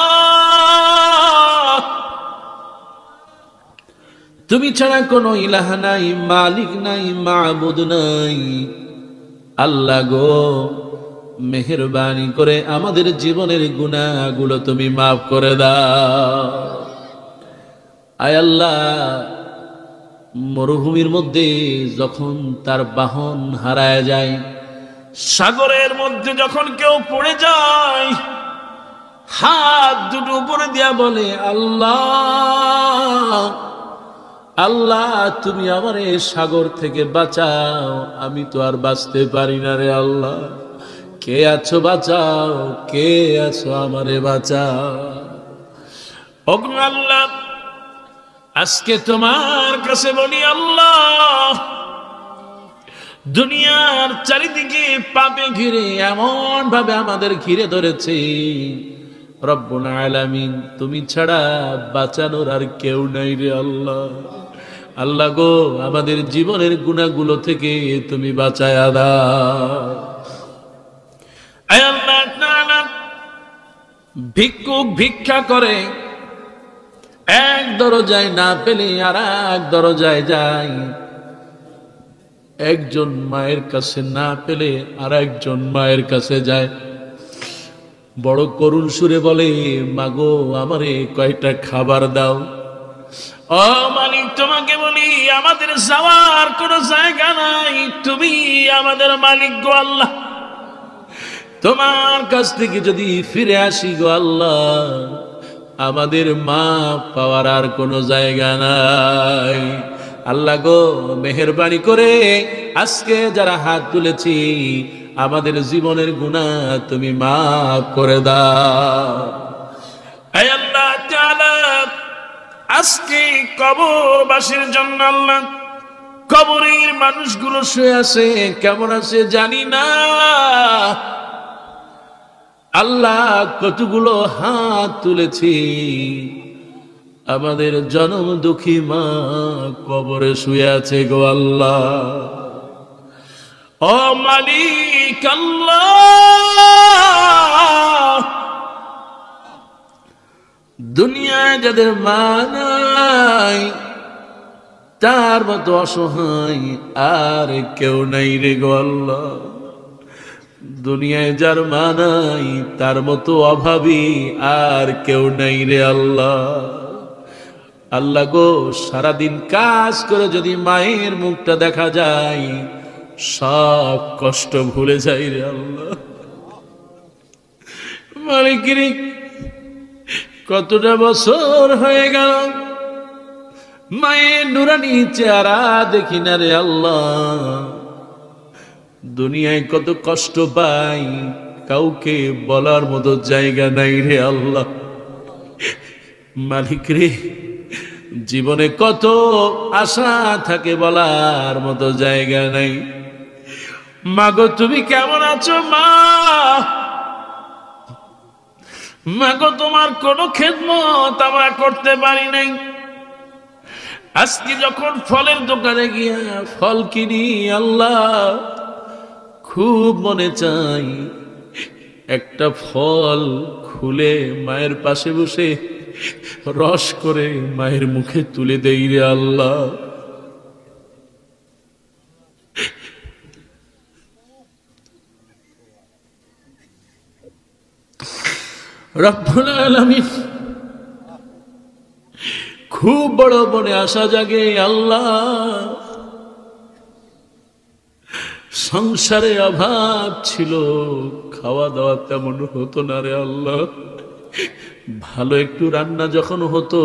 তুমি ছাড়া কোনো ইলাহ নাই, মালিক নাই, মাবুদ নাই। আল্লাহ গো, মেহেরবানি করে আমাদের জীবনের গুনাহগুলো তুমি মাফ করে দাও। আয় আল্লাহ, মরুভূমির মধ্যে যখন তার বাহন হারায় যায়, সাগরের মধ্যে যখন কেউ পড়ে যায়, হাত দুটো উপরে দিয়া বলে, আল্লাহ আল্লাহ তুমি আমারে সাগর থেকে বাঁচাও, আমি তো আর বাঁচতে পারি না রে আল্লাহ, কে আছো বাঁচাও, কে আছো আমারে বাঁচাও। ওগো আল্লাহ, আজকে তোমার কাছে বলি আল্লাহ, দুনিয়ার চারিদিকে পাপে ঘিরে এমন ভাবে আমাদের ঘিরে ধরেছে, রব্বুল আলামিন তুমি ছাড়া বাঁচানোর আর কেউ নাই রে আল্লাহ। আল্লাহ গো, আমাদের জীবনের গুনাহগুলো থেকে তুমি বাঁচায়া দাও। আয় আল্লাহ তাআলা, ভিক্ষুক ভিক্ষা করে, এক দরজায় না পেলে আর এক দরজায় যায়, একজন মায়ের কাছে না পেলে আর একজন মায়ের কাছে যায়, বড় করুণ সুরে বলে, মাগো আমারে কয়টা খাবার দাও। ও মালিক, তোমাকে বলি আমাদের যাওয়ার কোনো জায়গা নাই, তুমি আমাদের মালিক গো আল্লাহ। তোমার কাছ থেকে যদি ফিরে আসি গো আল্লাহ, আমাদের মা পাওয়ার আর কোনো জায়গা নাই। আল্লাহ গো, মেহেরবানি করে আজকে যারা হাত তুলেছি, আমাদের জীবনের গুনাহ তুমি মাফ করে দাও। আয় আল্লাহ তাআলা, আজকে কবরবাসীর জন্য আল্লাহ, কবরের মানুষগুলো শুয়ে আছে, কেমন আছে জানি না আল্লাহ, কতগুলো হাত তুলেছি, আমাদের জনম দুঃখী মা কবরে শুয়ে আছে গো আল্লাহ। ও মালিক আল্লাহ, দুনিয়ায় যাদের মা নাই, তার মতো অসহায় আর কেউ নাই রে গো আল্লাহ। দুনিয়ায় যার মা নাই, তার মতো অভাবী আর কেউ নাই রে আল্লাহ। আল্লাহ গো, সারাদিন কাজ করে যদি মায়ের মুখটা দেখা যায়, সব কষ্ট ভুলে যাই রে আল্লাহ। মালিকিরি, কতটা বছর হয়ে গেল মায়ের নুরানি চেহারা দেখি না রে আল্লাহ। দুনিয়ায় কত কষ্ট পাই, কাউকে বলার মতো জায়গা নাই রে আল্লাহ। মালিক রে, জীবনে কত আশা থাকে, বলার মতো জায়গা নাই। মাগো তুমি কেমন আছো মা? মাগো, তোমার কোনো খেদমত আমরা করতে পারি নাই। আজকে যখন ফলের দোকানে গিয়া ফল কিনি আল্লাহ, খুব মনে চাই একটা ফল খুলে মায়ের পাশে বসে রস করে মায়ের মুখে তুলে দেই রে আল্লাহ। রব্বুল আলামিন, খুব বড় মনে আশা জাগে আল্লাহ, সংসারে অভাব ছিল, খাওয়া দাওয়া তেমন হতো না রে আল্লাহ। ভালো একটু রান্না যখন হতো,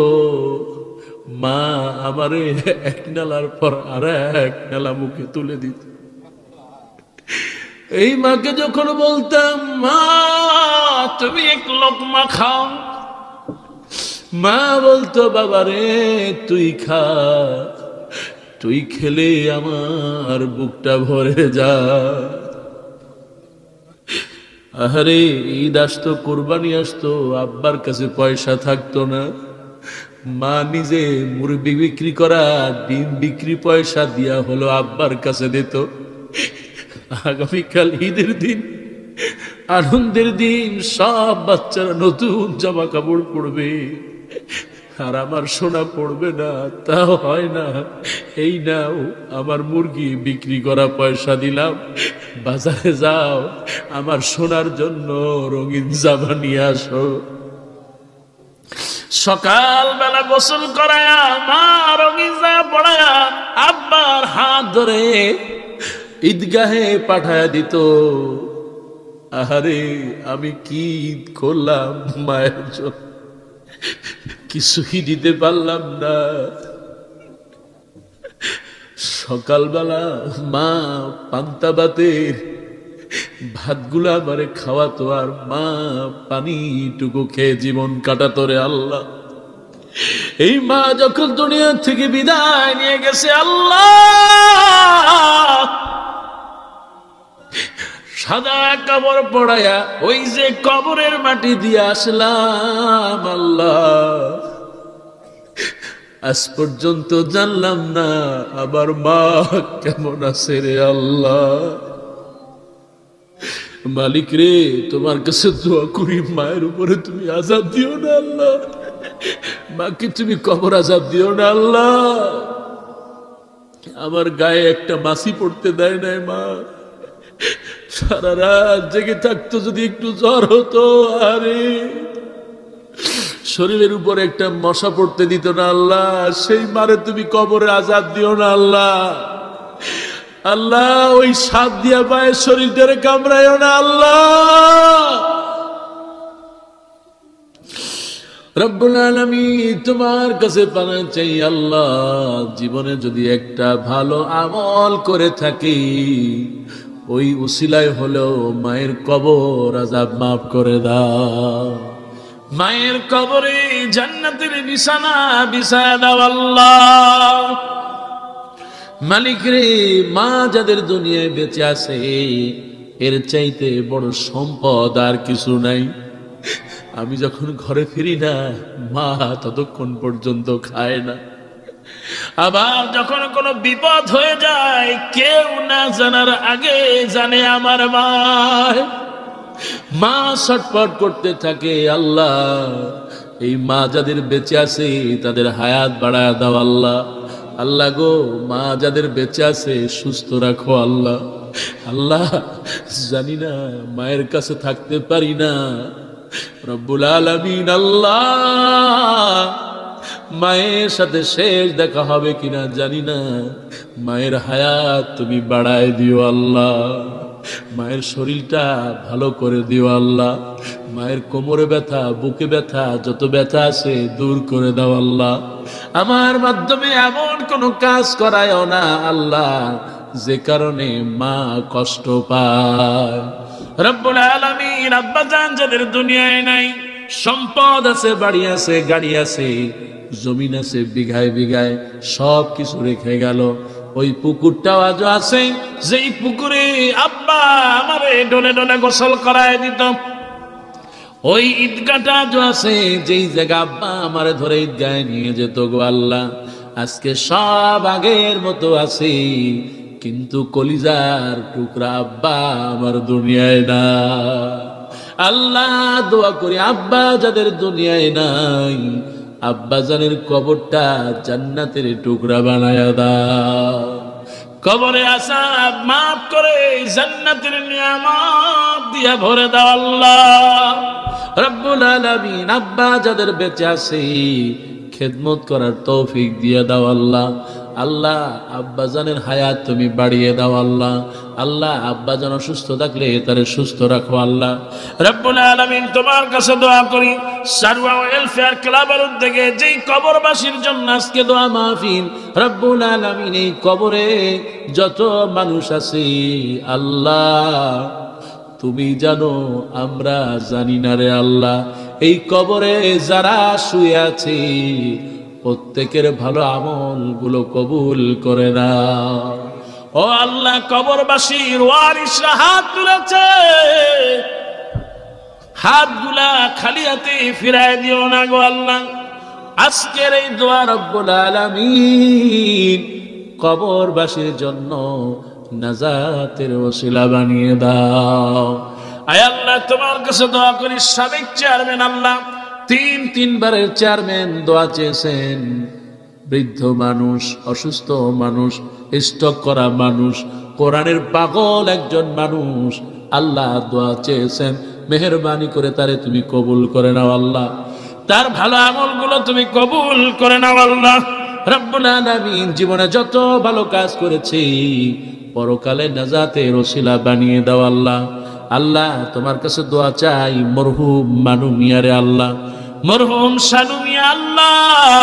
মা আমারে এক নালার পর আর এক নালা মুখে তুলে দিত। এই মাকে যখন বলতাম, মা তুমি এক লোকমা খাও, মা বলতো, বাবা রে তুই খা, তুই খেলে আমার বুকটা ভরে যা। আরে ঈদ আসতো, কোরবানি আসতো, আব্বার কাছে পয়সা থাকতো না, মা নিজে মুরগি বিক্রি করা, ডিম বিক্রি পয়সা দিয়া হলো আব্বার কাছে দিত। আগামীকাল ঈদের দিন, আনন্দের দিন, সব বাচ্চারা নতুন জামা কাপড় পরবে, আর আমার সোনা পড়বে না, তাও হয় না। এই নাও আমার মুরগি বিক্রি করা পয়সা দিলাম, বাজারে যাও আমার সোনার জন্য রঙিন জামা নিয়ে আসো। সকাল বেলা গোসল করায়া, মা রঙিন জামা পড়ায়া আব্বার হাত ধরে ঈদগাহে পাঠায়া দিত। আরে আমি কি করলাম মায়ের জন্য, কিছুই দিতে পারলাম না। সকালবেলা মা পান্তা ভাতের ভাতগুলা আমারে খাওয়াতো, আর মা পানিটুকু খেয়ে জীবন কাটাতো রে আল্লাহ। এই মা যখন দুনিয়া থেকে বিদায় নিয়ে গেছে আল্লাহ, সাদা কাপড় পড়ায়া ওই যে কবরের মাটি দিয়ে আসলাম আল্লাহ, আজ পর্যন্ত জানলাম না আমার মা কেমন আছে রে আল্লাহ। মালিক রে, তোমার কাছে দোয়া করি মায়ের উপরে তুমি আযাব দিও না আল্লাহ, মাকে তুমি কবর আযাব দিও না আল্লাহ। আমার গায়ে একটা মাছি পড়তে দেয় নাই মা, সারা রাত জেগে থাকতো, যদি একটু জ্বর হতো আরে শরীরের উপরে একটা মশা পড়তে দিত না আল্লাহ। সেই মারে তুমি কবরে আযাব দিও না আল্লাহ। আল্লাহ ওই সাপ দিয়া পায়ে শরীরটারে কামড়াইও না আল্লাহ। রব্বুল আলামিন তোমার কাছে পানা চাই আল্লাহ, জীবনে যদি একটা ভালো আমল করে থাকি ওই উসিলায় হলেও মায়ের কবর আযাব মাফ করে দাও, মায়ের কবরে জান্নাতের বিছানা বিছায়া দাও আল্লাহ। মালিক রে, মা যাদের দুনিয়ায় বেঁচে আছে এর চাইতে বড় সম্পদ আর কিছু নাই। আমি যখন ঘরে ফিরি না মা ততক্ষণ পর্যন্ত খায় না, আবার যখন কোনো বিপদ হয়ে যায় কেউ না জানার আগে জানে আমার মা। মা ছটফট করতে থাকে আল্লাহ, এই মা যাদের বেঁচে আছে তাদের হায়াত বাড়ায় দাও আল্লাহ। আল্লাহ গো, মা যাদের বেঁচে আছে সুস্থ রাখো আল্লাহ। আল্লাহ জানি না মায়ের কাছে থাকতে পারি না, রব্বুল আলামিন আল্লাহ মায়ের সাথে শেষ দেখা হবে কিনা জানি না, মায়ের হায়াত তুমি বাড়ায় দিও আল্লাহ। মায়ের শরীরটা ভালো করে দিও আল্লাহ। মায়ের কোমরে ব্যথা, বুকে ব্যথা, যত ব্যথা আছে দূর করে দাও আল্লাহ। আমার মাধ্যমে এমন কোনো কাজ করায়ও না আল্লাহ যে কারণে মা কষ্ট পায়। রব্বুল আলামিন আব্বাজান যাদের দুনিয়ায় নাই, সম্পদ আছে, বাড়ি আছে, গাড়ি আছে, জমিন আছে বিঘায় বিঘায়, সব কিছু রেখে গেল। ওই পুকুরটাও আজও আছে, যেই পুকুরে আব্বা আমারে ডলে ডলে গোসল করায় দিত। ওই ঈদগাহটা আজও আছে, যেই জায়গা আব্বা আমারে ধরে ঈদগাহে নিয়ে যেত গো আল্লাহ। আজকে সব আগের মতো আছে, কিন্তু কলিজার টুকরা আব্বা আমার দুনিয়ায় না। আল্লাহ দোয়া করি আব্বা যাদের দুনিয়ায় নাই, আব্বা জানের কবরটা জান্নাতের টুকরা বানায়া দাও। কবরে আযাব মাফ করে জান্নাতের নিয়ামত দিয়া ভরে দাও আল্লাহ। রব্বুল আলামিন আব্বা যাদের বেঁচে আছে খেদমত করার তৌফিক দিয়ে দাও আল্লাহ। আল্লাহ আব্বাজানের হায়াত তুমি বাড়িয়ে দাও আল্লাহ। আল্লাহ আব্বাজান অসুস্থ থাকলে তারে সুস্থ রাখো আল্লাহ। রব্বুল আলামিন তোমার কাছে দোয়া করি সারওয়া ওয়েলফেয়ার ক্লাবের উদ্যোগে যেই কবরবাসীর জন্য আজকে দোয়া মাহফিল, রব্বুল আলামিন এই কবরে যত মানুষ আছে আল্লাহ তুমি জানো, আমরা জানি না রে আল্লাহ। এই কবরে যারা শুয়ে আছে প্রত্যেকের ভালো আমল গুলো কবুল করে নাও। ও আল্লাহ, কবরবাসীর ওয়ারিসরা হাত তুলেছে, হাতগুলা খালি হাতে ফিরায় দিও না গো আল্লাহ। আজকের এই দোয়া রব্বুল আলামিন কবরবাসীর জন্য নাজাতের ওসিলা বানিয়ে দাও। আয় আল্লাহ তোমার কাছে দোয়া করি সাবেক চেয়ারম্যান আল্লাহ, তিনবারের চেয়ারম্যান দোয়া চেয়েছেন, বৃদ্ধ মানুষ, অসুস্থ মানুষ, স্ট্রোক করা মানুষ, কোরআনের পাগল একজন মানুষ আল্লাহ দোয়া চেয়েছেন, মেহেরবানি করে তারে তুমি কবুল করে নাও আল্লাহ। তার ভালো আমলগুলো তুমি কবুল করে নাও আল্লাহ। রব্বুল আলামিন জীবনে যত ভালো কাজ করেছি পরকালে নাজাতের ওসিলা বানিয়ে দাও আল্লাহ। আল্লাহ তোমার কাছে দোয়া চাই মরহুম মানু মিয়ারে আল্লাহ, মরহুম শানু মিয়া আল্লাহ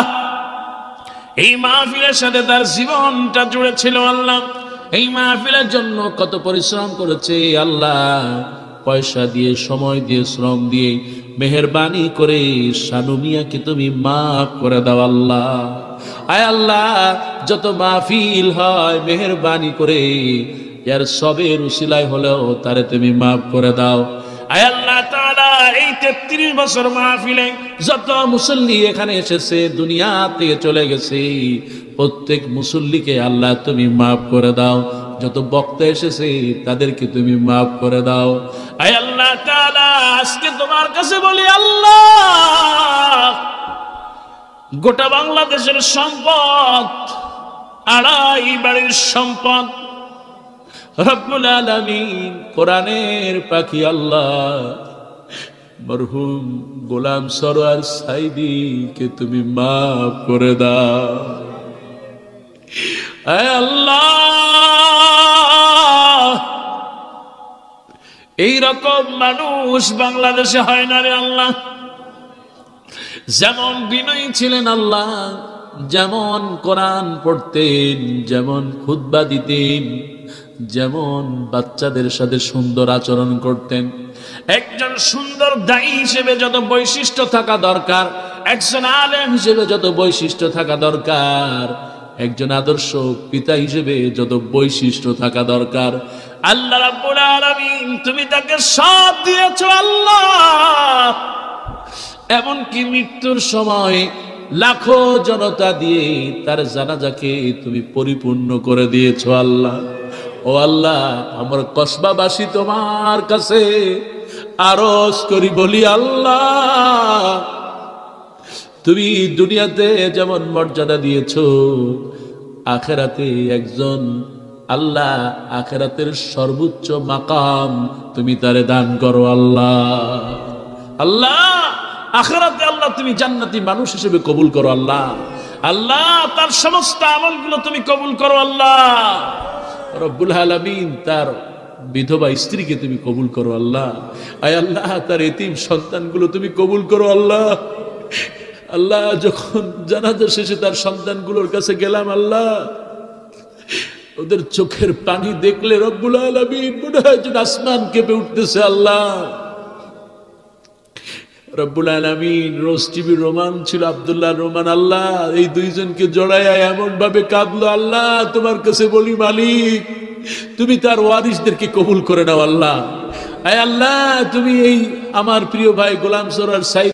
এই মাহফিলের সাথে তার জীবনটা জুড়ে ছিল আল্লাহ, এই মাহফিলের জন্য কত পরিশ্রম করেছে আল্লাহ, পয়সা দিয়ে, সময় দিয়ে, শ্রম দিয়ে, মেহেরবানি করে শানু মিয়াকে তুমি মাফ করে দাও আল্লাহ। আয় আল্লাহ যত মাহফিল হয় মেহেরবানি করে এর সবের উসিলায় হলেও তারে তুমি মাফ করে দাও। আয় আল্লাহ তাআলা এই 33 বছর মাহফিলে যত মুসল্লি এখানে এসেছে, দুনিয়া থেকে চলে গেছে, প্রত্যেক মুসল্লিকে আল্লাহ তুমি মাফ করে দাও। যত বক্তা এসেছে তাদেরকে তুমি মাফ করে দাও। আয় আল্লাহ তাআলা আজকে তোমার কাছে বলি আল্লাহ, গোটা বাংলাদেশের সম্পদ, আড়াই বাড়ির সম্পদ, রব্বুল আলামিন কোরআনের পাখি আল্লাহ মরহুম গোলাম সরোয়ার সাইদীকে তুমি মাফ করে দাও। আয় আল্লাহ এই রকম মানুষ বাংলাদেশে হয় না রে আল্লাহ। যেমন বিনয়ী ছিলেন আল্লাহ, যেমন কোরআন পড়তেন, যেমন খুতবা দিতেন, যেমন বাচ্চাদের সাথে সুন্দর আচরণ করতেন, একজন সুন্দর দায়ী হিসেবে যত বৈশিষ্ট্য থাকা দরকার, একজন আলেম হিসেবে যত বৈশিষ্ট্য থাকা দরকার, একজন আদর্শ পিতা হিসেবে যত বৈশিষ্ট্য থাকা দরকার, আল্লাহ রাব্বুল আলামিন তুমি তাকে সব দিয়েছো আল্লাহ। এমনকি মৃত্যুর সময় লাখো জনতা দিয়ে তার জানাজাকে তুমি পরিপূর্ণ করে দিয়েছো আল্লাহ। ও আল্লাহ আমার কসবাবাসী তোমার কাছে আরজ করি বলি আল্লাহ, তুমি দুনিয়াতে যেমন মর্যাদা দিয়েছো, আখেরাতে একজন আল্লাহ আখেরাতের সর্বোচ্চ মাকাম তুমি তারে দান করো আল্লাহ। আল্লাহ আখেরাতে আল্লাহ তুমি জান্নাতি মানুষ হিসেবে কবুল করো আল্লাহ। আল্লাহ তার সমস্ত আমলগুলো তুমি কবুল করো আল্লাহ। রব্বুল আলামিন তার বিধবা স্ত্রীকে তুমি কবুল করো আল্লাহ। আয় আল্লাহ তার এতিম সন্তানগুলো তুমি কবুল করো আল্লাহ। আল্লাহ যখন জানাজা শেষে তার সন্তানগুলোর কাছে গেলাম আল্লাহ, ওদের চোখের পানি দেখলে রব্বুল আলামিন মনে হয় যেন আসমান কেঁপে উঠতেছে আল্লাহ। রব্বুল আলামিন রোজ টিভির রোমান ছিল আব্দুল্লাহ রোমান আল্লাহ, এই দুইজনকে জড়াইয়া এমন ভাবে কাঁদলো আল্লাহ। তোমার কাছে বলি মালিক তুমি তার ওয়ারিসদেরকে কবুল করে নাও আল্লাহ। আয় আল্লাহ তুমি এই আমার প্রিয় ভাই গোলাম সরোয়ার সাইদ